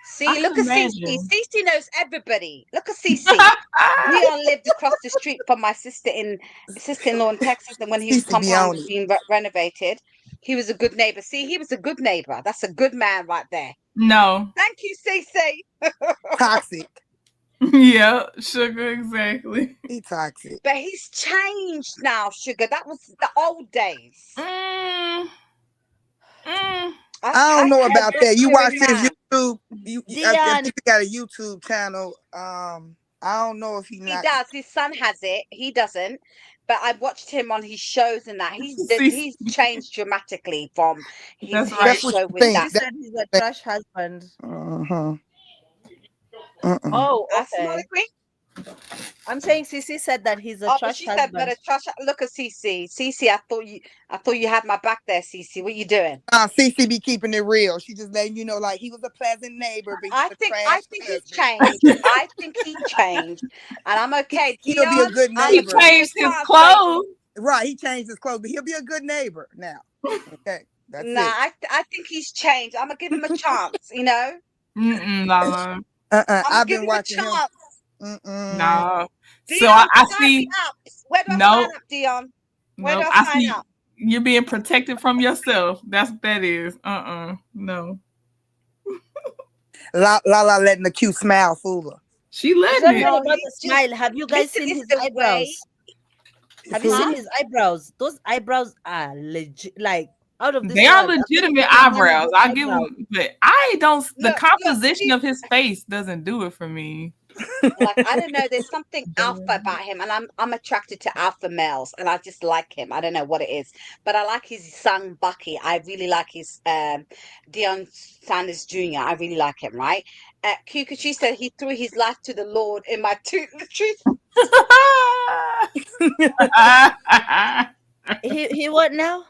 See, look at Cece. Cece knows everybody. Look at Cece. Leon lived across the street from my sister-in-law in Texas, and when his compound was being renovated, he was a good neighbor. See, he was a good neighbor. That's a good man right there. No. Thank you, Cece. Toxic. Yeah, Sugar, exactly. He's toxic. But he's changed now, Sugar. That was the old days. I don't know about that. You watch his YouTube. I think he got a YouTube channel. I don't know if he does. His son has it. He doesn't. but I watched him on his shows and that. See, He's changed dramatically from that's his right. That's what show you with think. She that. said he's a trash husband. Uh-huh. Uh-uh. Oh, That's Molly okay. Queen. I'm saying Cece said that he's a Oh, but trash she said, "But husband. a trash." Look at Cece. Cece, I thought you had my back there, Cece. What you doing? Cece be keeping it real. She just letting you know, like he was a pleasant neighbor, but he's a I trash think he's husband. changed. I think he changed, and I'm okay. He'll be a Dion, good I'm He gonna give neighbor. you a changed his chance, baby. clothes. Right, he changed his clothes, but he'll be a good neighbor now. Okay, that's Nah, it. I think he's changed. I'm gonna give him a chance. You know, Lala. I'm gonna I've give been him a watching him. chance. No. So Dion, I sign see. me up. Where do I sign Nope. up, Dion? Where do Nope. I I sign see up? you're being protected from yourself. That's what that is. No. Lala letting the cute smile fool her. She It's letting not it. even No, about he the just smile. Have you guys listen. seen It's his the way. eyebrows? Have you Fool. seen his eyebrows? Those eyebrows are legit, like out of this They are world. I've never legitimate seen a man with eyebrows. those I give eyebrows. him, but I don't. The Look. composition of his face doesn't do it for me. Like I don't know, there's something alpha about him, and I'm attracted to alpha males, and I just like him. I don't know what it is, but I like his son Bucky. I really like his Deion Sanders Jr. I really like him, right? She said he threw his life to the Lord in my truth He what now?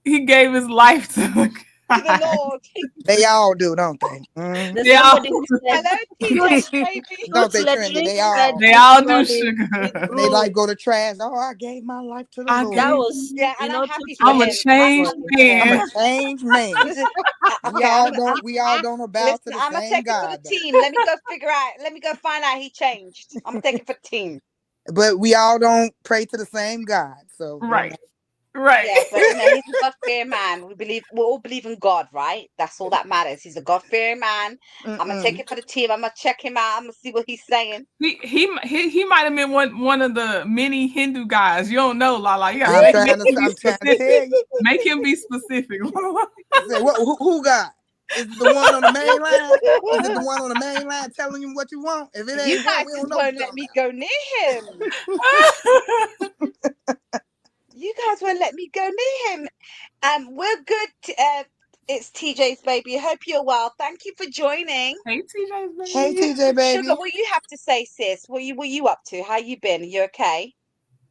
He gave his life to to the Lord. They all do, don't they? There's They all, somebody who said Hello, TJ, baby. Don't they, Truth Trendy? They Latrice said all. they his all do body sugar. They grew. like go to trash. Oh, I gave my life to the I Lord. That gave. was, Yeah, you and I'm know, happy Truth for I'm a him. Latrice I'm changed body. happy for I'm a him. man. changed man. Listen, We all don't. We all don't bow to listen, the I'm gonna same take it for the God, though. team. Let me go figure out. Let me go find out he changed. I'm gonna take it for the team. But we all don't pray to the same God. So you know. Right. Yeah, but you know, he's a God-fearing man. We all believe in God, right? That's all that matters. He's a God-fearing man. I'm gonna take Mm-mm. it for the team. I'm gonna check him out. I'm gonna see what he's saying. He might have been one of the many Hindu guys. You don't know, Lala. You gotta I'm make trying him be to tell specific. you. Make him be specific. Say, who God? Is it the one on the main line? Is it the one on the main line telling you what you want? If it You ain't him, guys we don't just know what won't you're let talking me go near him. You guys won't let me go near him. We're good. It's TJ's baby. Hope you're well. Thank you for joining. Hey, TJ's about. Hey, baby. TJ, Sugar, baby. what you have to say, sis? What you up to? How you been? You okay?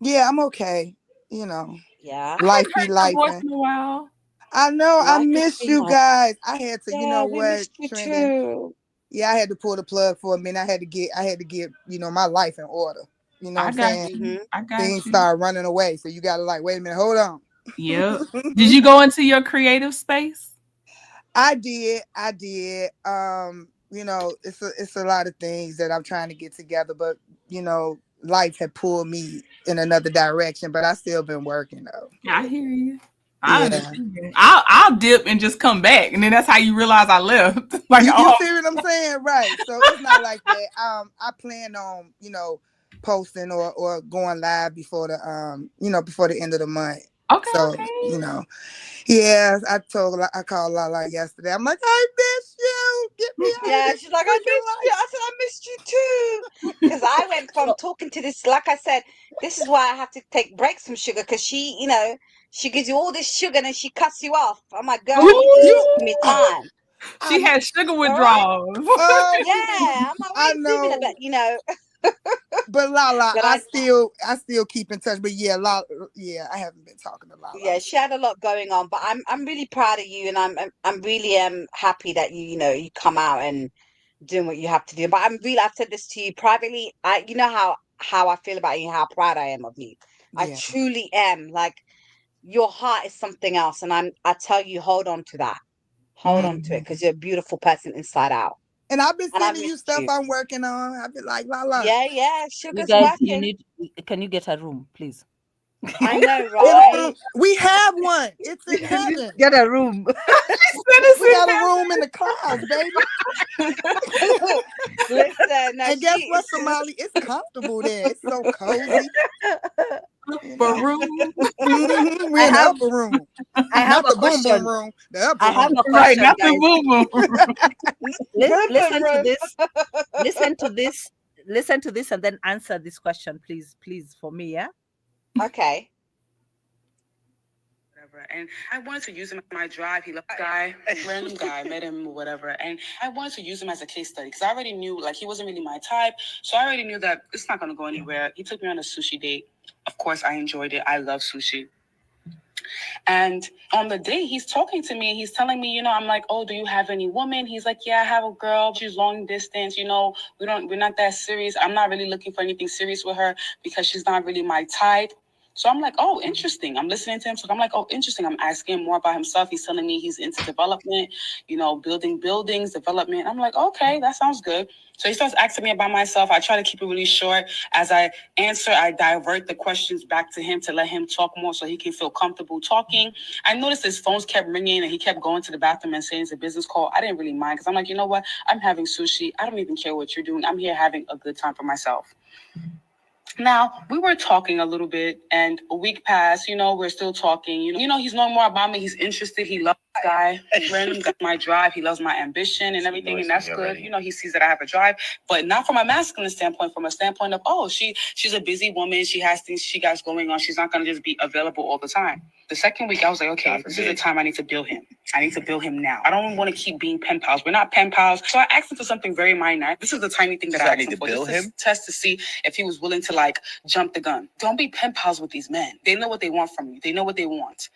Yeah, I'm okay. You know, Yeah. I haven't life be heard your life. voice in a while. I know. I Life is missed being you life. guys. I had to. You Yeah, know we what, missed you Trending? too. Yeah, I had to pull the plug for a minute. I had to get, my life in order. You know what I I'm got saying? you. I got Things you. start running away. So you gotta like, wait a minute, hold on. Yep. Did you go into your creative space? I did. It's a lot of things that I'm trying to get together, but life had pulled me in another direction, but I still been working though. Yeah, I hear you. I Yeah. understand. I'll dip and just come back, and then that's how you realize I left. Like, You see what I'm saying? Right. So it's not like that. I plan on, posting or going live before before the end of the month. okay, So, okay. Yeah, I called Lala yesterday. I'm like, I miss you. Get me out of Yeah, this she's like, I freaking missed you. I said, I missed you too. Because I went from So, talking to this, like I said, this is why I have to take breaks from sugar because she gives you all this sugar and then she cuts you off. I'm like, girl, you need to You just give me oh, time. She I had sugar All right? withdrawals. Yeah. I'm like, what are I you dreaming know. about, But Lala, But I still keep in touch. But yeah, Lala, yeah, I haven't been talking to Lala. yeah, she had a lot going on, but I'm really proud of you and I'm really happy that you come out and doing what you have to do. But I've said this to you privately. You know how I feel about you, how proud I am of you. I Yeah. truly am. Like your heart is something else, and I tell you, hold on to that. Hold on to it Mhm. because you're a beautiful person inside out. And I've been And I sending you missed stuff you. I'm working on. I've been like, Lala, Yeah, you sugar's guys, working. can you get a room, please? I know, get a right? room. We have one. It's in heaven. Get a room. We got a room in the clouds, baby. Listen, no, And guess she what, Somali? It's comfortable there. It's so cozy. For room. We're I in the have upper room, I have not a the boom boom question. room. The upper I have room. a Right, question, not the guys. boo boo. Listen to room. this. Listen to this. Listen to this, and then answer this question, please, for me. Yeah. Okay. Whatever. And I wanted to use him as my drive. He loved the guy, random guy, met him, whatever. And I wanted to use him as a case study because I already knew, like, he wasn't really my type. So I already knew that it's not going to go anywhere. He took me on a sushi date. Of course, I enjoyed it. I love sushi. And on the day he's talking to me, he's telling me, I'm like, oh, do you have any woman? He's like, yeah, I have a girl. She's long distance. We're not that serious. I'm not really looking for anything serious with her because she's not really my type. So I'm like, oh, interesting. I'm listening to him. So I'm like, oh, interesting. I'm asking him more about himself. He's telling me he's into development, building buildings, development. I'm like, okay, that sounds good. So he starts asking me about myself. I try to keep it really short. As I answer, I divert the questions back to him to let him talk more so he can feel comfortable talking. I noticed his phones kept ringing and he kept going to the bathroom and saying it's a business call. I didn't really mind because I'm like, you know what? I'm having sushi. I don't even care what you're doing. I'm here having a good time for myself. Now, we were talking a little bit and a week passed, we're still talking. He's knowing more about me. He's interested. He loves the guy. Random got my drive. He loves my ambition and everything. And that's good. He sees that I have a drive, but not from a masculine standpoint, from a standpoint of, oh, she's a busy woman. She has things she got going on. She's not going to just be available all the time. The second week, I was like, okay, this is the time I need to build him. I need to build him now. I don't want to keep being pen pals. We're not pen pals. So I asked him for something very minor. This is the tiny thing that I asked him for. Just to test to see if he was willing to jump the gun. Don't be pen pals with these men. They know what they want from you. They know what they want.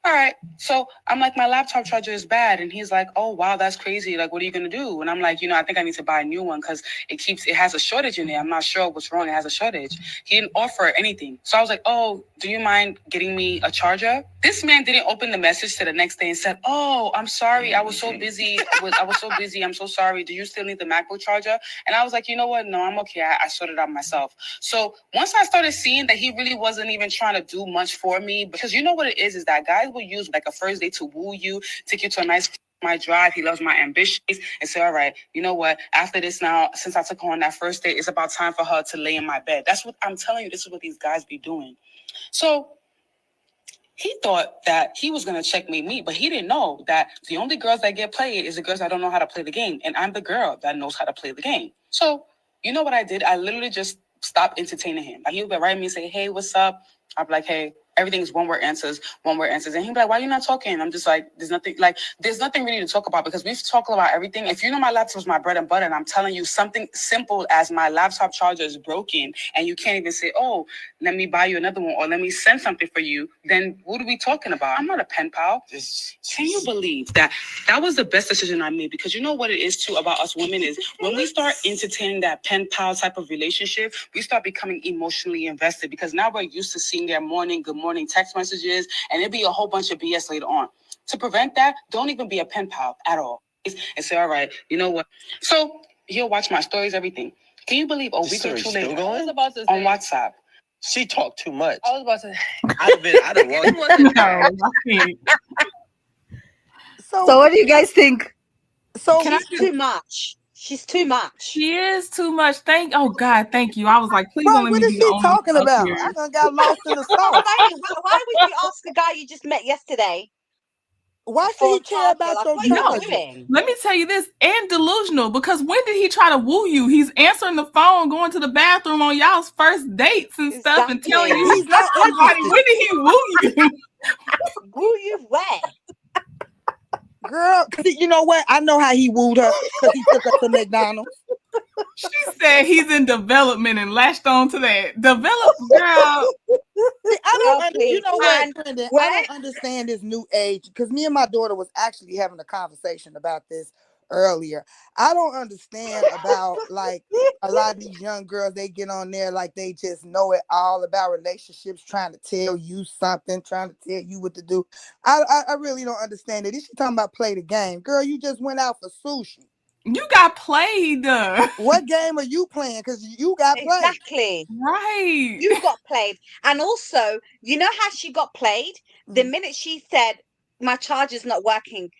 All right. So I'm like, my laptop charger is bad. And he's like, oh, wow, that's crazy. Like, what are you going to do? And I'm like, I think I need to buy a new one because it has a shortage in it. I'm not sure what's wrong. It has a shortage. He didn't offer anything. So I was like, oh, do you mind getting me a charger? This man didn't open the message to the next day and said, oh, I'm sorry. I was so busy. I'm so sorry. Do you still need the MacBook charger? And I was like, you know what? No, I'm okay. I sorted it out myself. So once I started seeing that he really wasn't even trying to do much for me, because you know what it is that guys will use like a first date to woo you, take you to a nice my drive. He loves my ambitions and say, all right, you know what? After this now, since I took her on that first date, it's about time for her to lay in my bed. That's what I'm telling you. This is what these guys be doing. So he thought that he was going to checkmate me, but he didn't know that the only girls that get played is the girls that don't know how to play the game. And I'm the girl that knows how to play the game. So you know what I did? I literally just stopped entertaining him. He would write me and say, hey, what's up? I'd be like, hey, everything's one-word answers. And he'd be like, why are you not talking? I'm just like, there's nothing really to talk about because we've talked about everything. If you know my laptop's my bread and butter and I'm telling you something simple as my laptop charger is broken and you can't even say, oh, let me buy you another one or let me send something for you, then what are we talking about? I'm not a pen pal. Can you believe that was the best decision I made? Because you know what it is too about us women is when we start entertaining that pen pal type of relationship, we start becoming emotionally invested because now we're used to seeing their morning, good morning text messages, and it'll be a whole bunch of BS later on. To prevent that, don't even be a pen pal at all. And say, all right, you know what? So he'll watch my stories, everything. Can you believe a week or two later on WhatsApp? She talked too much. I was about to. I'd have walked. So what do you guys think? So she's too much. She's too much. She is too much. Oh God, thank you. I was like, please don't let what me is be she the only talking one about? here. I done got lost in the sauce. Why would you ask a guy you just met yesterday? Why should he care about your charger? Let me tell you this, and delusional, because when did he try to woo you? He's answering the phone, going to the bathroom on y'all's first dates and stuff, and telling you he's not interested. When did he woo you? Woo you where? Girl, you know what? I know how he wooed her because he took her to McDonald's. She said he's in development and latched on to that. Develop, girl. You know what, Brandon? I don't understand this new age because me and my daughter was actually having a conversation about this earlier. I don't understand about like a lot of these young girls, they get on there like they just know it all about relationships, trying to tell you something, trying to tell you what to do. I really don't understand it. Is she talking about play the game? Girl, you just went out for sushi. You got played. What game are you playing? Because you got played. Exactly. Right. You got played. And also, you know how she got played? The minute she said, my charger's not working,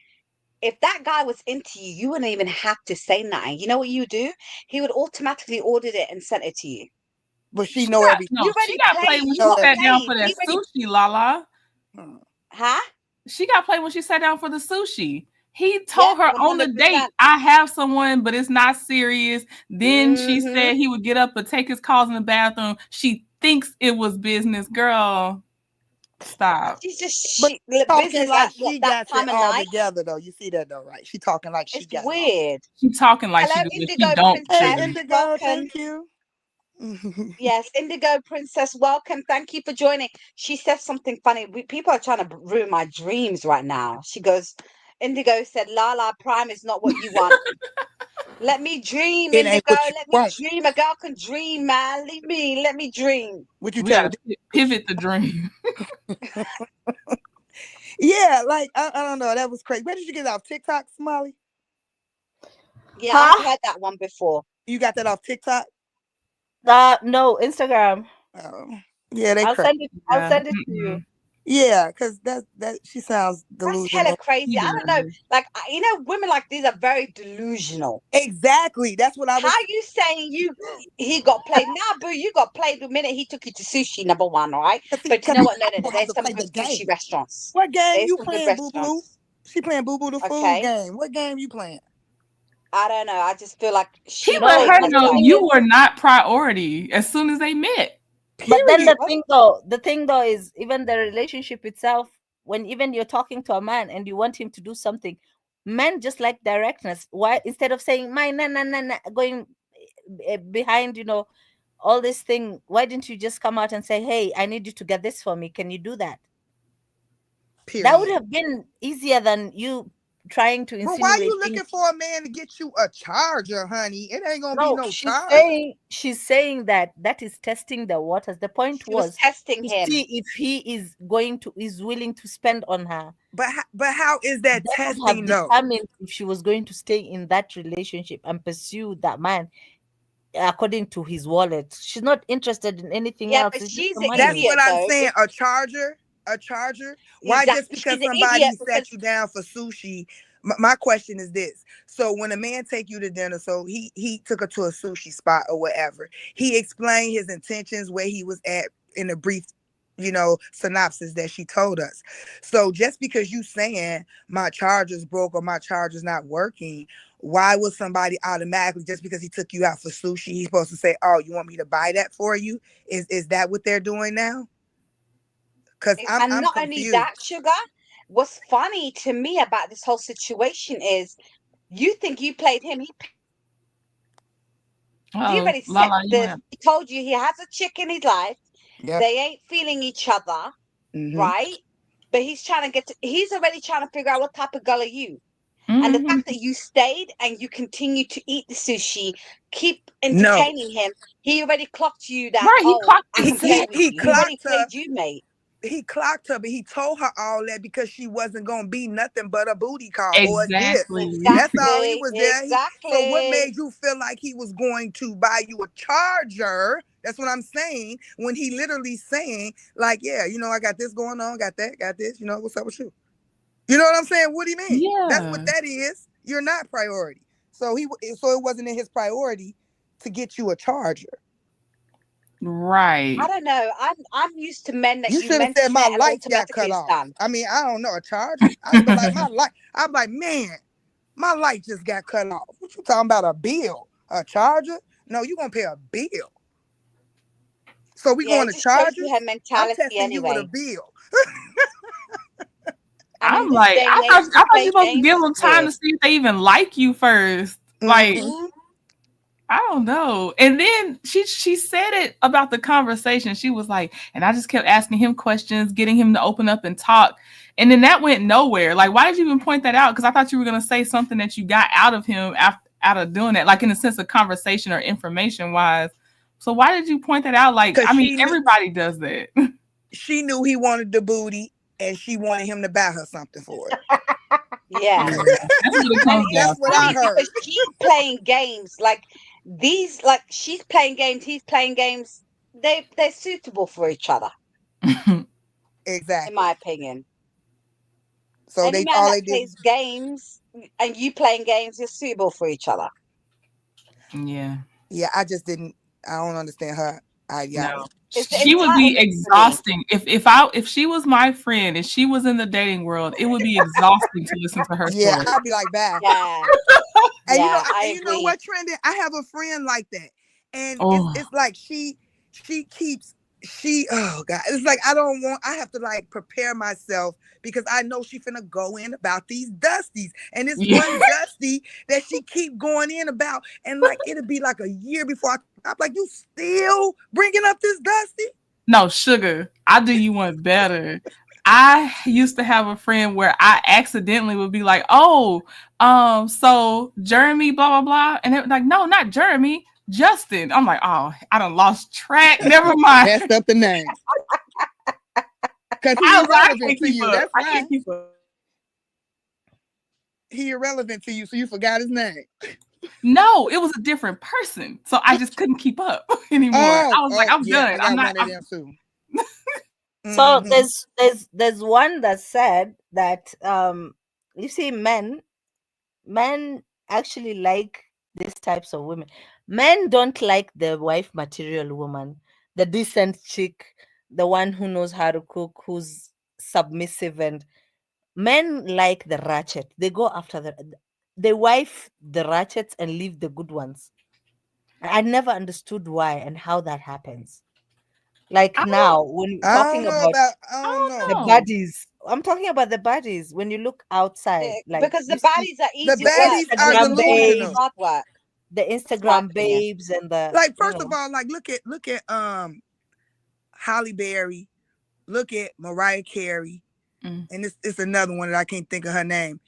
if that guy was into you, you wouldn't even have to say nothing. You know what you do? He would automatically ordered it and sent it to you. But she know everything. No, she got played when she sat down for that sushi, Lala. Huh? She got played when she sat down for the sushi. He told her 100%. On the date, I have someone, but it's not serious. Then she said he would get up and take his calls in the bathroom. She thinks it was business. Girl, stop. She's just But talking business like at what she that got it time of all night. together though. You see that though, right? She talking like she It's got it all. weird. She talking like she Hello, do, but she Indigo don't Hey, Princess. truly. Indigo, Welcome. thank you. Yes, Indigo Princess, welcome. Thank you for joining. She says something funny. People are trying to ruin my dreams right now. She goes, Indigo said, Lala Prime is not what you want. Let me dream, It ain't Indigo. what you Let me want. dream. A girl can dream, man. Leave me. Let me dream. What you We gotta telling? pivot the dream. Yeah, like I don't know. That was crazy. Where did you get it off TikTok, Smiley? Yeah, I've heard that one before. You got that off TikTok? No, Instagram. Oh, yeah, they I'll crazy. send it. I'll send it to you. Yeah, because that she sounds That's hella delusional. crazy. I don't know. Like, women like these are very delusional. Exactly. That's what I How was. you saying he got played? Nah, boo, you got played the minute he took you to sushi, number one, all right? But you Because know he what? No, wanted there's to some play the good game. sushi restaurants. What game There's you some good playing, Boo Boo? restaurants. She playing Boo Boo the food Okay. game. What game you playing? I don't know. I just feel like He she let played her know herself. you were not priority as soon as they met. But then Period. the thing though is even the relationship itself, when even you're talking to a man and you want him to do something, men just like directness. Why instead of saying my na going behind, all this thing, why didn't you just come out and say, hey, I need you to get this for me? Can you do that? That would Period. have been easier than you trying to But why insinuate you things. looking for a man to get you a charger, honey? It ain't gonna be No, no she's charger. saying that is testing the waters. The point She was was testing to him. see if he is willing to spend on her. But how is that That would have testing though? determined if she was going to stay in that relationship and pursue that man according to his wallet. She's not interested in anything Yeah, else. but It's just she's the an That's money. idiot what I'm though. saying. A charger? A charger? Why just Exactly. because She's an somebody idiot because sat you down for sushi? My question is this. So when a man take you to dinner, so he took her to a sushi spot or whatever, he explained his intentions, where he was at in a brief, synopsis that she told us. So just because you saying my charger's broke or my charger's not working, why would somebody automatically, just because he took you out for sushi, he's supposed to say, oh, you want me to buy that for you? Is that what they're doing now? Because and I'm not only that, confused. Sugar, what's funny to me about this whole situation is you think you played him. He Oh, already set Lala, you went. he told you he has a chick in his life. Yep. They ain't feeling each other, Mm-hmm. right? But he's already trying to figure out what type of girl are you. And the Mm-hmm. fact that you stayed and you continue to eat the sushi, keep No, entertaining him, he already clocked you that, Right, he oh, clocked I it can play with he you. He already clocked her. played you, mate. He clocked her, but he told her all that because she wasn't gonna be nothing but a booty call or a gift. exactly. That's all he Exactly. was there. So what Exactly. made you feel like he was going to buy you a charger? That's what I'm saying. When he literally saying, like, yeah, I got this going on, got that, got this, what's up with you? You know what I'm saying? What do you mean? That's what Yeah. that is. You're not priority. So it wasn't in his priority to get you a charger. I Right. don't know. I'm used to men that You you should have said mention my it and lights got cut automatically it's off. done. I mean, I don't know, a charger. I'd be like, my light. I'm like, man, my light just got cut off. What you talking about? A bill? A charger? No, you gonna pay a bill. So we Yeah, going it to just shows you her chargers? I'm mentality testing you with a anyway. bill. And in I'm this like, day I and age thought to I thought play you supposed to games give is them time weird. to see if they even like you first. Like, Mhm. I don't know. And then she said it about the conversation. She was like, and I just kept asking him questions, getting him to open up and talk. And then that went nowhere. Like, why did you even point that out? Because I thought you were gonna say something that you got out of him out of doing that, like in the sense of conversation or information wise. So why did you point that out? Like, Cause I mean, everybody does that. she knew he wanted the booty, and she wanted him to buy her something for it. Yeah. Yeah, that's what it And comes it's down That's what I funny to. heard. because she's playing games like these, like she's playing games, he's playing games. They're suitable for each other, in Exactly. my opinion. So Any they man all that they did. plays games and you playing games, you're suitable for each other. Yeah. Yeah, I just didn't. I don't understand her No. ideology. It's the She would be entitlement for me. exhausting. If she was my friend and she was in the dating world, it would be exhausting to listen to her Yeah, story. I'd be like, bye. Yeah, And yeah, I and you know agree. what, Trendy? I have a friend like that, and Oh, it's like she keeps oh God, it's like I have to like prepare myself because I know she finna go in about these Dusties, and it's one Dusty that she keep going in about, and like it'll be like a year before I'm like, you still bringing up this Dusty? No, sugar. I do you one better. I used to have a friend where I accidentally would be like, "Oh, so Jeremy, blah blah blah," and they were like, "No, not Jeremy, Justin." I'm like, "Oh, I done lost track. Never mind." Messed up the name because he I was like, I irrelevant can't to keep you. up. That's I why can't keep up. he irrelevant to you, so you forgot his name. No, it was a different person, so I just couldn't keep up anymore. I was like, I'm Yeah, done. I I'm got not. one of them too. So Mhm. there's one that said that you see men actually like these types of women. Men don't like the wife material woman, the decent chick, the one who knows how to cook, who's submissive, and men like the ratchet. They go after they wife the ratchets and leave the good ones. I never understood why and how that happens. Like I now, when you're I talking don't know about about. I don't don't know. the know. baddies, I'm talking about the baddies. When you look outside, like Because the you see baddies are The easy the work. baddies are The Instagram good women is delusional. babes, hard work. the That's my Instagram opinion. babes, and the Like first of all, like look at Holly Berry, look at Mariah Carey, Mm. and it's another one that I can't think of her name,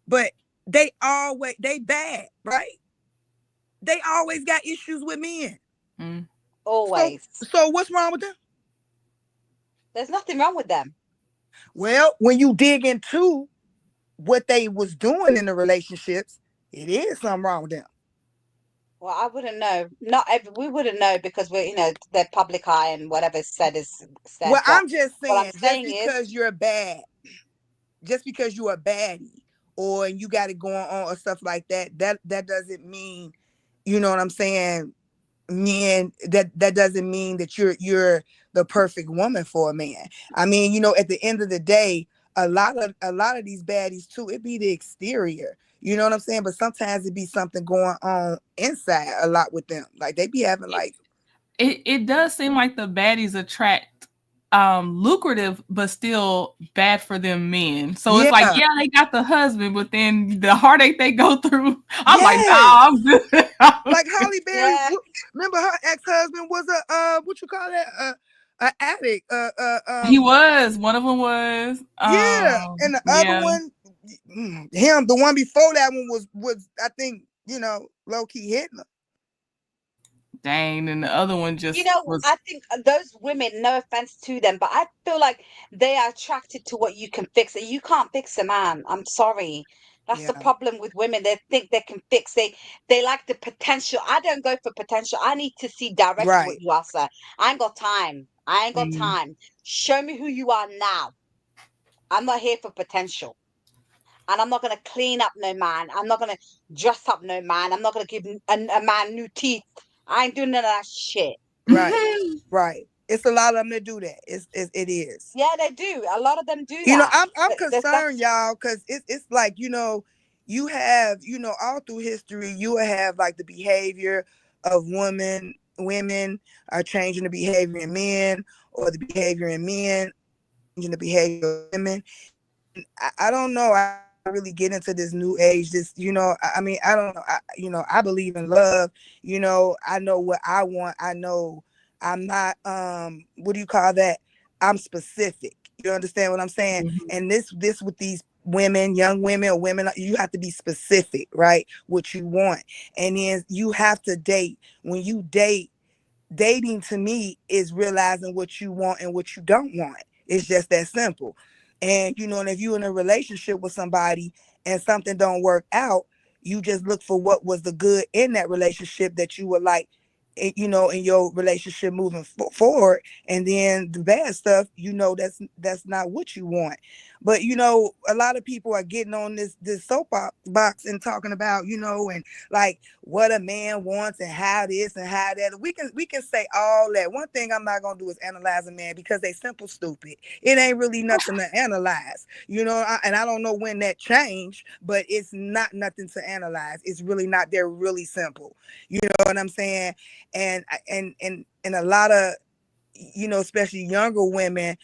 but they bad, right? They always got issues with men. Mm. So Always. so what's wrong with them? There's nothing wrong with them. Well, when you dig into what they was doing in the relationships, it is something wrong with them. Well, I wouldn't know. We wouldn't know because we're, the public eye and whatever is said is said. Well, But I'm just what I'm saying, saying is, just because you're a baddie or you got it going on or stuff like that, that doesn't mean, you know what I'm saying, men, that doesn't mean that you're the perfect woman for a man. I mean, at the end of the day, a lot of these baddies too, it be the exterior. You know what I'm saying? But sometimes it be something going on inside a lot with them. Like they be having like It does seem like the baddies attract lucrative but still bad for them men. So it's like, yeah, yeah, they got the husband, but then the heartache they go through, I'm like, nah, yes. I'm good. Like Holly Berry, yeah, remember her ex-husband was a what you call that? A addict. He was. One of them was. Yeah, and the other Yeah. one, him. The one before that one was I think low key hitting her. Dang. And the other one just was. I think those women, no offense to them, but I feel like they are attracted to what you can fix. And you can't fix a man. I'm sorry. That's the Yeah, problem with women. They think they can fix. They like the potential. I don't go for potential. I need to see directly what right, you are, sir. I ain't got time. I ain't got Mm. time. Show me who you are now. I'm not here for potential. And I'm not going to clean up no man. I'm not going to dress up no man. I'm not going to give a man new teeth. I ain't doing none of that shit. right, right. It's a lot of them that do that. It is. Yeah, they do. A lot of them do that. I'm concerned, That's y'all, because it's like you have all through history you will have like the behavior of women are changing the behavior in men, or the behavior in men changing the behavior of women. I don't know. I really get into this new age. I mean, I don't know. I believe in love. I know what I want. I know I'm not. What do you call that? I'm specific. You understand what I'm saying? Mhm. And this with these women, young women or women, you have to be specific, right? What you want, and then you have to date. When you date, dating to me is realizing what you want and what you don't want. It's just that simple. And and if you're in a relationship with somebody and something don't work out, you just look for what was the good in that relationship that you would like, in your relationship moving forward. And then the bad stuff, that's not what you want. But a lot of people are getting on this soapbox and talking about, and like what a man wants and how this and how that. We can say all that. One thing I'm not gonna do is analyze a man because they simple stupid. It ain't really nothing to analyze, and I don't know when that changed, but it's not nothing to analyze. It's really not. They're really simple. You know what I'm saying? And a lot of especially younger women,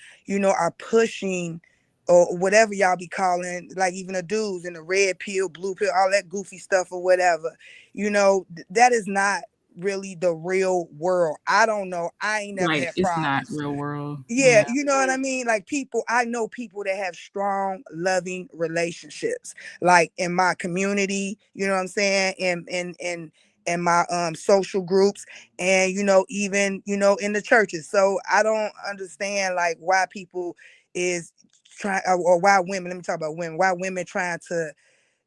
are pushing or whatever y'all be calling, like even the dudes in the red pill, blue pill, all that goofy stuff or whatever. That is not really the real world. I don't know. I ain't never Right. had It's not problems. real world. Yeah, you know what I mean? Like I know people that have strong, loving relationships, like in my community, you know what I'm saying? And my social groups, and even in the churches. So I don't understand like why people is trying, or why women, let me talk about women, why women trying to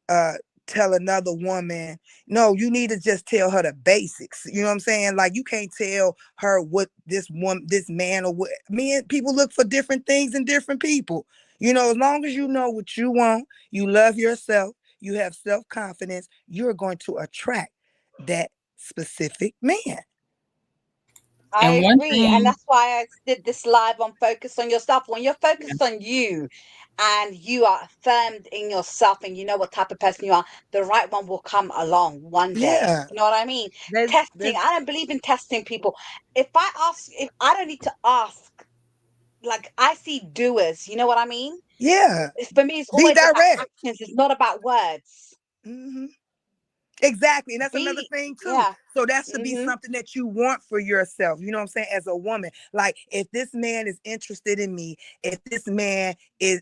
uh tell another woman, no, you need to just tell her the basics. You know what I'm saying? Like, you can't tell her what this man, or what men, people look for different things in different people. As long as you know what you want, you love yourself, you have self-confidence, you're going to attract that specific man. I And one agree. And thing, that's why I did this live on Focus on Yourself. When you're focused on you and you are affirmed in yourself and you know what type of person you are, the right one will come along one day. Yeah. You know what I mean? There's Testing. I don't believe in testing people. If I don't need to ask, like, I see doers. You know what I mean? Yeah. For me, it's Be always about direct. actions. It's not about words. Hmm. Exactly. And that's another Be, thing too. yeah. So that's to be Mm-hmm. something that you want for yourself. You know what I'm saying? As a woman, like, if this man is interested in me, if this man is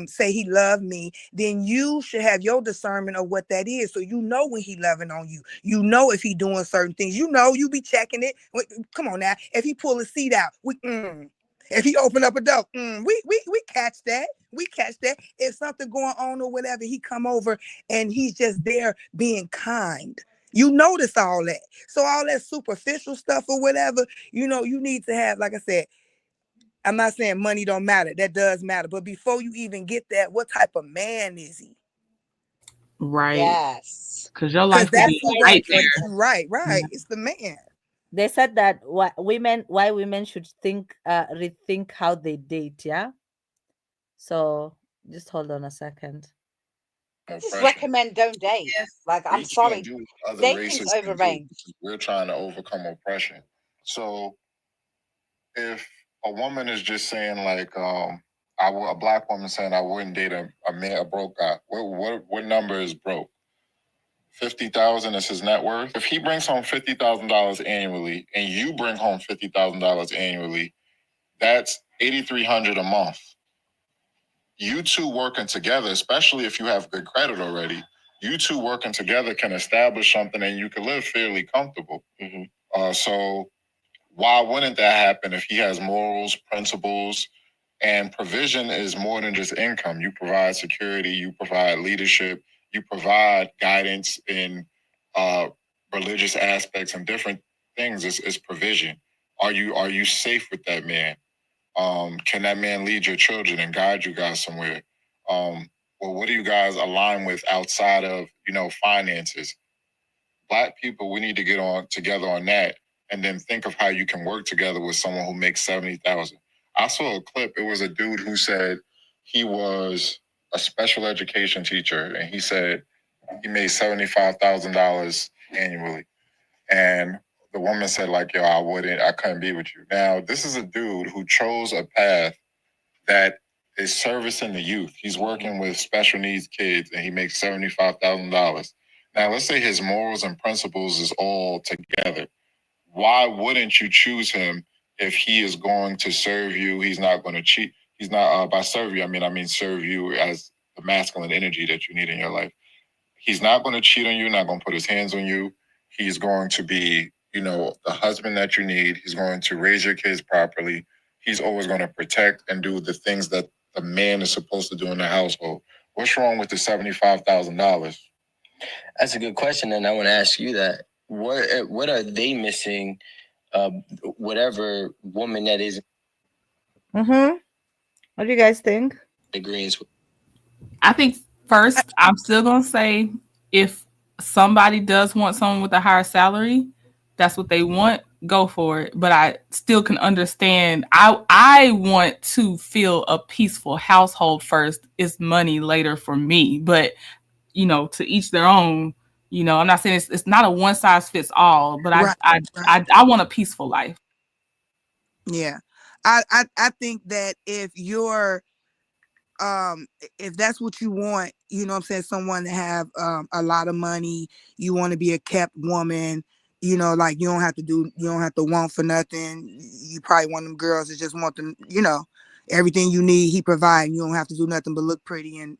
say he loved me, then you should have your discernment of what that is. So when he loving on you. If he doing certain things. You be checking it. Come on now. If he pull a seat out, if he open up a door, we catch that. We catch that. If something going on or whatever, he come over and he's just there being kind. You notice all that. So all that superficial stuff or whatever, you need to have, like I said, I'm not saying money don't matter. That does matter. But before you even get that, what type of man is he? right? Yes. Because your Because life could that's be who gonna right treat there. you right. Yeah. Right. It's the man. They said that why women should rethink how they date. Yeah. So just hold on a second. Just recommend don't date. Like, I'm We can't sorry, do what other dating's races can do. overrated. We're trying to overcome oppression. So if a woman is just saying like, a black woman saying I wouldn't date a man, a broke guy. What number is broke? 50,000 is his net worth. If he brings home $50,000 annually, and you bring home $50,000 annually, that's 8,300 a month. You two working together, especially if you have good credit already, you two working together can establish something, and you can live fairly comfortable. So why wouldn't that happen if he has morals, principles, and provision is more than just income? You provide security, you provide leadership, you provide guidance in uh, religious aspects and different things. It's provision. Are you safe with that man? Can that man lead your children and guide you guys somewhere? Well, what do you guys align with outside of finances? Black people, we need to get on together on that, and then think of how you can work together with someone who makes 70,000. I saw a clip. It was a dude who said he was a special education teacher, and he said he made $75,000 annually. And the woman said, like, yo, I couldn't be with you. Now, this is a dude who chose a path that is servicing the youth. He's working with special needs kids, and he makes $75,000. Now, let's say his morals and principles is all together. Why wouldn't you choose him if he is going to serve you? He's not going to cheat. He's not, by serve you, I mean serve you as the masculine energy that you need in your life. He's not going to cheat on you, not going to put his hands on you. He's going to be, the husband that you need. He's going to raise your kids properly. He's always going to protect and do the things that the man is supposed to do in the household. What's wrong with the $75,000? That's a good question, and I want to ask you that. What are they missing? Whatever woman that is Mm-hmm. What do you guys think? agrees with. I think first, I'm still gonna say if somebody does want someone with a higher salary, that's what they want, go for it. But I still can understand. I want to feel a peaceful household first. It's money later for me, but to each their own. I'm not saying it's not a one size fits all, but Right. I want a peaceful life. Yeah. I think that if that's what you want, you know what I'm saying, someone to have a lot of money, you want to be a kept woman, you know, like you don't have to want for nothing. You probably want them girls that just want them, you know, everything you need, he provide. You don't have to do nothing but look pretty and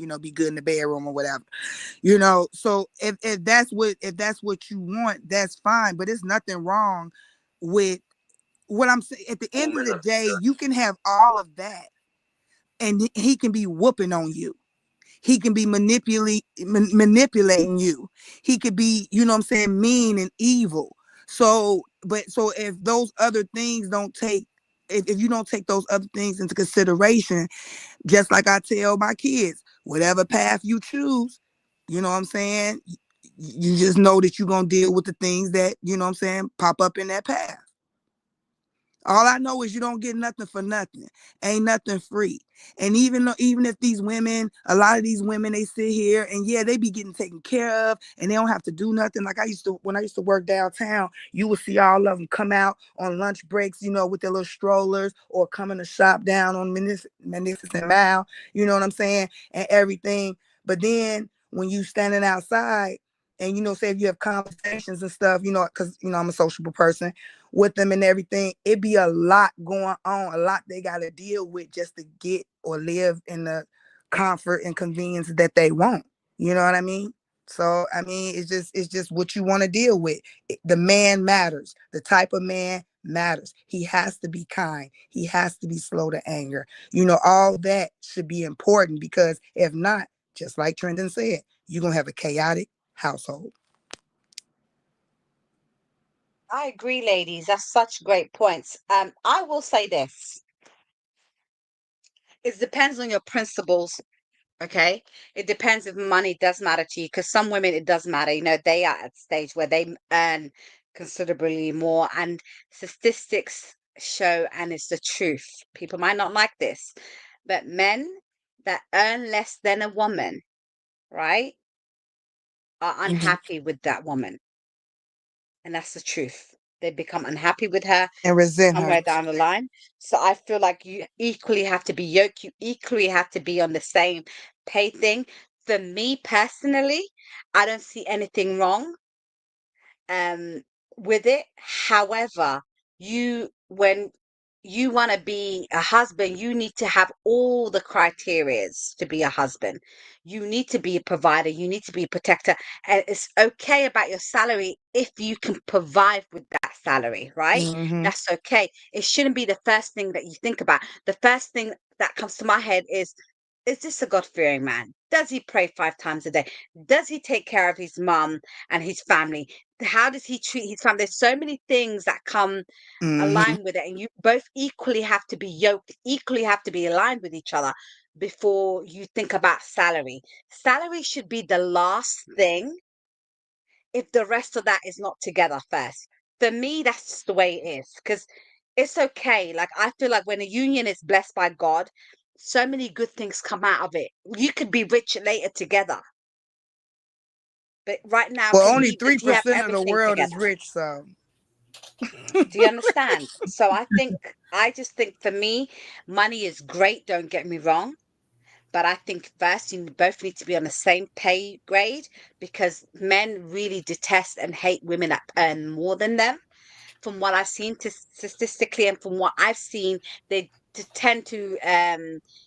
you know, be good in the bedroom or whatever. You know, so if that's what you want, that's fine. But it's nothing wrong with what I'm saying. At the end of the day, you can have all of that and he can be whooping on you. He can be manipulating you. He could be, you know what I'm saying, mean and evil. So if those other things don't take, if you don't take those other things into consideration, just like I tell my kids, whatever path you choose, you know what I'm saying, you just know that you're going to deal with the things that, you know what I'm saying, pop up in that path. All I know is you don't get nothing for nothing. Ain't nothing free. And even if these women, a lot of these women, they sit here and yeah, they be getting taken care of and they don't have to do nothing. Like when I used to work downtown, you would see all of them come out on lunch breaks, you know, with their little strollers or coming to shop down on Magnificent Mile, you know what I'm saying, and everything. But then when you standing outside and, you know, say if you have conversations and stuff, you know, because, you know, I'm a sociable person with them and everything, it be a lot going on, a lot they got to deal with just to get or live in the comfort and convenience that they want. You know what I mean? So I mean, it's just what you want to deal with. The man matters. The type of man matters. He has to be kind. He has to be slow to anger. You know, all that should be important because if not, just like Trendon said, you're gonna have a chaotic household. I agree, ladies. That's such great points. I will say this. It depends on your principles. Okay. It depends if money does matter to you. Because some women, it does matter. You know, they are at a stage where they earn considerably more. And statistics show, and it's the truth. People might not like this, but men that earn less than a woman, right, are Mhm. unhappy with that woman. And that's the truth. They become unhappy with her And resent her. somewhere down the line. So I feel like you equally have to be yoked. You equally have to be on the same pay thing. For me personally, I don't see anything wrong um with it. However, when you want to be a husband, you need to have all the criterias to be a husband. You need to be a provider, you need to be a protector, and it's okay about your salary if you can provide with that salary, right? Hmm. That's okay. It shouldn't be the first thing that you think about. The first thing that comes to my head is this a God-fearing man? Does he pray 5 times a day? Does he take care of his mum and his family? How does he treat his family? There's so many things that come Hmm. align with it, and you both equally have to be yoked, equally have to be aligned with each other before you think about salary. Salary should be the last thing if the rest of that is not together first. For me, that's just the way it is, because it's okay. Like, I feel like when a union is blessed by God, so many good things come out of it. You could be rich later together, but right now, Well, can only he does three he have percent of the everything world is together? rich, so Do you understand? So I just think for me, money is great, don't get me wrong. But I think first you both need to be on the same pay grade, because men really detest and hate women that earn more than them. From what I've seen statistically and from what I've seen, they tend to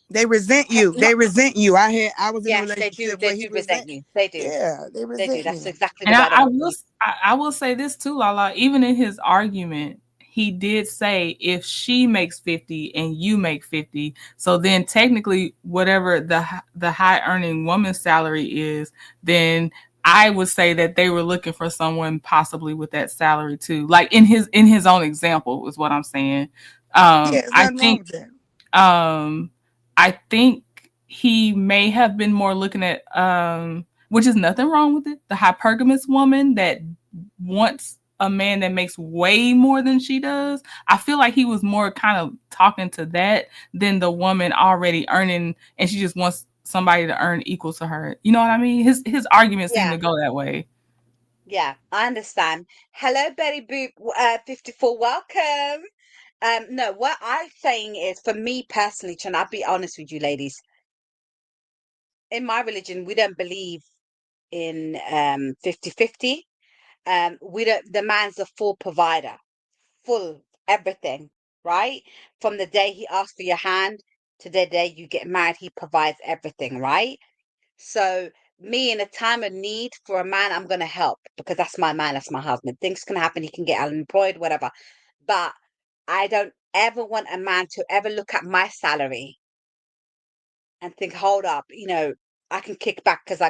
they resent you. not, They resent you. I was in a yes, they do. relationship They where he do resent resent. you. They do. Yeah, they They do. resent That's me. exactly And the word I I would will use. I will say this too, Lala. Even in his argument, he did say if she makes 50 and you make 50, so then technically whatever the high earning woman's salary is, then I would say that they were looking for someone possibly with that salary too. Like in his own example is what I'm saying. Yeah, there's I nothing wrong think with that. um I think he may have been more looking at which is nothing wrong with it, the hypergamous woman that wants a man that makes way more than she does. I feel like he was more kind of talking to that than the woman already earning and she just wants somebody to earn equal to her. You know what I mean? His argument seemed to Yeah, go that way. yeah, I understand. Hello, Betty Boop 54. Welcome. No, what I'm saying is, for me personally, and I'll be honest with you, ladies, in my religion, we don't believe in 50-50. We don't, the man's the full provider, full everything, right? From the day he asks for your hand to the day you get married, he provides everything, right? So me in a time of need for a man, I'm gonna help because that's my man, that's my husband. Things can happen, he can get unemployed, whatever. But I don't ever want a man to ever look at my salary and think, hold up, I can kick back because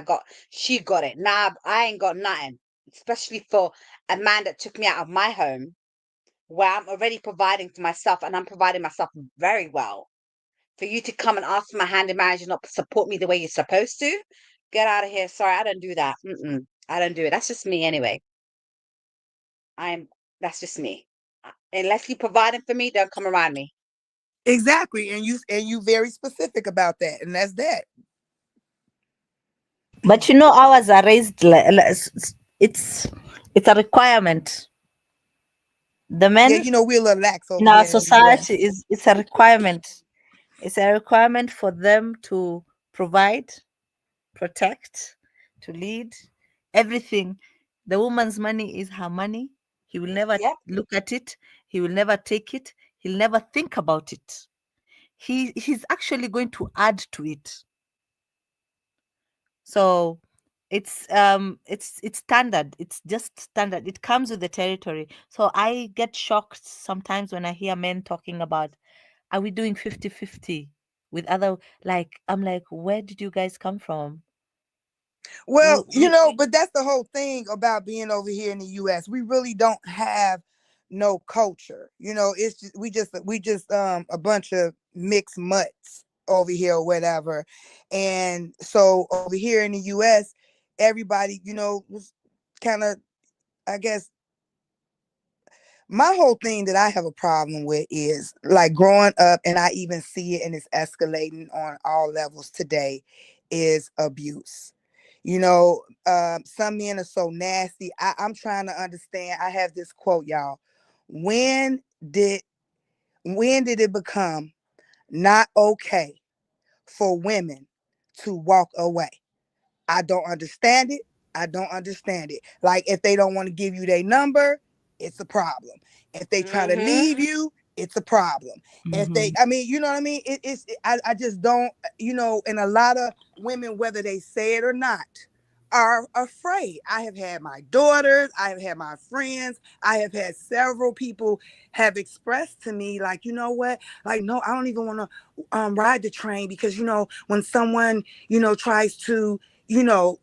she got it. Nah, I ain't got nothing. Especially for a man that took me out of my home where I'm already providing for myself and I'm providing myself very well. For you to come and ask for my hand in marriage and not support me the way you're supposed to, get out of here. Sorry, I don't do that. I don't do it. That's just me anyway. I'm. That's just me. Unless you're providing for me, don't come around me. Exactly, and you very specific about that, and that's that. But ours are raised it's a requirement. The Yeah, men we're a little lax in over our here in the society U.S. it's a requirement. It's a requirement for them to provide, protect, to lead everything. The woman's money is her money. He will never Yep. look at it. He will never take it. He'll never think about it. He's actually going to add to it. So it's standard. It's just standard. It comes with the territory. So I get shocked sometimes when I hear men talking about, are we doing 50-50 with other, like, I'm like, where did you guys come from? Well, but that's the whole thing about being over here in the U.S. We really don't have no culture. It's just we just a bunch of mixed mutts over here or whatever. And so over here in the U.S., everybody, was kind of, I guess, my whole thing that I have a problem with is like growing up, and I even see it and it's escalating on all levels today, is abuse. Some men are so nasty. I'm trying to understand. I have this quote, y'all. When did when did it become not okay for women to walk away? I don't understand it. I don't understand it. Like, if they don't want to give you their number, it's a problem. If they try to Mm-hmm. leave you, it's a problem. If they, I mean, you know what I mean? I just don't, and a lot of women, whether they say it or not, are afraid. I have had my daughters, I have had my friends, I have had several people have expressed to me, like, you know what? Like, no, I don't even want to ride the train because, when someone, tries to, you know,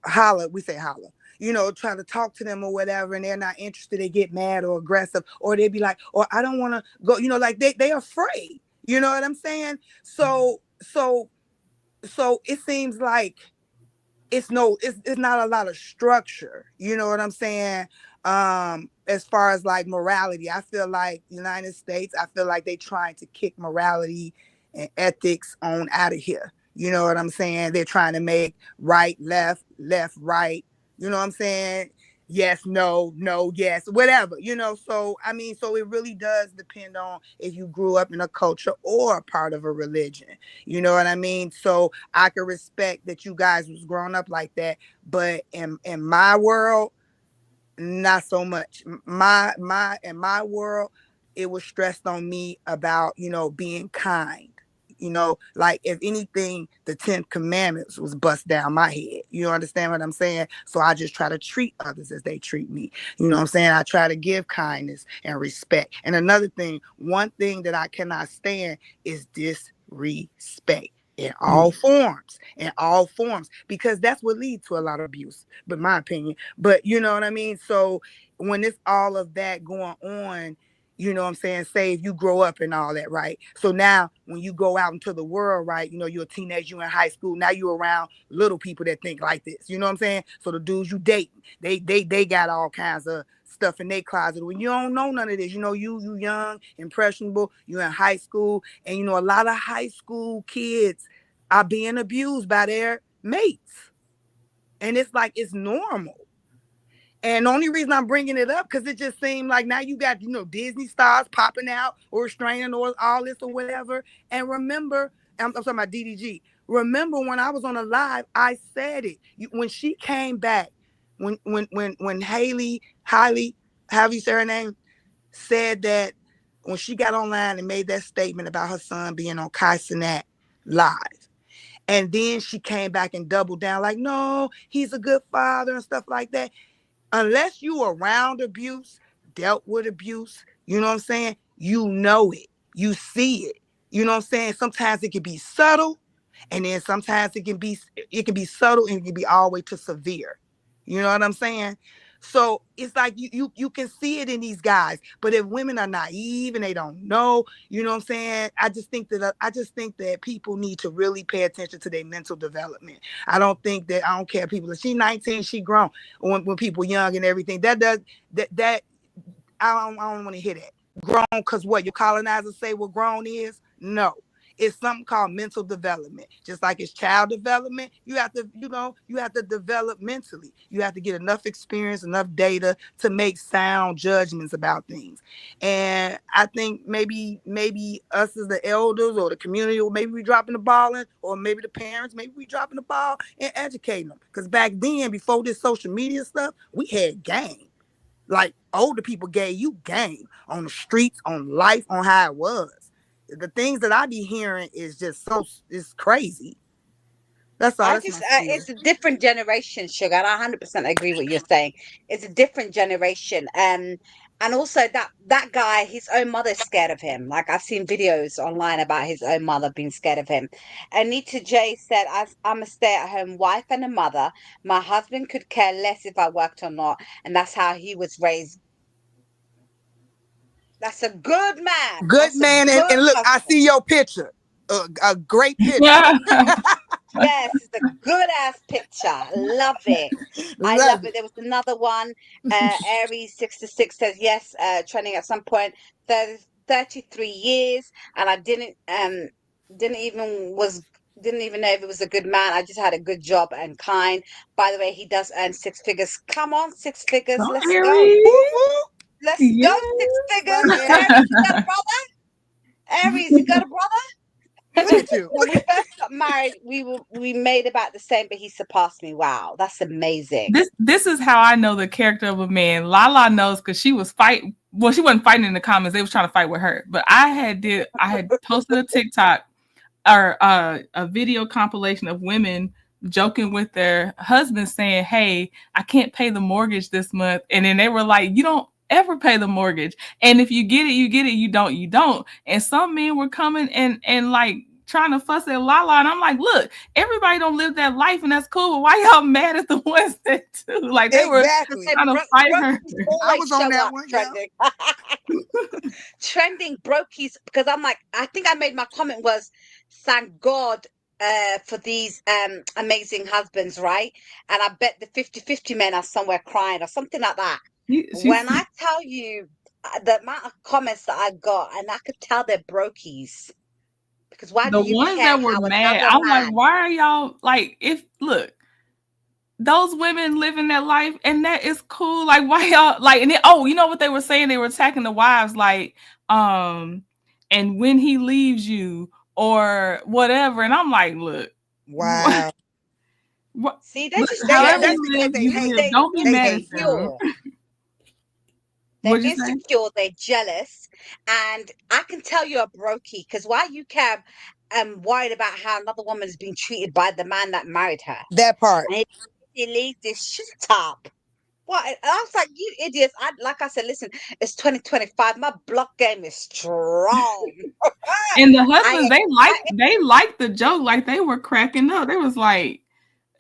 holler, we say holler, trying to talk to them or whatever, and they're not interested, they get mad or aggressive, or they be like, or I don't want to go, like they afraid. You know what I'm saying? So it seems like it's not a lot of structure, you know what I'm saying? As far as like morality, I feel like United States, I feel like they trying to kick morality and ethics on out of here. You know what I'm saying? They're trying to make right, left, left, right. You know what I'm saying? Yes, no, no, yes, whatever, So, I mean, so it really does depend on if you grew up in a culture or a part of a religion. You know what I mean? So I can respect that you guys was growing up like that, but in my world, not so much. In my world, it was stressed on me about, being kind. Like, if anything, the 10 commandments was bust down my head. You understand what I'm saying? So I just try to treat others as they treat me. You know what I'm saying? I try to give kindness and respect. And another thing, one thing that I cannot stand is disrespect in all forms, because that's what leads to a lot of abuse, but my opinion. But you know what I mean? So when it's all of that going on, you know what I'm saying? Say if you grow up and all that, right? So now when you go out into the world, right, you're a teenager, you're in high school, now you're around little people that think like this. You know what I'm saying? So the dudes you date, they got all kinds of stuff in their closet. When you don't know none of this, you young, impressionable, you're in high school, and a lot of high school kids are being abused by their mates. And it's like it's normal. And the only reason I'm bringing it up because it just seemed like now you got Disney stars popping out or restraining or all this or whatever. And remember, I'm talking about DDG. Remember when I was on a live, I said it when she came back. When Hailey, however you say her name, said that when she got online and made that statement about her son being on Kai Cenat live. And then she came back and doubled down like, no, he's a good father and stuff like that. Unless you around abuse, dealt with abuse, you know what I'm saying? You know it. You see it. You know what I'm saying? Sometimes it can be subtle, and then sometimes it can be subtle and it can be all the way to severe. You know what I'm saying? So it's like you can see it in these guys, but if women are naive and they don't know, you know what I'm saying? I just think that people need to really pay attention to their mental development. I don't care people. If she's 19, she grown. When people young and everything, that I don't want to hear that. Grown, because what your colonizers say what grown is? No. It's something called mental development. Just like it's child development, you have to develop mentally. You have to get enough experience, enough data to make sound judgments about things. And I think maybe us as the elders or the community, or maybe we dropping the ball in, or maybe the parents, maybe we dropping the ball and educating them. Because back then, before this social media stuff, we had game. Like older people gave you game on the streets, on life, on how it was. The things that I be hearing is just it's crazy. That's all. I That's just, my spiel. it's a different generation, Sugar, and I 100% agree with what you're saying. It's a different generation. And also that guy, his own mother's scared of him. Like I've seen videos online about his own mother being scared of him. Anita J said, I'm a stay-at-home wife and a mother. My husband could care less if I worked or not, and that's how he was raised. That's a good man. Good That's a man, and good look, I husband. see your picture. A great picture. Yeah. Yes, it's a good ass picture. Love it. I love Love it. it. There was another one. Aries 66 says yes, trending at some point. 33 years, and I didn't even was didn't even know if it was a good man. I just had a good job and kind. By the way, he does earn six figures. Come on, six figures. Go Let's go. Aries. Woo woo. Let's Yes. go, six figures. Fuck yeah. Aries, you got a brother? Aries, you got a brother? Look at you. When we first got married, we made about the same, but he surpassed me. Wow, that's amazing. This is how I know the character of a man. Lala knows because she was fighting. Well, she wasn't fighting in the comments. They was trying to fight with her. But I had posted a TikTok or a video compilation of women joking with their husbands saying, "Hey, I can't pay the mortgage this month," and then they were like, "You don't ever pay the mortgage, and if you get it, you get it. You don't, you don't." And some men were coming and like trying to fuss at Lala, and I'm like, "Look, everybody don't live that life, and that's cool. But why y'all mad at the ones that do? Like they were Exactly. trying to fight her." Brokies I always was on show that up one. Yeah. trending. Trending brokies, because I'm like, I think I made my comment was, thank God for these amazing husbands, right? And I bet the 50-50 men are somewhere crying or something like that. When I tell you the amount of comments that I got, and I could tell they're brokies. Because why do The you ones care that were how mad, another I'm like, man? why are y'all like? If look, those women living that life and that is cool. Like why y'all like and then you know what they were saying? They were attacking the wives like and when he leaves you or whatever. And I'm like, look, Wow. what See, they're just Yeah, however jealous. that's you because live, they you hate. live. They Don't be They mad hate. at them. insecure. They're What'd you say? insecure, they're jealous, and I can tell you're a brokey because why you care worried about how another woman's being treated by the man that married her. That part. And he leaves this shit up. What? And I was like, you idiots. Like I said, listen, it's 2025. My block game is strong. And the I husbands, ain't they liked the joke, like they were cracking up. They was like,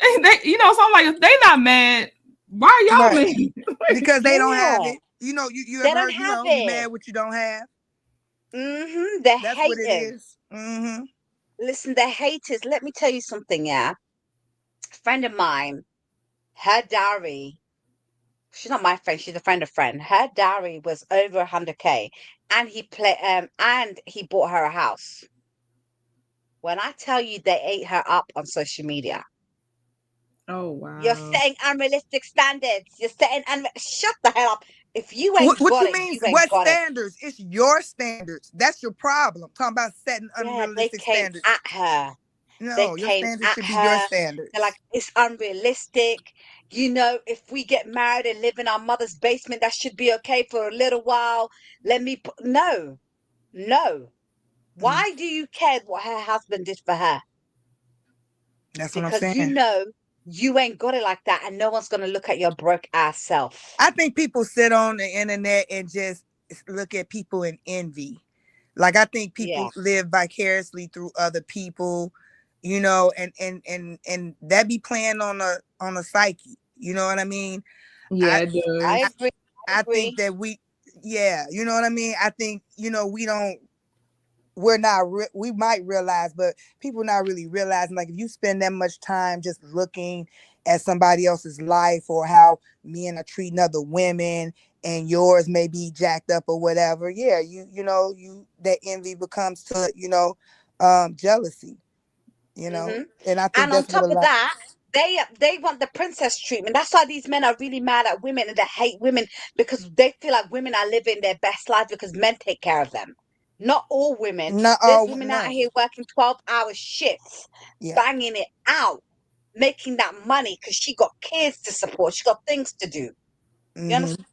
so I'm like, if they not mad, why are y'all Right. mad? Because they don't have yeah. it. You They ever don't heard, have you it. mad what you don't have. They're That's what it hating. is. Mm-hmm. Listen, they're haters. Let me tell you something, yeah. A friend of mine, her dowry, she's not my friend, she's a friend of friend. Her dowry was over 100K, and he bought her a house. When I tell you they ate her up on social media. Oh wow. You're setting unrealistic standards. You're setting shut the hell up. If you ain't What got you it, mean? you ain't What got it. standards? It's your standards. That's your problem. Talking about setting Yeah, they unrealistic came standards. at her. They No, your came standards at should be your her. They're like, standards. it's unrealistic. You know, if we get married and live in our mother's basement, that should be okay for a little while. No, no. Mm, Why do you care what her husband did for her? that's what I'm Because you saying. know you ain't got it like that, and no one's gonna look at your broke ass self. I think people sit on the internet and just look at people in envy. Like I think Yeah. people live vicariously through other people, you know, and that be playing on a psyche. You know what I mean? Yeah, I it I does. agree. I I think agree. that yeah, you know what I mean? I think, you know, we're not we might realize, but people not really realizing, like, if you spend that much time just looking at somebody else's life or how men are treating other women and yours may be jacked up or whatever, yeah, you know, that envy becomes to, you know, jealousy, you know. Hmm. And I think And on that's what a top of lot. that, they want the princess treatment. That's why these men are really mad at women and they hate women because they feel like women are living their best life because men take care of them. Not all women. Not There's all, women out no. here working 12-hour shifts, Yeah. banging it out, making that money because she got kids to support. She got things to do. You Hmm. understand?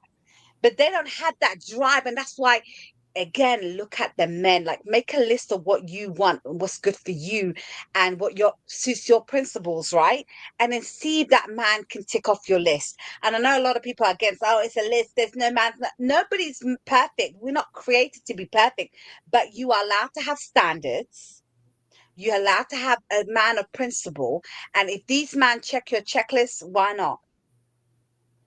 But they don't have that drive, and that's why, again, look at the men. Like, make a list of what you want and what's good for you and what your suits your principles, right? And then see if that man can tick off your list. And I know a lot of people are against, oh, it's a list, there's no man, nobody's perfect. We're not created to be perfect, but you are allowed to have standards. You're allowed to have a man of principle. And if these men check your checklist, why not?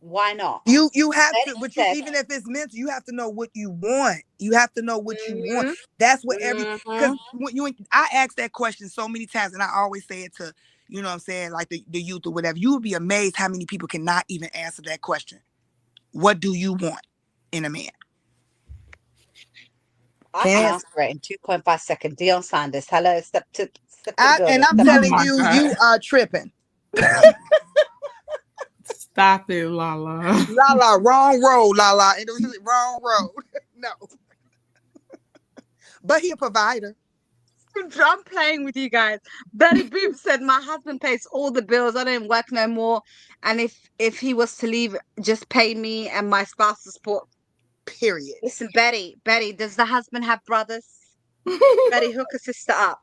Why not? You have Betty to, but you, said, even if it's mental, you have to know what you want. You have to know what you want. mm-hmm, That's what because mm-hmm. when I ask that question so many times, and I always say it to, you know what I'm saying, like the youth or whatever. You would be amazed how many people cannot even answer that question. What do you want in a man? I can Can't answer. answer it in 2.5 seconds. Dion Sanders. Hello, step to the And building. I'm Step to Oh the telling my building. you, God. you are tripping. Stop it, Lala. La la, wrong road, la la, and it was just wrong road. No, but he a provider. I'm playing with you guys. Betty Boop said my husband pays all the bills. I don't work no more. And if he was to leave, just pay me and my spousal support. Period. Listen, Betty, does the husband have brothers? Betty, hook a sister up.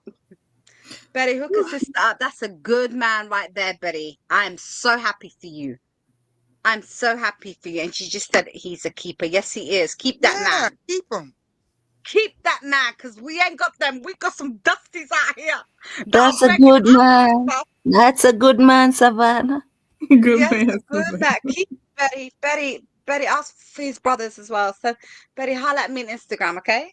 Betty, hook a sister up. That's a good man right there, Betty. I am so happy for you. I'm so happy for you. And she just said he's a keeper. Yes, he is. Keep that Yeah, man. keep him. Keep that man, because we ain't got them. We got some dusties out here that'll That's a break it good up man. stuff. That's a good man, Savannah. Good Yes, man. good that. Keep Betty, ask for his brothers as well. So, Betty, holla at me on Instagram, okay?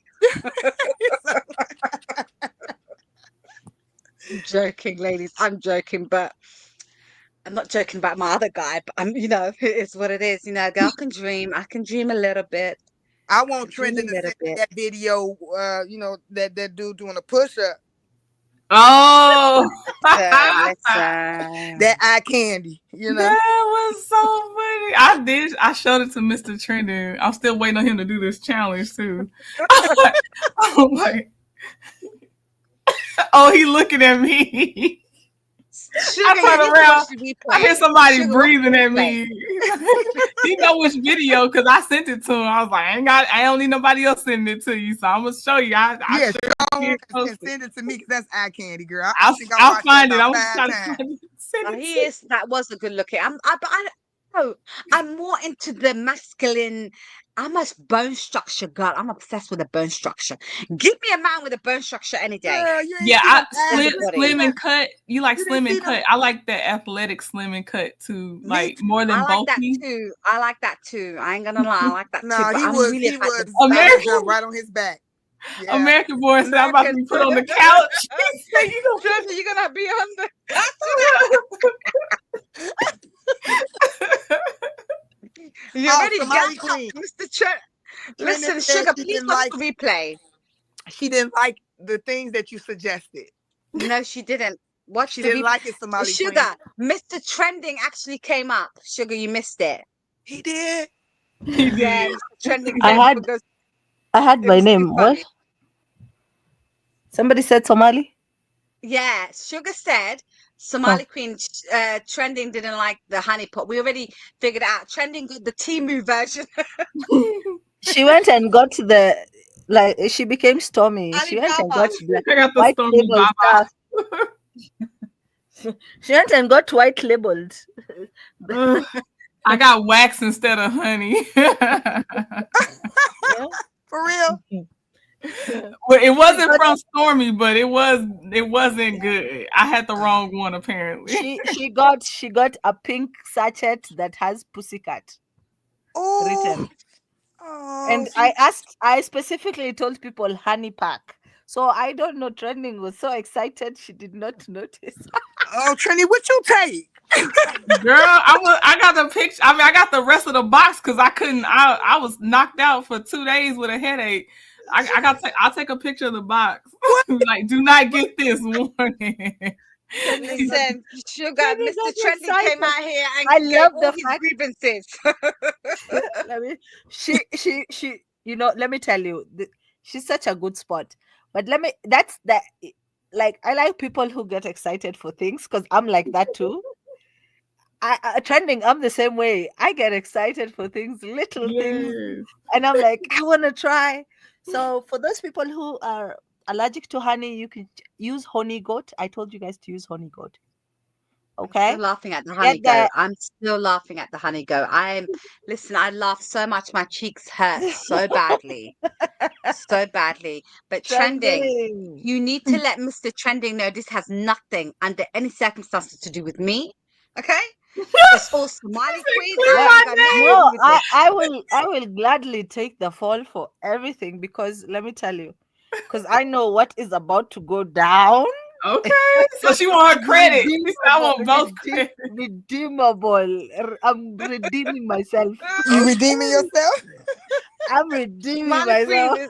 I'm joking, ladies. I'm joking, but I'm not joking about my other guy. But it is what it is. A girl can dream. I can dream a little bit. I I want can dream Trending a to little send me bit. that video, you know, that dude doing a push-up. Oh, Listen. That eye candy, you know. that was so funny. I showed it to Mr. Trending. I'm still waiting on him to do this challenge too. I'm like, oh, he looking at me. I Sugar, you turn need to watch around. the I hear replay. somebody Sugar, watch the breathing at replay. me. He know which video because I sent it to him. I was like, I don't need nobody else sending it to you, so I'm gonna show you. I Yeah, sure show 'em did post and it. send it to me because that's eye candy, girl. I think I I'll watched that find it. about I'm gonna 5 try to times. find it. Send it He to you. is. That was a good looking. I'm more into the masculine. I'm a bone structure girl. I'm obsessed with the bone structure. Give me a man with a bone structure any day. Girl, you ain't Yeah, see them abs. You didn't see slim Everybody. that. and cut. You like You didn't slim see and them. cut. I like that athletic slim and cut too, Me like too. more I than like that bulky. too. I like that too. I ain't gonna lie. I like that too. No, But he I'm was. really He about the was. I would jump American right on his back. Yeah. American boy said I'm about to American. be put on the couch. He said, "You Trevor, you're gonna be on the. You Oh, already Somali gassed up, Queen. Mr. Trent. Trending Listen, said Sugar, she please didn't watch like. the replay. She didn't like the things that you suggested. No, she didn't. What She did didn't he? like it, Somali Sugar, Queen. Mr. Trending actually came up. Sugar, you missed it. He did. He Yeah, did. Mr. Trending I came up had and goes, it my was too name. What? funny. Somebody said Somali? Yeah, Sugar said Huh. Somali Queen Trending didn't like the honey pot. We already figured out. Trending got the Timu version. She went and got she became Stormy. She went and got Alibaba. the I got the white Stormy label Baba. stuff. She went and got white labeled. I got wax instead of honey. For real. Well, it She wasn't got from Stormy, but it wasn't good. I had the wrong one apparently. she got a pink sachet that has pussycat written. Oh, And I specifically told people honey pack. So I don't know, Trending was so excited she did not notice. oh, Trini, what you take? Girl, I got the picture. I mean, I got the rest of the box because I couldn't. I was knocked out for 2 days with a headache. I'll take a picture of the box. Like, do not get this warning. Listen, Sugar, Trending Mr. got Trending came excited. out here and I gave love all the his fact grievances. let me she let me tell you, she's such a good sport. But that's that, like, I like people who get excited for things because I'm like that too. Trending, I'm the same way. I get excited for things, little things, Yes. and I'm like, I want to try. So for those people who are allergic to honey, you can use honey goat. I told you guys to use honey goat. Okay, Still laughing at the honey get go. that. I'm still laughing at the honey go. Listen, I laugh so much my cheeks hurt so badly. So badly. But Trending, Trending. you need to let Mr. Trending know this has nothing under any circumstances to do with me. Okay? It's all Somali Queen. Clear I What? my ain't got nothing to name. do No, with this. I will gladly take the fall for everything because let me tell you, because I know what is about to go down. Okay, so she want her credit. She said, I Redeemable, want both credit. redeemable. I'm redeeming myself. You redeeming yourself? I'm redeeming Somali Queen myself. is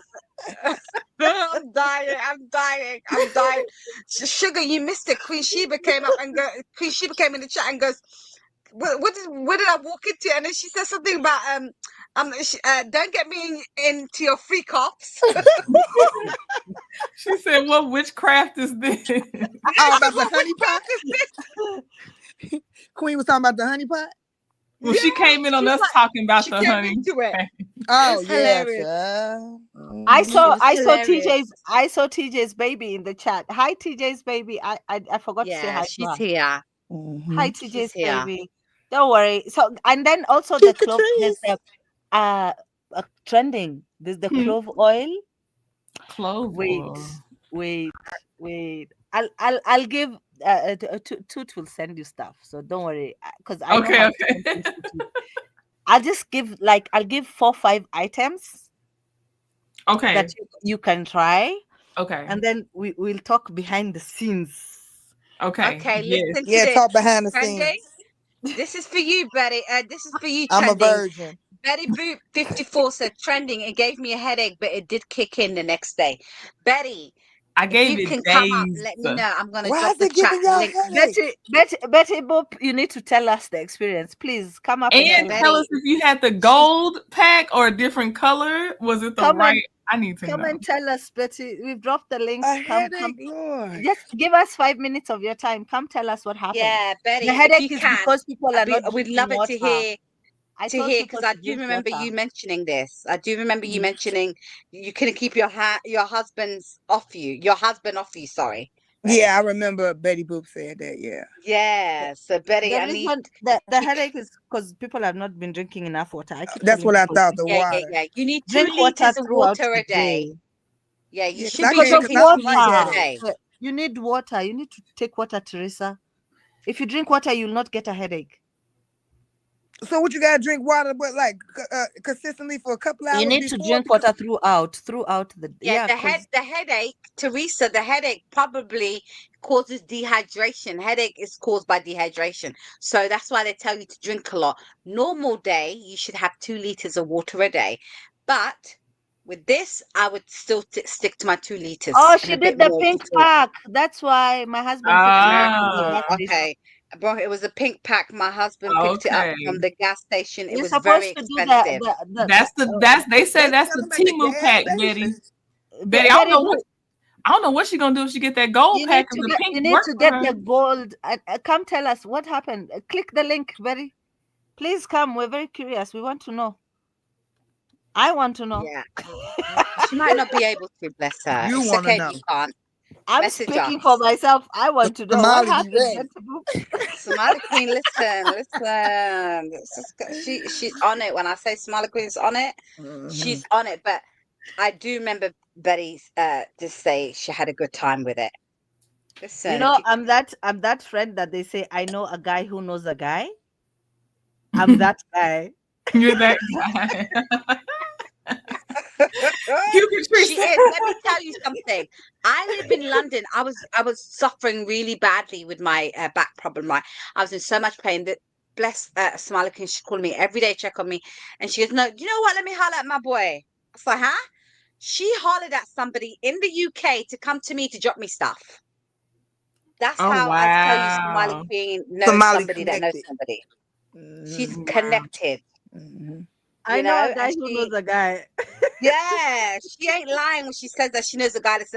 I'm dying. I'm dying. I'm dying. Sugar, you missed it. Queen Sheba came up and Queen Sheba came in the chat and goes, what did I walk into? And then she said something about don't get me into your free cops. She said, what witchcraft is this? Oh, about the honey pot? Queen was talking about the honey pot? Well, she came in on us talking about she the came honey. into it. Oh, It's yeah, hilarious. child. I It saw was hilarious. TJ's baby in the chat. Hi TJ's baby. I forgot to say Yeah, hi to she's her. here. Hi She's TJ's here. baby. Don't worry. So and then also the Trick or clove. There's treat. the trending. There's the clove oil. Clove oil. Wait. I'll give Toot will send you stuff. So don't worry, because I know how Okay, to send things to Toot. I'll give 4-5 items okay, that you can try, okay, and then we'll talk behind the scenes. okay. Okay, Yes. listen to Yeah, this. talk behind the Trending. scenes. This is for you, Betty. This is for you, I'm a Trending. virgin. Betty Boot 54 said Trending. It gave me a headache, but it did kick in the next day. Betty, I if you gave it can come up, days. let me know. I'm gonna Why drop is the it chat giving y'all link. headaches? Betty Boop, you need to tell us the experience. Please come up and And tell us. tell us Betty, if you had the gold pack or a different color. Was it the Come right? and I need to come know. and tell us, Betty. We've dropped the link. A Come. headache, Lord. Just give us 5 minutes of your time. Come tell us what happened. yeah, Betty, The if headache you is can, because people are not we'd drinking love it to water. hear I told people because I to do drink remember water. you mentioning this. I do remember you mentioning you couldn't keep your husband's off you. Your husband off you. Sorry, Betty. Yeah, I remember Betty Boop said that. Yeah. Yeah. So Betty, The I need. reason the headache is because people have not been drinking enough water. I keep That's telling what I people, thought, the Yeah. water. You need 2 drink water liters of throughout water the a day. day. Yeah, you Yeah, should be Because of drinking I 2 don't like liters a water. headaches. day. You need water. You need to take water, Teresa. If you drink water, you'll not get a headache. So what you gotta drink water, but like consistently for a couple You hours need to before? drink water throughout the Yeah, because the headache, Teresa, the headache probably causes dehydration. Headache is caused by dehydration. So that's why they tell you to drink a lot. Normal day, you should have 2 liters of water a day. But With this, I would still stick to my 2 liters Oh, and she a bit did the more to pink fill up. pack. That's why my husband picked it up from the Ah, gas station. Okay. Bro, it was a pink pack. My husband picked it up okay. from the gas station. It You're was very supposed to do the expensive. That's they said They that's sell the them at the Timu gas pack, station. Betty. Betty, Betty, I don't know what she gonna do if she get that gold you pack need if to the get pink you need work to for get her. the gold. Come tell us what happened. Click the link, Betty. Please come. We're very curious. We want to know. I want to know. Yeah. She might not be able to, bless her. You It's want to okay if know. you can't. I'm Message us. speaking for myself. I want to know what Somali be happened. ready. Somali Queen, listen. She's on it. When I say Somali Queen's on it, she's on it. But I do remember Betty just say she had a good time with it. You Listen, know, I'm that friend that they say I know a guy who knows a guy. I'm that guy. You're that guy. she is. Let me tell you something. I live in London. I was suffering really badly with my back problem. Right, I was in so much pain that bless Smiley Queen. She called me every day, check on me, and she goes, "No, you know what? Let me holler at my boy." I was like, "Huh?" She hollered at somebody in the UK to come to me to drop me stuff. That's Oh how I tell you, Smiley wow. Queen knows Somali somebody that knows connected. somebody. She's Wow. connected, I you know a know, guy and who knows she. a guy. Yeah, she ain't lying when she says that she knows the guy that's,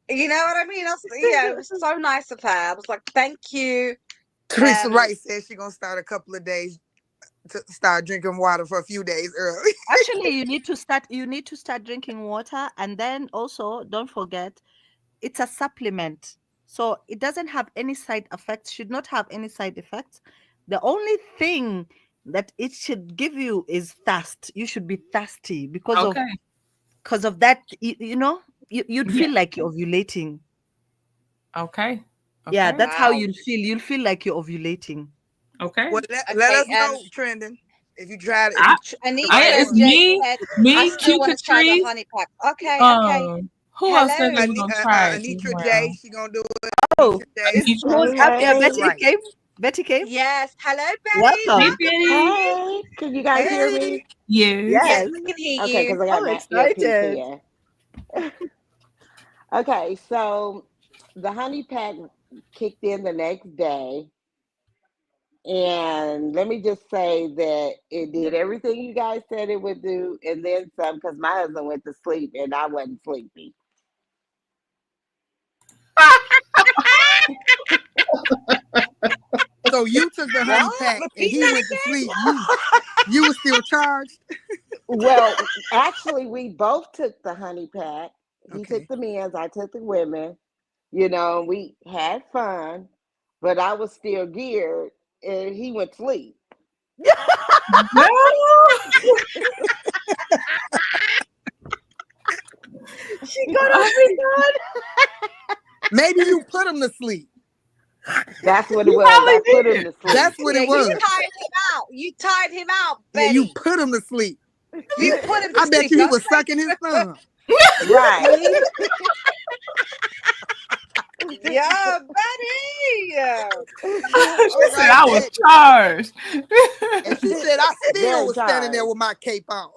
you know what I mean? It was so nice of her. I was like, thank you. Teresa Wright says she's gonna start a couple of days to start drinking water for a few days early. Actually, you need to start drinking water, and then also don't forget it's a supplement. So it doesn't have any side effects, should not have any side effects. The only thing that it should give you is thirst. You should be thirsty Okay. because of that, you'd Yeah. feel like you're ovulating. Okay. Yeah, Okay. that's how Wow. you'll feel. You'll feel like you're ovulating. Okay. Well, let Okay. us know, Trending. If you tried, if I, you Anitra it's has confirm. just me, said, I me, still Q want to try the Catrice. honey pack. Okay. Who else said Hello. they were gonna try it this Anitra J, round? she gonna do it. Oh, Anitra J, is Anitra. who's Hey, up here? Teresa hey. Betty Wright. came. Betty came. Yes. Hello, Betty. Hey, Welcome. Betty. Hey, can you guys hear Hey, me? Yes. Yes, Yes. we can hear Okay, you. because I got I'm my earpiece excited. in. Okay, so the honey pack kicked in the next day. And let me just say that it did everything you guys said it would do, and then some, because my husband went to sleep and I wasn't sleepy. so you took the honey What? pack and Repeat he that went to again. sleep. You were still charged. Well, actually, we both took the honey pack. He took Okay. the men's, I took the women. We had fun, but I was still geared, and he went to sleep. No. She got off me, God. Maybe you put him to sleep. That's what it You was. probably I put him did. to That's sleep. what Yeah, it you was. tired him out. You tired him out, Yeah, you Betty. put him to sleep. You put him to I bet sleep. you he Don't was say. sucking his thumb. Right. Yeah, Betty. She All said right, I was Betty. charged. And she said, I still Very was standing there tired. with my cape on.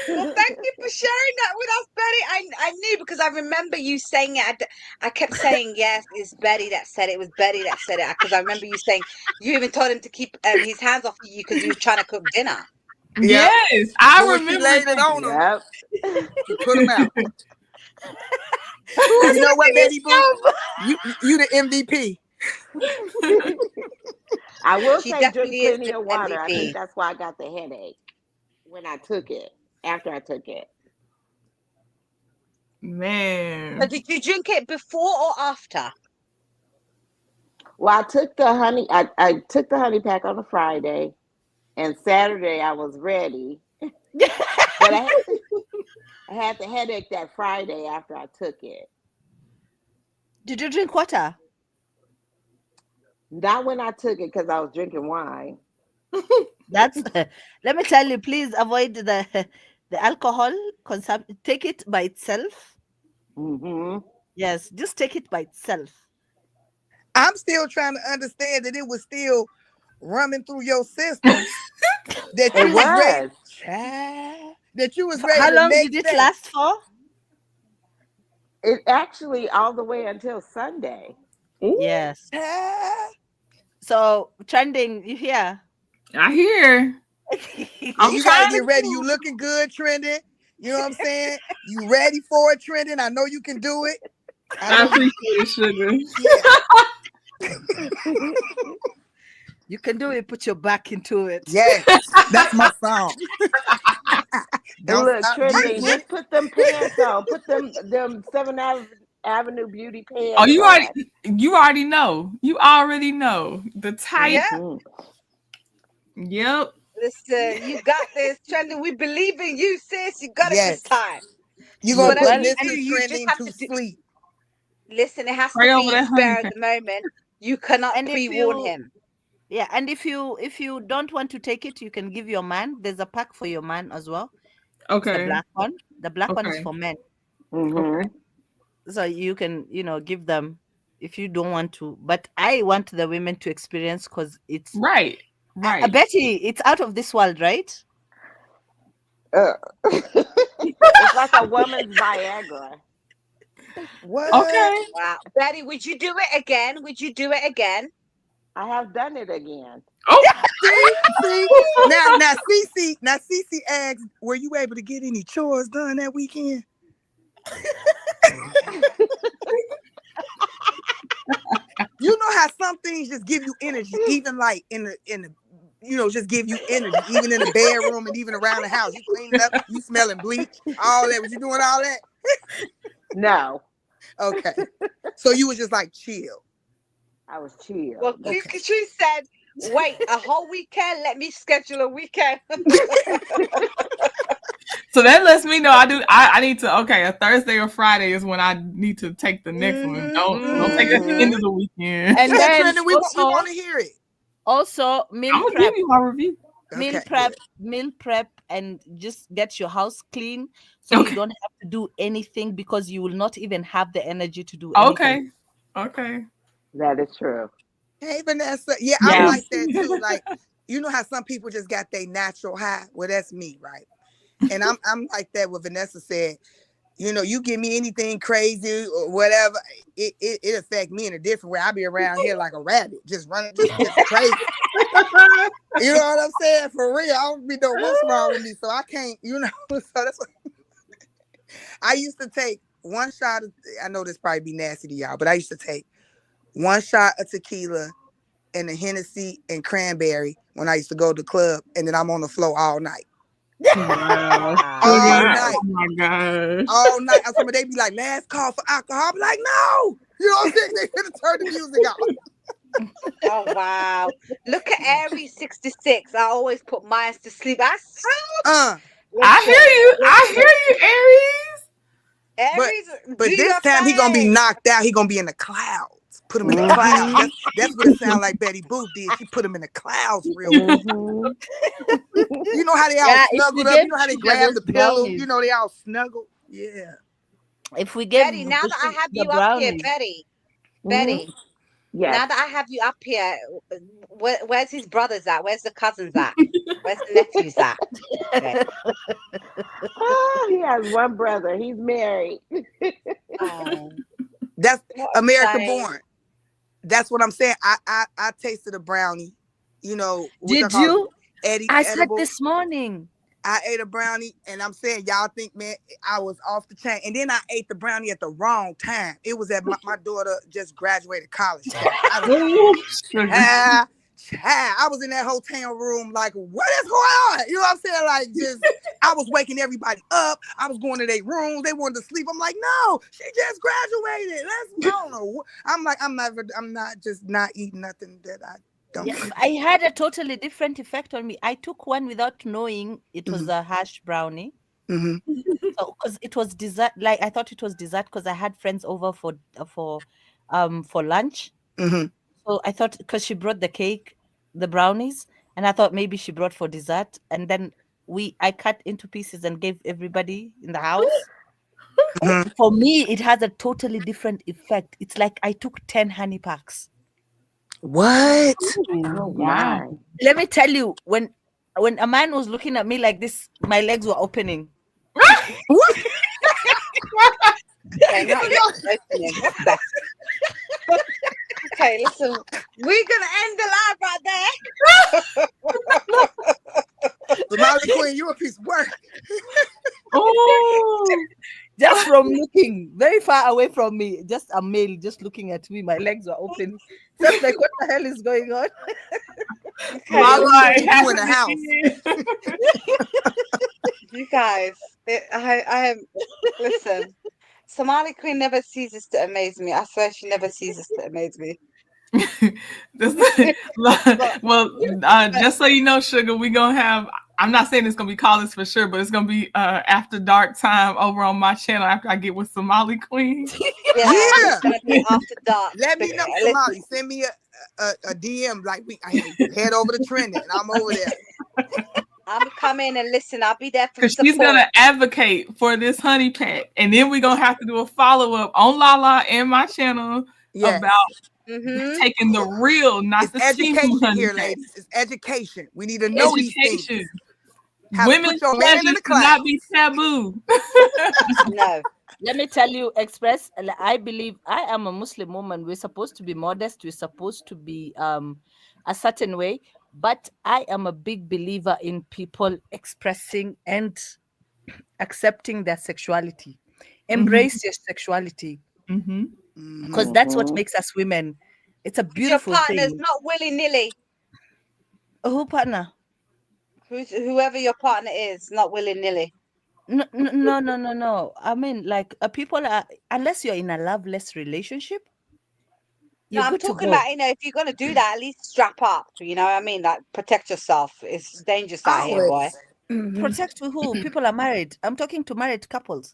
Well, thank you for sharing that with us, Betty. I knew because I remember you saying it. I kept saying, yes, it's Betty that said it. It was Betty that said it. Because I remember you saying, you even told him to keep his hands off you because you was trying to cook dinner. Yep. Yes, But I when she remember laid it that. on him, Yep. she put him out. Who's You know what, sucking his Betty Boo? thumb? You the MVP. I will She say drink definitely is plenty the of water. I think MVP. that's why I got the headache when I took it, after I took it. So Man. did you drink it before or after? Well, I took the honey pack on a Friday, and Saturday I was ready. But I had the headache that Friday after I took it. Did you drink water? Not when I took it because I was drinking wine. That's let me tell you, please avoid the alcohol consumption. Take it by itself. Hmm. Yes, just take it by itself. I'm still trying to understand that it was still running through your system that It you was ready, was. that you was ready How the long did next it day. last for? It actually all the way until Sunday. Yes. Child. So trending, you hear? I hear. Yeah, I'm you got to trying get ready. You to. looking good, trending. You know what I'm saying? You ready for it, trending? I know you can do it. I I know you. appreciate it, sugar. Yeah. You can do it. Put your back into it. Yes, that's my song. Don't Look, stop. Get trending. it. Just put them pants on. Put them Avenue Beauty Oh, pants on. you already know. You already know the type. Yeah. Yep. Listen, you got this, trending. We believe in you, sis. You got it this Yes, time. you're gonna Whatever put you Well, do, Mrs. you just Trending have to to do. sleep. Listen, it has to Pray over be that honey spare of pan. the moment. You cannot and if pre-warn you him. yeah, and if you don't want to take it, you can give your man. There's a pack for your man as well. It's the Okay. black one. The black one is Okay. for men. Okay. So you can, give them if you don't want to. But I want the women to experience because it's Right. Right. Betty, it's out of this world, right? It's like a woman's Viagra. What? Okay. Wow, Betty, would you do it again? Would you do it again? I have done it again. Oh. See. Now, Cece asked, "Were you able to get any chores done that weekend?" You know how some things just give you energy, even like in the just give you energy, even in the bedroom and even around the house. You cleaning up, you smelling bleach, all that. Was you doing all that? No. Okay. So you was just like chill. I was chill. Well, she said, "Wait, a whole weekend? Let me schedule a weekend." So that lets me know I need to a Thursday or Friday is when I need to take the next one. Don't take it at the end of the weekend. And Yeah, then Trending, we want to hear it. also meal I'm gonna prep. give you my review. Okay. Meal prep, and just get your house clean so you don't have to do anything because you will not even have the energy to do anything. Okay. That is true. Hey, Vanessa. Yeah, I'm Yeah. like that too. Like, you know how some people just got their natural high? Well, that's me, right? And I'm like that. What Vanessa said. You give me anything crazy or whatever, it affect me in a different way. I be around here like a rabbit, just running, just crazy. You know what I'm saying? For real, I don't be know what's wrong with me, so I can't. So that's what I used to take one shot. I know this probably be nasty to y'all, but I used to take one shot of tequila and a Hennessy and cranberry when I used to go to the club, and then I'm on the floor all night. Wow. All night. Oh my gosh. All night. They be like, last call for alcohol. I'm like, no. You know what I'm saying? They gonna turn the music off. Oh wow! Look at Aries 66. I always put mine to sleep. I hear you, Aries. Aries, But do this your time he gonna be thing. knocked out. He gonna be in the clouds. Put him in the clouds. That's what it sounds like Betty Boop did. She put him in the clouds real good. You know how they all snuggled up? You know how they grab the pillow? You know they all snuggled? Yeah. If we give Betty, now that I have the you up here, brownies. Betty, Yes. now that I have you up here, where's his brothers at? Where's the cousins at? Where's the nephews at? Okay. Oh, he has one brother. He's married. That's America Like, born. That's what I'm saying. I tasted a brownie. What Did y'all call you? it? I said Edible. this morning. I ate a brownie, and I'm saying, y'all think, man, I was off the chain. And then I ate the brownie at the wrong time. It was at my daughter just graduated college. I was in that hotel room like, what is going on? You know what I'm saying? Like, I was waking everybody up. I was going to their rooms. They wanted to sleep. I'm like, no, she just graduated. I don't know. I'm like, I'm not just not eating nothing that I don't. Yeah, I had a totally different effect on me. I took one without knowing it was a hash brownie. Mm-hmm. So, because it was dessert, like I thought it was dessert because I had friends over for lunch. Mm-hmm. So I thought because she brought the cake, the brownies, and I thought maybe she brought for dessert. And then I cut into pieces and gave everybody in the house. Mm-hmm. For me, it has a totally different effect. It's like I took 10 honey packs. What? Oh Wow. my. Let me tell you, when a man was looking at me like this, my legs were opening. What? Okay, not opening. What the? Okay, listen. We're gonna end the live right there. Somali Queen, you a piece of work. Oh, Just from looking very far away from me, just a male just looking at me, my legs were open. Just like, what the hell is going on? Okay, Yeah, we Lala, need to it get you has in the to house. be. you guys, I am. Listen, Somali Queen never ceases to amaze me. I swear she never ceases to amaze me. Well, just so you know, Sugar, we gonna have. I'm not saying it's gonna be callers for sure, but it's gonna be after dark time over on my channel after I get with Somali Queen. Yeah, it's gonna be after dark. Let me know, Listen, Somali. Send me a DM like I head over to Trending and I'm over there. I'm coming and listen. I'll be there for Because support. she's gonna advocate for this honey pack, and then we're gonna have to do a follow up on Lala and my channel about taking the real, not it's the Timu education honey here, pack. ladies. It's education. We need to know these things. Education. How to Women's put your man in pleasure the should not cloud. be taboo. No. Let me tell you, Express, I believe I am a Muslim woman. We're supposed to be modest. We're supposed to be a certain way. But I am a big believer in people expressing and accepting their sexuality. Embrace your sexuality. Because that's what makes us women. It's a beautiful Your partner's thing. not willy-nilly. Who partner? Whoever your partner is, not willy-nilly. No. I mean, like people are, unless you're in a loveless relationship, No, you're I'm good to talking go. about, if you're gonna do that, at least strap up. You know what I mean? Like protect yourself. It's dangerous out here, boy. Protect who? People are married. I'm talking to married couples.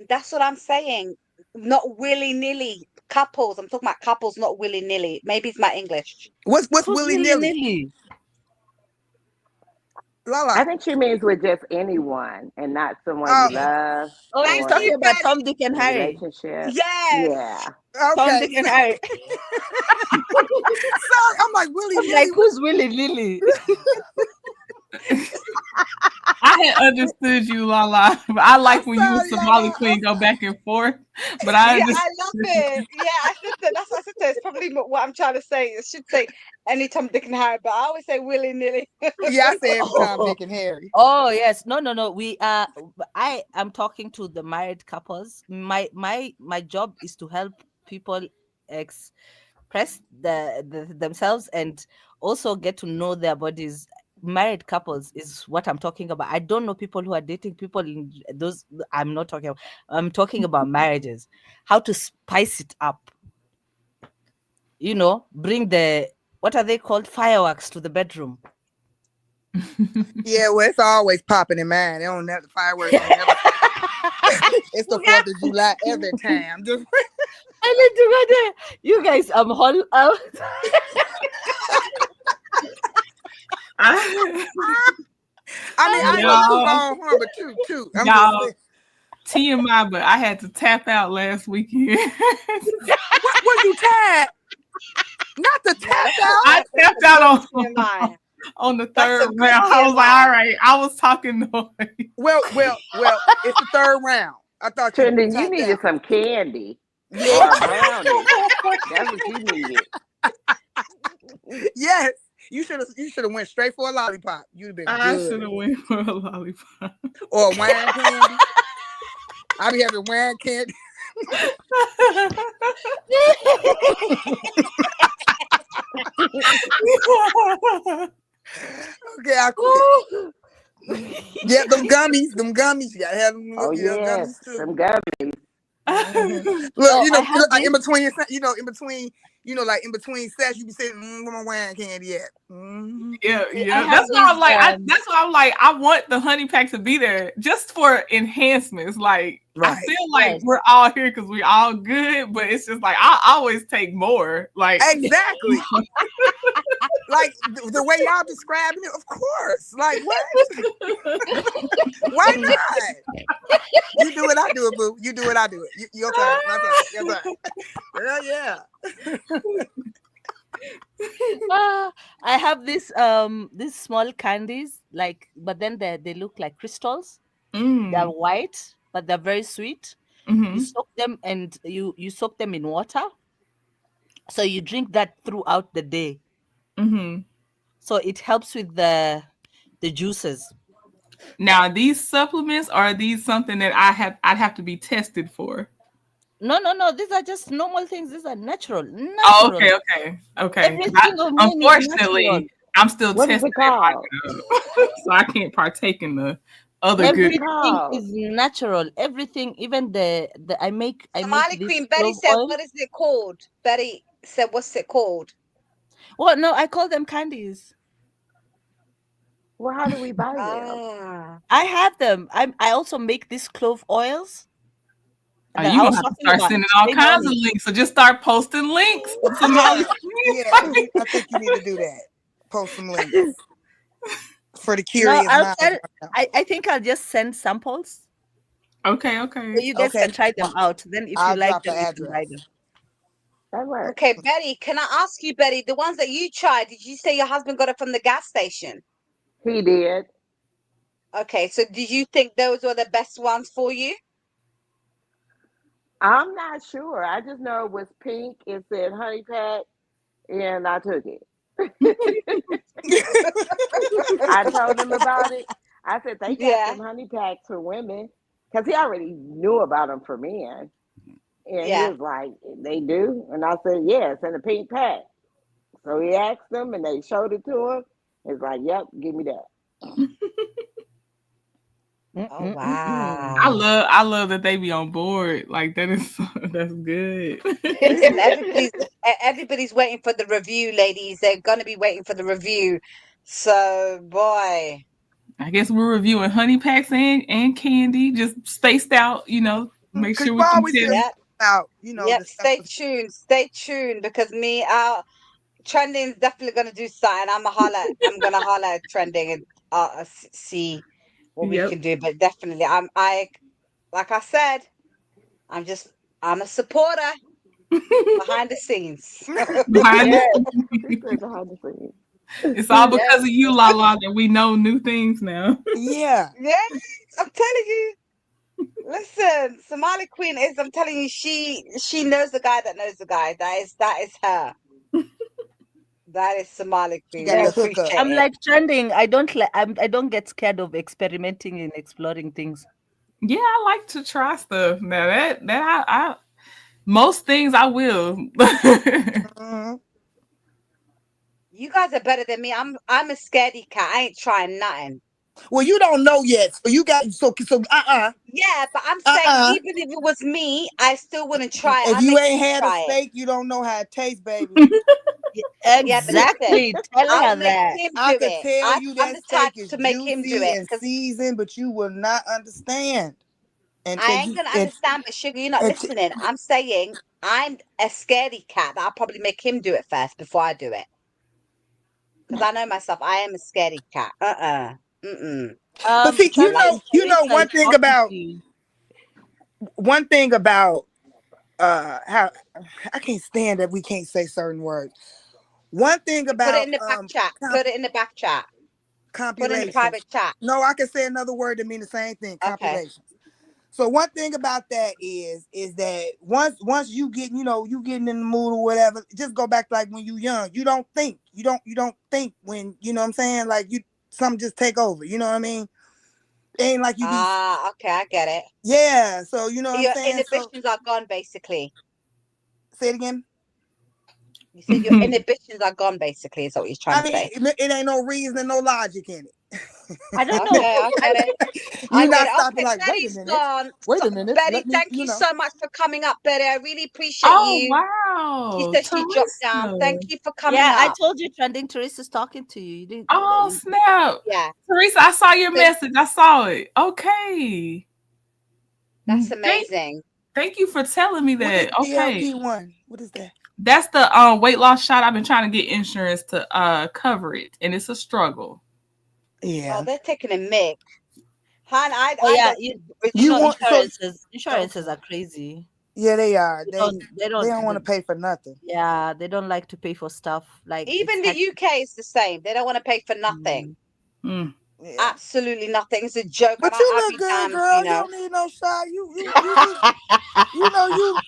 That's what I'm saying. Not willy-nilly couples. I'm talking about couples, not willy-nilly. Maybe it's my English. What's Who's willy-nilly? Lala. I think she means with just anyone and not someone you love. Oh, she's or talking about Tom, Dick, and a Harry. relationship. Yes. Yeah. Tom, Okay. Dick, and Harry. Sorry, I'm like willy-nilly. Like, who's willy-nilly? I had understood you, Lala, but I like when you and Somali Queen go back and forth. But I Yeah, understood. I love it. Yeah, I said that. That's what I said. It's probably what I'm trying to say. It should say any Tom, Dick, and Harry, but I always say willy-nilly. Yeah, I say every time Dick and Harry. Oh yes, no. We I am talking to the married couples. My job is to help people express themselves and also get to know their bodies. Married couples is what I'm talking about. I don't know people who are dating people in those. I'm not talking. I'm talking about marriages. How to spice it up. Bring the, what are they called, fireworks to the bedroom. Yeah, well, it's always popping in mine. They don't have the fireworks. It's the 4th of July every time. Just I need to go there. You guys, I'm whole out. I mean, I ain't too long, but too. I'm just saying. TMI, but I had to tap out last weekend. What was you tap? Not the tap out. I tapped out on the third round. I was like, all right, I was talking noise. Well, it's the third round. I thought Trending, you needed some candy. Yeah. Or a brownie. That's what you needed. Yes. You should have went straight for a lollipop. You'd have been I good. should have went for a lollipop. Or a wine candy. I be having wine candy. Okay, I quit. Yeah, them gummies. You gotta have them. Oh yes, gummies too. some gummies. Look, in between, like in between sets, you be saying, "Where my wine candy at?" Yeah. That's why I'm like, that's why I'm like, I want the honey pack to be there just for enhancements. Like, I feel like we're all here because we all good, but it's just like I always take more. Like, exactly. Like the way y'all describing it, of course. Like what? Why not? You do it, I do it, boo. You do it, I do it. Your turn, my turn, your turn. Girl, yeah. I have these small candies, like, but then they look like crystals. They're Mm. white, but they're very sweet. You Mm-hmm. soak them and you soak them in water. So you drink that throughout the day. Mm-hmm. So it helps with the juices. Now, are these supplements, or are these something that I'd have to be tested for? No, no, no. These are just normal things. These are natural. Oh, Natural. okay, okay, okay. 'Cause Everything of mine is natural. unfortunately, I'm still What is testing it it called? so I can't partake in the other What is good. it Everything called? is natural. Everything, even the I make Somali this Queen Betty clove said, oil. "What is it called?" Betty said, "What's it called?" Well, no, I call them candies. Well, how do we buy them? Ah, I have them. I also make these clove oils that You're I gonna was have to talking start about. sending all Shame on kinds of it. links. So just start posting links. Somebody. Yeah, yeah. I think you need to do that. Post some links for the No, curious I'll minds send. right now. I think I'll just send samples Okay, so okay. you guys Okay, can try them out. Then, if you I'll like drop the them, you can buy address. them. That works. okay, Betty. Can I ask you, Betty, the ones that you tried? Did you say your husband got it from the gas station? He did. Okay, so did you think those were the best ones for you? I'm not sure. I just know it was pink. It said honey pack, and I took it. I told him about it. I said they got Yeah, them honey packs for women because he already knew about them for men. And he yeah. was like, they do? And I said, yes, in a pink pack. So he asked them and they showed it to him. He's like, yep, give me that. Oh I wow. love that they be on board. Like that is that's good. Listen, everybody's waiting for the review, ladies. They're gonna be waiting for the review. So, boy, I guess we're reviewing honey packs and candy, just spaced out. Make Because sure you we can always test. hear yep, about, yep. the stuff. Stay tuned, because me, trending is definitely gonna do something. I'm gonna holler at trending and see what we Yep. can do. But definitely, like I said, I'm just I'm a supporter behind the scenes. Behind Yeah. the He scenes. said behind the scenes. It's all Yeah, because of you, Lala, that we know new things now. Yeah. yeah. I'm telling you. Listen, Somali Queen is. I'm telling you, she knows the guy that knows the guy. That is her. That is Somali She Queen. got We the Yes. hookup. appreciate I'm it. like trending. I don't get scared of experimenting and exploring things. Yeah, I like to try stuff. Now I most things I will. Mhm. You guys are better than me. I'm a scaredy cat. I ain't trying nothing. Well, you don't know yet, so you got Yeah, but I'm uh saying uh. even if it was me, I still wouldn't try it. If I you make ain't you had a try it. steak, you don't know how it tastes, baby. Yeah, but listen, Exactly. Tell I'll her make that. him I do could it. tell you I'm that the type steak is to make him do juicy it and because seasoned, but you will not understand until I ain't you gonna understand. But sugar, you're not and listening. I'm saying I'm a scaredy cat. That I'll probably make him do it first before I do it because I know myself. I am a scaredy cat. Mm-mm. But see, Like, Teresa is talking to you. one thing about how I can't stand that we can't say certain words. One thing put it about in the back chat. Put it in the back chat. Put it in the compilation. private chat. No, I can say another word that mean the same thing. Okay. Compilation. So one thing about that is that once you get you getting in the mood or whatever, just go back to like when you young. You don't think. You don't think when you know what I'm saying, like you something just take over. You know what I mean? It ain't like you be Ah, okay, I get it. yeah. So you know what I'm Your saying. So inhibitions are gone, basically. say it again. You said your inhibitions are gone, basically, is what you're trying I to mean, say. it ain't no reason and no logic in it. I don't know. Okay, I get it. I You're get not it. stopping Okay, like, wait a Betty's minute, gone. wait So, a minute, Betty, let me, thank you so much for coming up, Betty. I really appreciate Oh you. She wow, said she dropped down. Teresa. Thank you for coming Yeah, I up. told you trending Teresa's talking to you. You didn't Oh snap, Yeah, Teresa! I saw your so message. I saw it. Okay. that's Thank amazing. thank you for telling me What is that. Okay. GLP one? What is that? That's the weight loss shot. I've been trying to get insurance to cover it, and it's a struggle. Oh, Yeah. they're taking a mic. Han, Oh I yeah, don't you think British You want people. so insurances okay. are crazy. Yeah, they are. They They don't. They they don't. don't want to pay for nothing. Yeah, they don't like to pay for stuff. Like it's Even the UK is the same. They don't want to pay for nothing. Mm. Yeah. Absolutely nothing. It's a joke. But you I'll look be good, damned, girl. You don't need no shot. You know you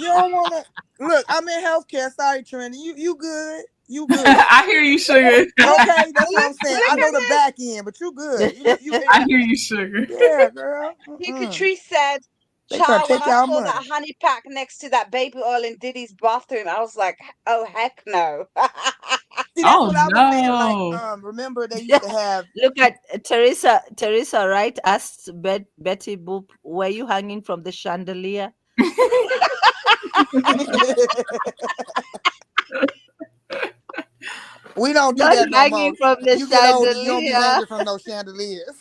don't want to look. I'm in healthcare. Sorry, Trinity. You good. You good. I hear you, sugar. Okay, that's what I'm saying. Look I know at the this. back end, but you good. You I hear you, sugar. yeah, girl. P. Patrice said, They try to "Child, when take I y'all saw money. that honey pack next to that baby oil in Diddy's bathroom, I was like, oh heck no." See, that's Oh what I was saying. Like, no. remember they used to have. Look at Teresa. Teresa, right? Asked Betty Boop, "Were you hanging from the chandelier?" We don't do Not that no more. hanging from the You get older, you don't be chandelier. hanging from no chandeliers.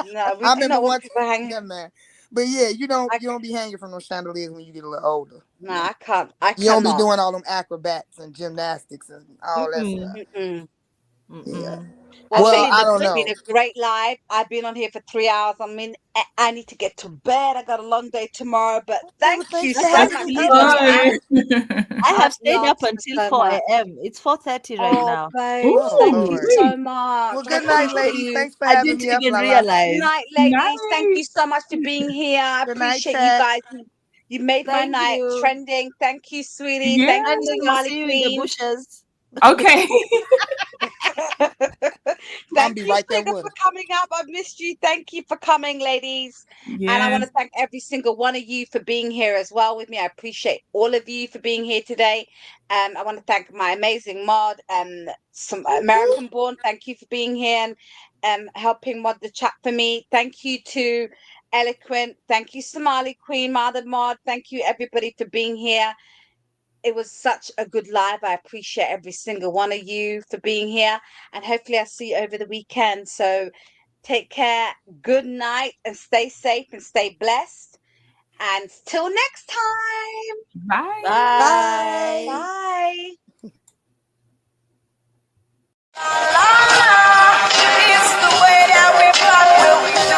No, we I do remember not want once. people hanging. Yeah, man. But yeah, you I, don't be hanging from no chandeliers when you get a little older. no, I can't. I You don't be cannot. doing all them acrobats and gymnastics and all that Mm-mm. stuff. Mm-mm. Yeah. Well, Well, Actually, ladies, I the don't it's prince. been know. a great live. I've been on here for 3 hours. I need to get to bed. I got a long day tomorrow. But Okay, well, thank you thanks for so Have having much me. for I coming appreciate out. it. I I've have stayed up laughed until so 4 much. a.m. It's 4:30 right Oh, now. babes, Oh thank Ooh, you Lord. so sweet. much. Well, I good night, appreciate ladies. you. Thanks for I having didn't me up, even Lala. realize. Night, ladies. Thank Nice. you so much for being here. I Good night, appreciate you chat. guys. You made my Thank night you. trending. Thank you, sweetie. Yeah. Thank you, Sending, I'll Somali see you in the Queen. bushes. Okay. I'm Thank be you, right there Sugar, with for her. coming up. I've missed you. Thank you for coming, ladies. And I want Yes. to thank every single one of you for being here as well with me. I appreciate all of you for being here today. I want to thank my amazing mod, some Whoop, whoop. American born. Thank you for being here and helping mod the chat for me. Thank you to Eloquent. Thank you, Somali Queen, Mother Mod. Thank you, everybody, for being here. It was such a good live. I appreciate every single one of you for being here. And hopefully I'll see you over the weekend. So take care. Good night and stay safe and stay blessed. And till next time. Bye. Bye. Bye. Bye. It's the way that we rock when we do